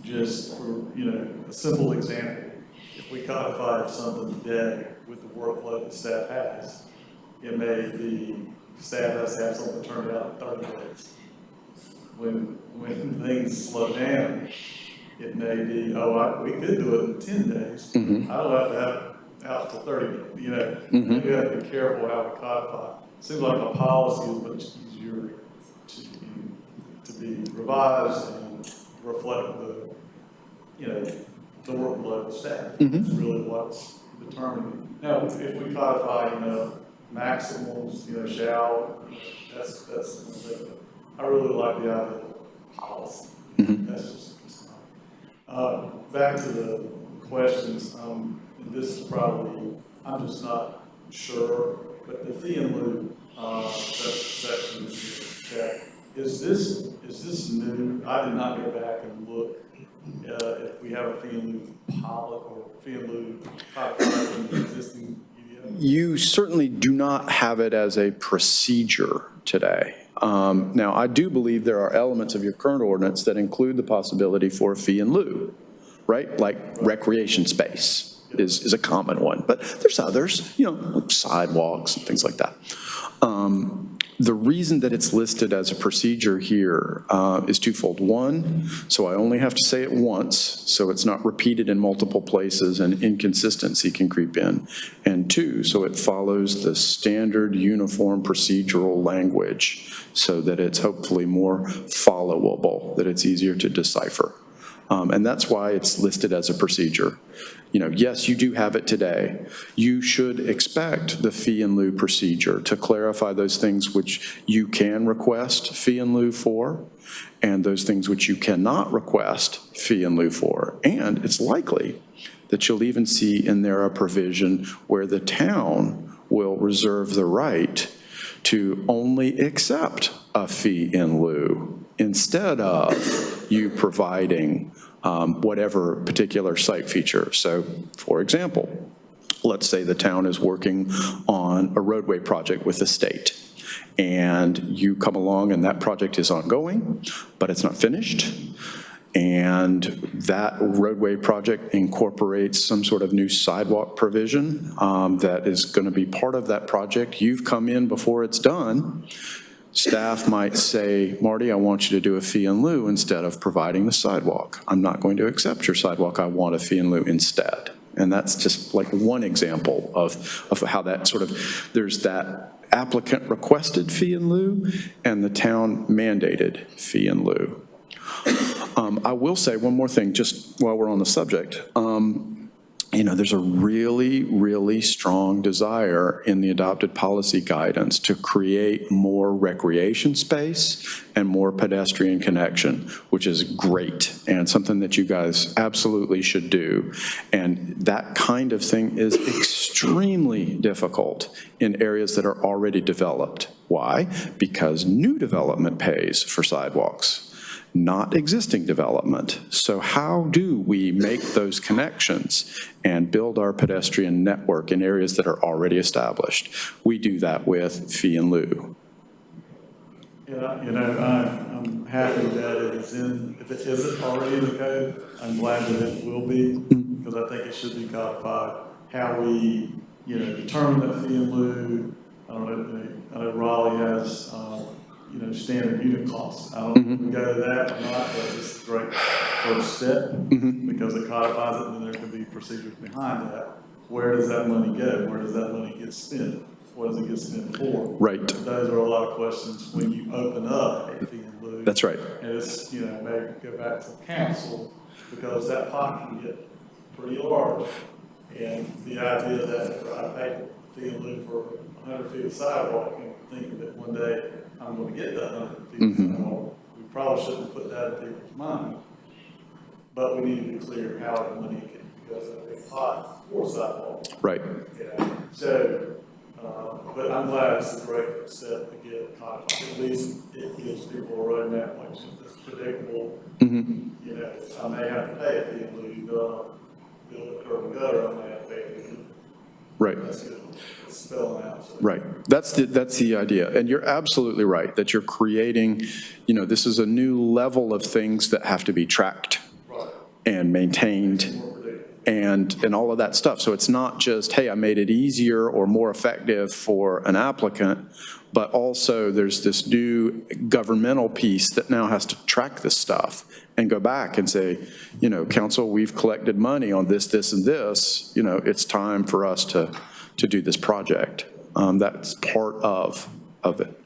Speaker 6: Just for, a simple example, if we codified something today with the workload that staff has, it may be staff has to have something turned out in 30 days. When things slow down, it may be, we could do it in 10 days.
Speaker 4: Mm-hmm.
Speaker 6: I don't have to have it out to 30 days.
Speaker 4: Mm-hmm.
Speaker 6: We have to be careful how we codify. Seems like a policy is much easier to be revised and reflect the workload of staff.
Speaker 4: Mm-hmm.
Speaker 6: It's really what's determining. Now, if we codify, maximums, shall, that's I really like the idea of policy.
Speaker 4: Mm-hmm.
Speaker 6: That's just back to the questions. And this is probably, I'm just not sure, but the fee and lieu section is this new? I did not go back and look if we have a fee and lieu policy or fee and lieu codified in the existing.
Speaker 4: You certainly do not have it as a procedure today. Now, I do believe there are elements of your current ordinance that include the possibility for a fee in lieu, right? Like recreation space is a common one, but there's others, like sidewalks and things like that. The reason that it's listed as a procedure here is twofold. One, so I only have to say it once, so it's not repeated in multiple places and inconsistency can creep in. And two, so it follows the standard uniform procedural language so that it's hopefully more followable, that it's easier to decipher. And that's why it's listed as a procedure. Yes, you do have it today. You should expect the fee in lieu procedure to clarify those things which you can request fee in lieu for, and those things which you cannot request fee in lieu for. And it's likely that you'll even see in there a provision where the town will reserve the right to only accept a fee in lieu instead of you providing whatever particular site feature. So, for example, let's say the town is working on a roadway project with the state, and you come along and that project is ongoing, but it's not finished, and that roadway project incorporates some sort of new sidewalk provision that is going to be part of that project. You've come in before it's done. Staff might say, Marty, I want you to do a fee in lieu instead of providing the sidewalk. I'm not going to accept your sidewalk. I want a fee in lieu instead. And that's just like one example of how that sort of, there's that applicant requested fee in lieu and the town mandated fee in lieu. I will say one more thing just while we're on the subject. There's a really, really strong desire in the adopted policy guidance to create more recreation space and more pedestrian connection, which is great and something that you guys absolutely should do. And that kind of thing is extremely difficult in areas that are already developed. Why? Because new development pays for sidewalks, not existing development. So how do we make those connections and build our pedestrian network in areas that are already established? We do that with fee in lieu.
Speaker 6: Yeah, I'm happy that it is in, if it isn't already in the code, I'm glad that it will be, because I think it should be codified. How we, determine that fee in lieu. I know Raleigh has, standard unit costs. I don't know if we go to that or not, but it's a great first step, because it codifies it, and then there can be procedures behind that. Where does that money go? Where does that money get spent? What does it get spent for?
Speaker 4: Right.
Speaker 6: Those are a lot of questions when you open up a fee in lieu.
Speaker 4: That's right.
Speaker 6: And it's, maybe go back to council, because that pot can get pretty large. And the idea that I pay fee in lieu for 100 feet of sidewalk and thinking that one day I'm going to get that 100 feet of sidewalk, we probably shouldn't put that in people's mind. But we need to be clear how the money goes in a big pot for sidewalk.
Speaker 4: Right.
Speaker 6: So, but I'm glad it's a great step to get codified. At least it gives people a roadmap, like it's predictable. I may have to pay a fee in lieu, build a curb and gutter, I may have to pay a fee in lieu.
Speaker 4: Right.
Speaker 6: That's good. It's spelling out. So.
Speaker 4: Right. That's the idea. And you're absolutely right that you're creating, this is a new level of things that have to be tracked and maintained and all of that stuff. So it's not just, hey, I made it easier or more effective for an applicant, but also there's this new governmental piece that now has to track this stuff and go back and say, council, we've collected money on this, this, and this. It's time for us to do this project. That's part of it.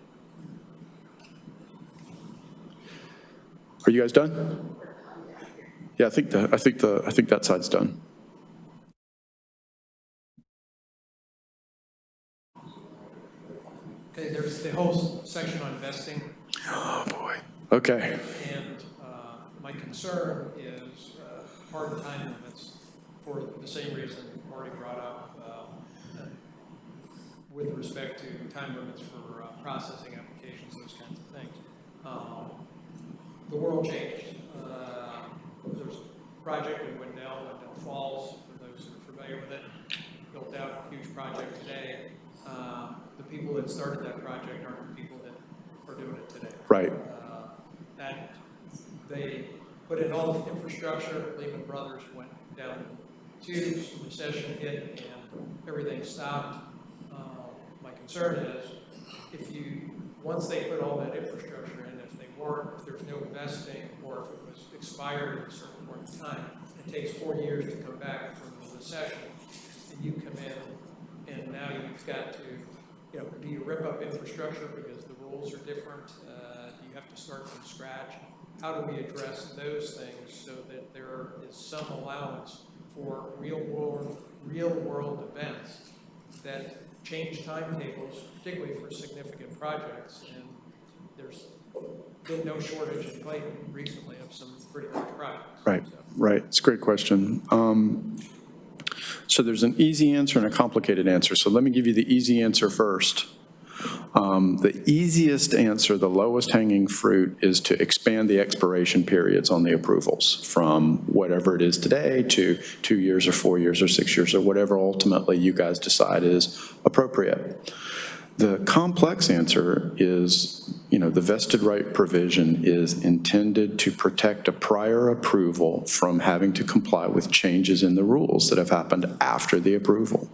Speaker 4: Are you guys done? Yeah, I think that side's done.
Speaker 5: Okay, there's the whole section on vesting.
Speaker 4: Oh, boy. Okay.
Speaker 5: And my concern is hard time limits for the same reason already brought up with respect to time limits for processing applications, those kinds of things. The world changed. There's a project in Wendell Falls, for those who are familiar with it, built out a huge project today. The people that started that project aren't the people that are doing it today.
Speaker 4: Right.
Speaker 5: That they put in all the infrastructure. Lehman Brothers went down the tubes, recession hit, and everything stopped. My concern is once they put all that infrastructure in, if there's no vesting, or if it was expired at a certain point in time, it takes 4 years to come back from the recession, and you come in, and now you've got to, do you rip up infrastructure because the rules are different? Do you have to start from scratch? How do we address those things so that there is some allowance for real world events that change timetables, particularly for significant projects? And there's been no shortage in Clayton recently of some pretty large projects.
Speaker 4: Right, right. It's a great question. So there's an easy answer and a complicated answer. So let me give you the easy answer first. The easiest answer, the lowest hanging fruit, is to expand the expiration periods on the approvals from whatever it is today to 2 years or 4 years or 6 years or whatever ultimately you guys decide is appropriate. The complex answer is, the vested right provision is intended to protect a prior approval from having to comply with changes in the rules that have happened after the approval.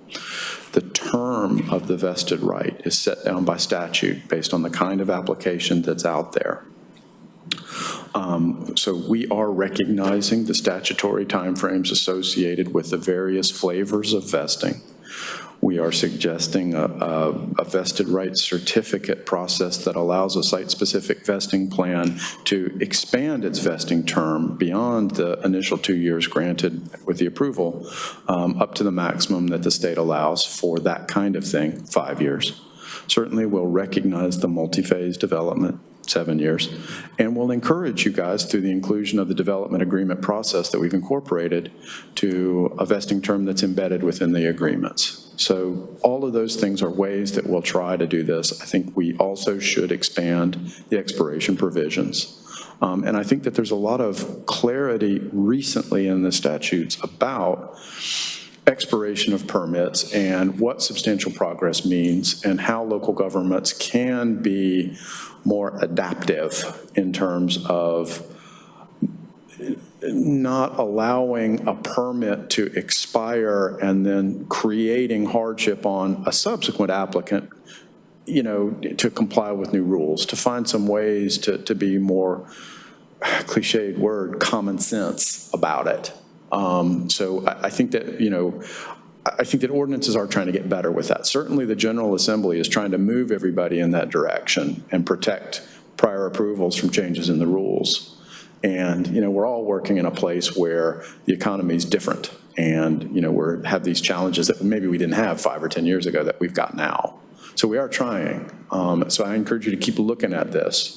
Speaker 4: The term of the vested right is set down by statute based on the kind of application that's out there. So we are recognizing the statutory timeframes associated with the various flavors of vesting. We are suggesting a vested rights certificate process that allows a site-specific vesting plan to expand its vesting term beyond the initial 2 years granted with the approval up to the maximum that the state allows for that kind of thing, 5 years. Certainly we'll recognize the multi-phase development, 7 years, and we'll encourage you guys through the inclusion of the development agreement process that we've incorporated to a vesting term that's embedded within the agreements. So all of those things are ways that we'll try to do this. I think we also should expand the expiration provisions. And I think that there's a lot of clarity recently in the statutes about expiration of permits and what substantial progress means and how local governments can be more adaptive in terms of not allowing a permit to expire and then creating hardship on a subsequent applicant, you know, to comply with new rules, to find some ways to be more, cliched word, common sense about it. So I think that, you know, I think that ordinances are trying to get better with that. Certainly the General Assembly is trying to move everybody in that direction and protect prior approvals from changes in the rules. And, you know, we're all working in a place where the economy is different and, you know, we have these challenges that maybe we didn't have 5 or 10 years ago that we've got now. So we are trying. So I encourage you to keep looking at this.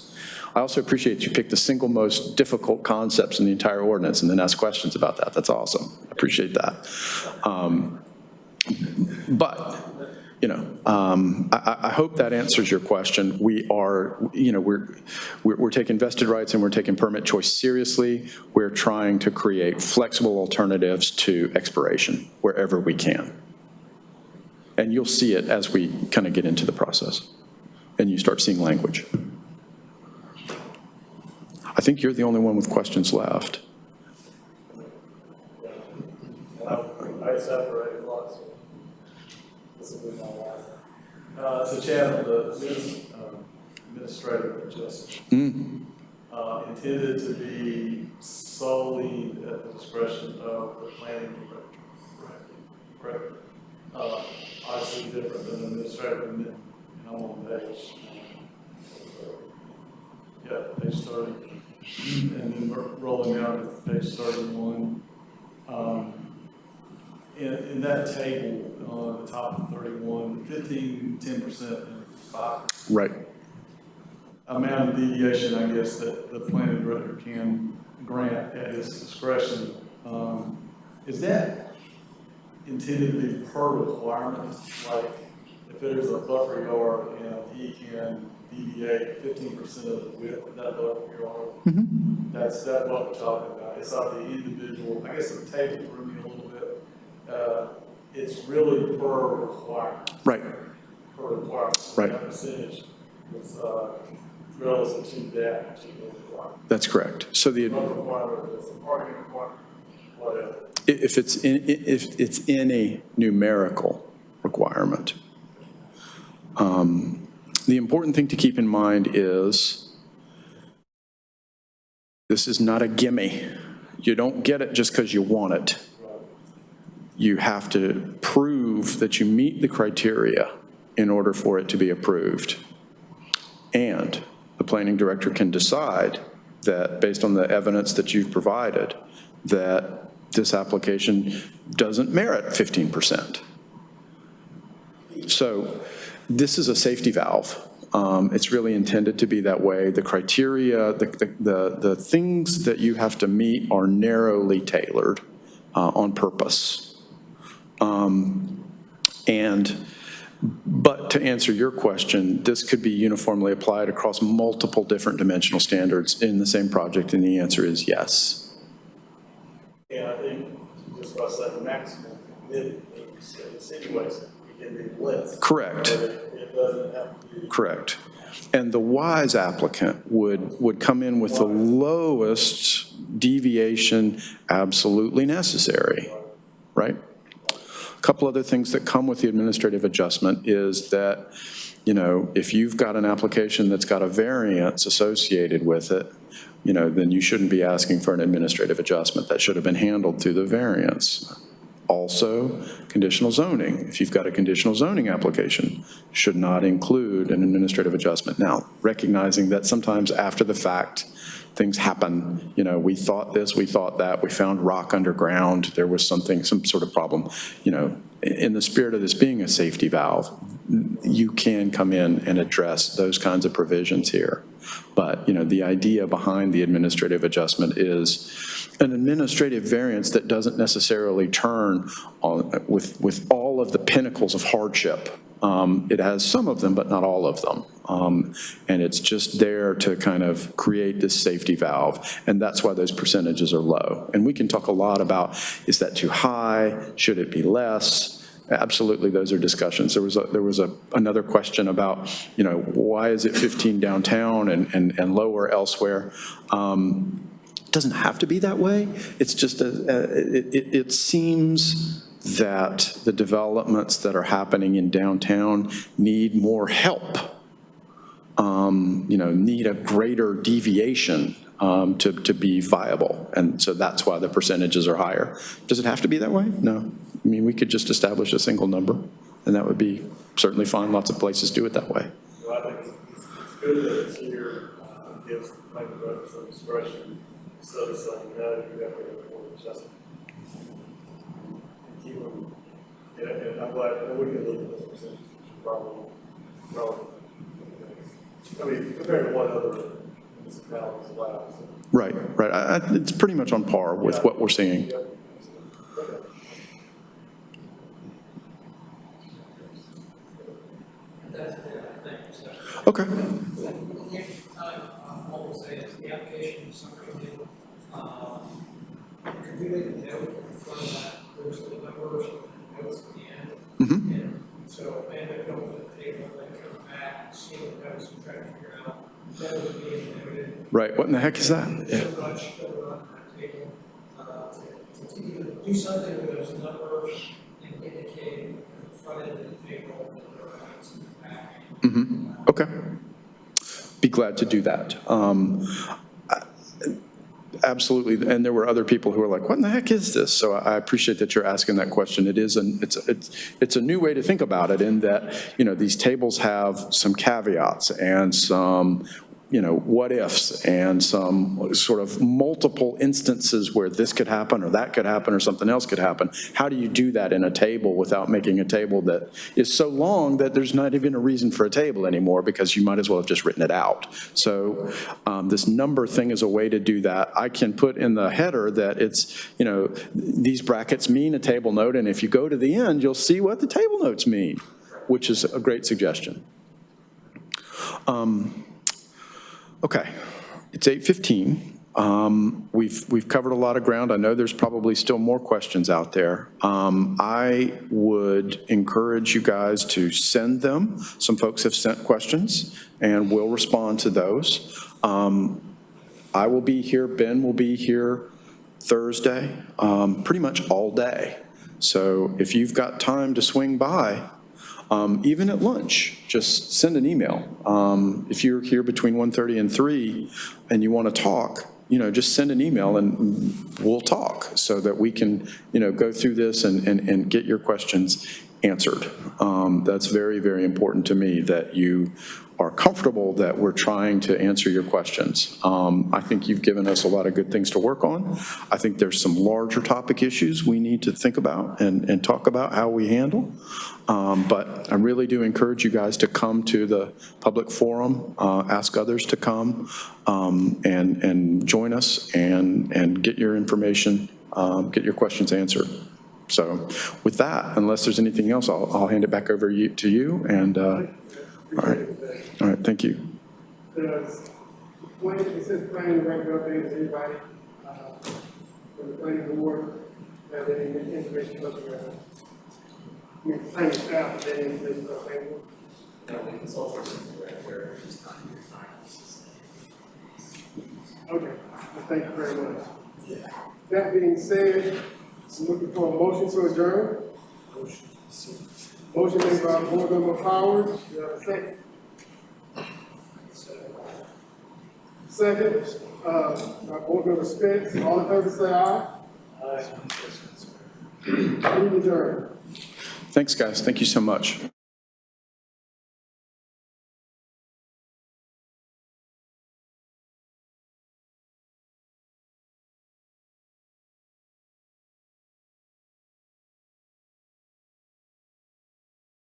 Speaker 4: I also appreciate you picked the single most difficult concepts in the entire ordinance and then ask questions about that. That's awesome. I appreciate that. But, you know, I hope that answers your question. We are, you know, we're taking vested rights and we're taking permit choice seriously. We're trying to create flexible alternatives to expiration wherever we can. And you'll see it as we kind of get into the process and you start seeing language. I think you're the only one with questions left.
Speaker 6: I separated lots. This will be my last. So Chad, the administrative adjustment intended to be solely at the discretion of the planning director, correct? Obviously different than administrative, and I'm on page, page 30. And then we're rolling down to page 31. In that table, the top of 31, 15, 10%, and 5%.
Speaker 4: Right.
Speaker 6: Amount of deviation, I guess, that the planning director can grant at his discretion. Is that intended to be per requirement? Like, if there's a buffer yard and he can deviate 15% of the width of that buffer yard, that's what we're talking about. It's not the individual, I guess the table threw me a little bit. It's really per requirement.
Speaker 4: Right.
Speaker 6: Per requirement.
Speaker 4: Right.
Speaker 6: That percentage is relative to that requirement.
Speaker 4: That's correct. So the
Speaker 6: requirement is a parking requirement, whatever.
Speaker 4: if it's in a numerical requirement. The important thing to keep in mind is this is not a gimme. You don't get it just because you want it. You have to prove that you meet the criteria in order for it to be approved. And the planning director can decide that based on the evidence that you've provided, that this application doesn't merit 15%. So this is a safety valve. It's really intended to be that way. The criteria, the things that you have to meet are narrowly tailored on purpose. But to answer your question, this could be uniformly applied across multiple different dimensional standards in the same project, and the answer is yes.
Speaker 6: And I think just by saying maximum permitted, it insinuates it can be less.
Speaker 4: Correct.
Speaker 6: But it doesn't have to be.
Speaker 4: Correct. And the wise applicant would come in with the lowest deviation absolutely necessary, right? A couple other things that come with the administrative adjustment is that, you know, if you've got an application that's got a variance associated with it, you know, then you shouldn't be asking for an administrative adjustment. That should have been handled through the variance. Also, conditional zoning. If you've got a conditional zoning application, should not include an administrative adjustment. Now, recognizing that sometimes after the fact, things happen. You know, we thought this, we thought that, we found rock underground, there was something, some sort of problem. You know, in the spirit of this being a safety valve, you can come in and address those kinds of provisions here. But, you know, the idea behind the administrative adjustment is an administrative variance that doesn't necessarily turn on with all of the pinnacles of hardship It has some of them, but not all of them. And it's just there to kind of create this safety valve. And that's why those percentages are low. And we can talk a lot about, is that too high? Should it be less? Absolutely, those are discussions. There was another question about, why is it 15 downtown and lower elsewhere? It doesn't have to be that way. It's just, it seems that the developments that are happening in downtown need more help, need a greater deviation to be viable. And so that's why the percentages are higher. Does it have to be that way? No. I mean, we could just establish a single number, and that would be certainly fine. Lots of places do it that way.
Speaker 6: Well, I think it's good that it's here, gives the planning board some discretion, instead of saying, no, you have to go for the adjustment. And keep them, and I'm glad that we can look at those percentages, probably. I mean, compared to what other municipalities allow. So.
Speaker 4: Right. It's pretty much on par with what we're seeing.
Speaker 6: Yeah.
Speaker 4: Okay.
Speaker 5: Almost say the application is something new. Could we make a note in front of that, there's the numbers, notes at the end.
Speaker 4: Mm-hmm.
Speaker 5: And so, and then go to the table, then come back, see what notes and try to figure out, that was being noted.
Speaker 4: Right, what in the heck is that? Yeah.
Speaker 5: So much that we're on that table, to either do something with those numbers and indicate the front end of the table, and the notes in the back.
Speaker 4: Mm-hmm. Okay. Be glad to do that. Absolutely, and there were other people who were like, what in the heck is this? So I appreciate that you're asking that question. It's a new way to think about it, in that, these tables have some caveats and some what ifs and some sort of multiple instances where this could happen or that could happen or something else could happen. How do you do that in a table without making a table that is so long that there's not even a reason for a table anymore, because you might as well have just written it out? So this number thing is a way to do that. I can put in the header that it's, these brackets mean a table note, and if you go to the end, you'll see what the table notes mean, which is a great suggestion. Okay, it's 8:15. We've covered a lot of ground. I know there's probably still more questions out there. I would encourage you guys to send them. Some folks have sent questions, and we'll respond to those. I will be here. Ben will be here Thursday, pretty much all day. So if you've got time to swing by, even at lunch, just send an email. If you're here between 1:30 and 3 and you want to talk, just send an email and we'll talk so that we can, go through this and get your questions answered. That's very, very important to me, that you are comfortable that we're trying to answer your questions. I think you've given us a lot of good things to work on. I think there's some larger topic issues we need to think about and talk about how we handle. But I really do encourage you guys to come to the public forum, ask others to come and join us and get your information, get your questions answered. So with that, unless there's anything else, I'll hand it back over to you. And all right, thank you.
Speaker 1: Does planning rank updates, anybody from the planning board have any information about the planning staff, have any information about planning board? Okay, well, thank you very much. That being said, I'm looking for a motion to adjourn. Motion made by Board Member Powers. Do you have a second? Second, by Board Member Spence. All in favor, say aye. Aye. Meeting adjourned.
Speaker 4: Thanks, guys. Thank you so much.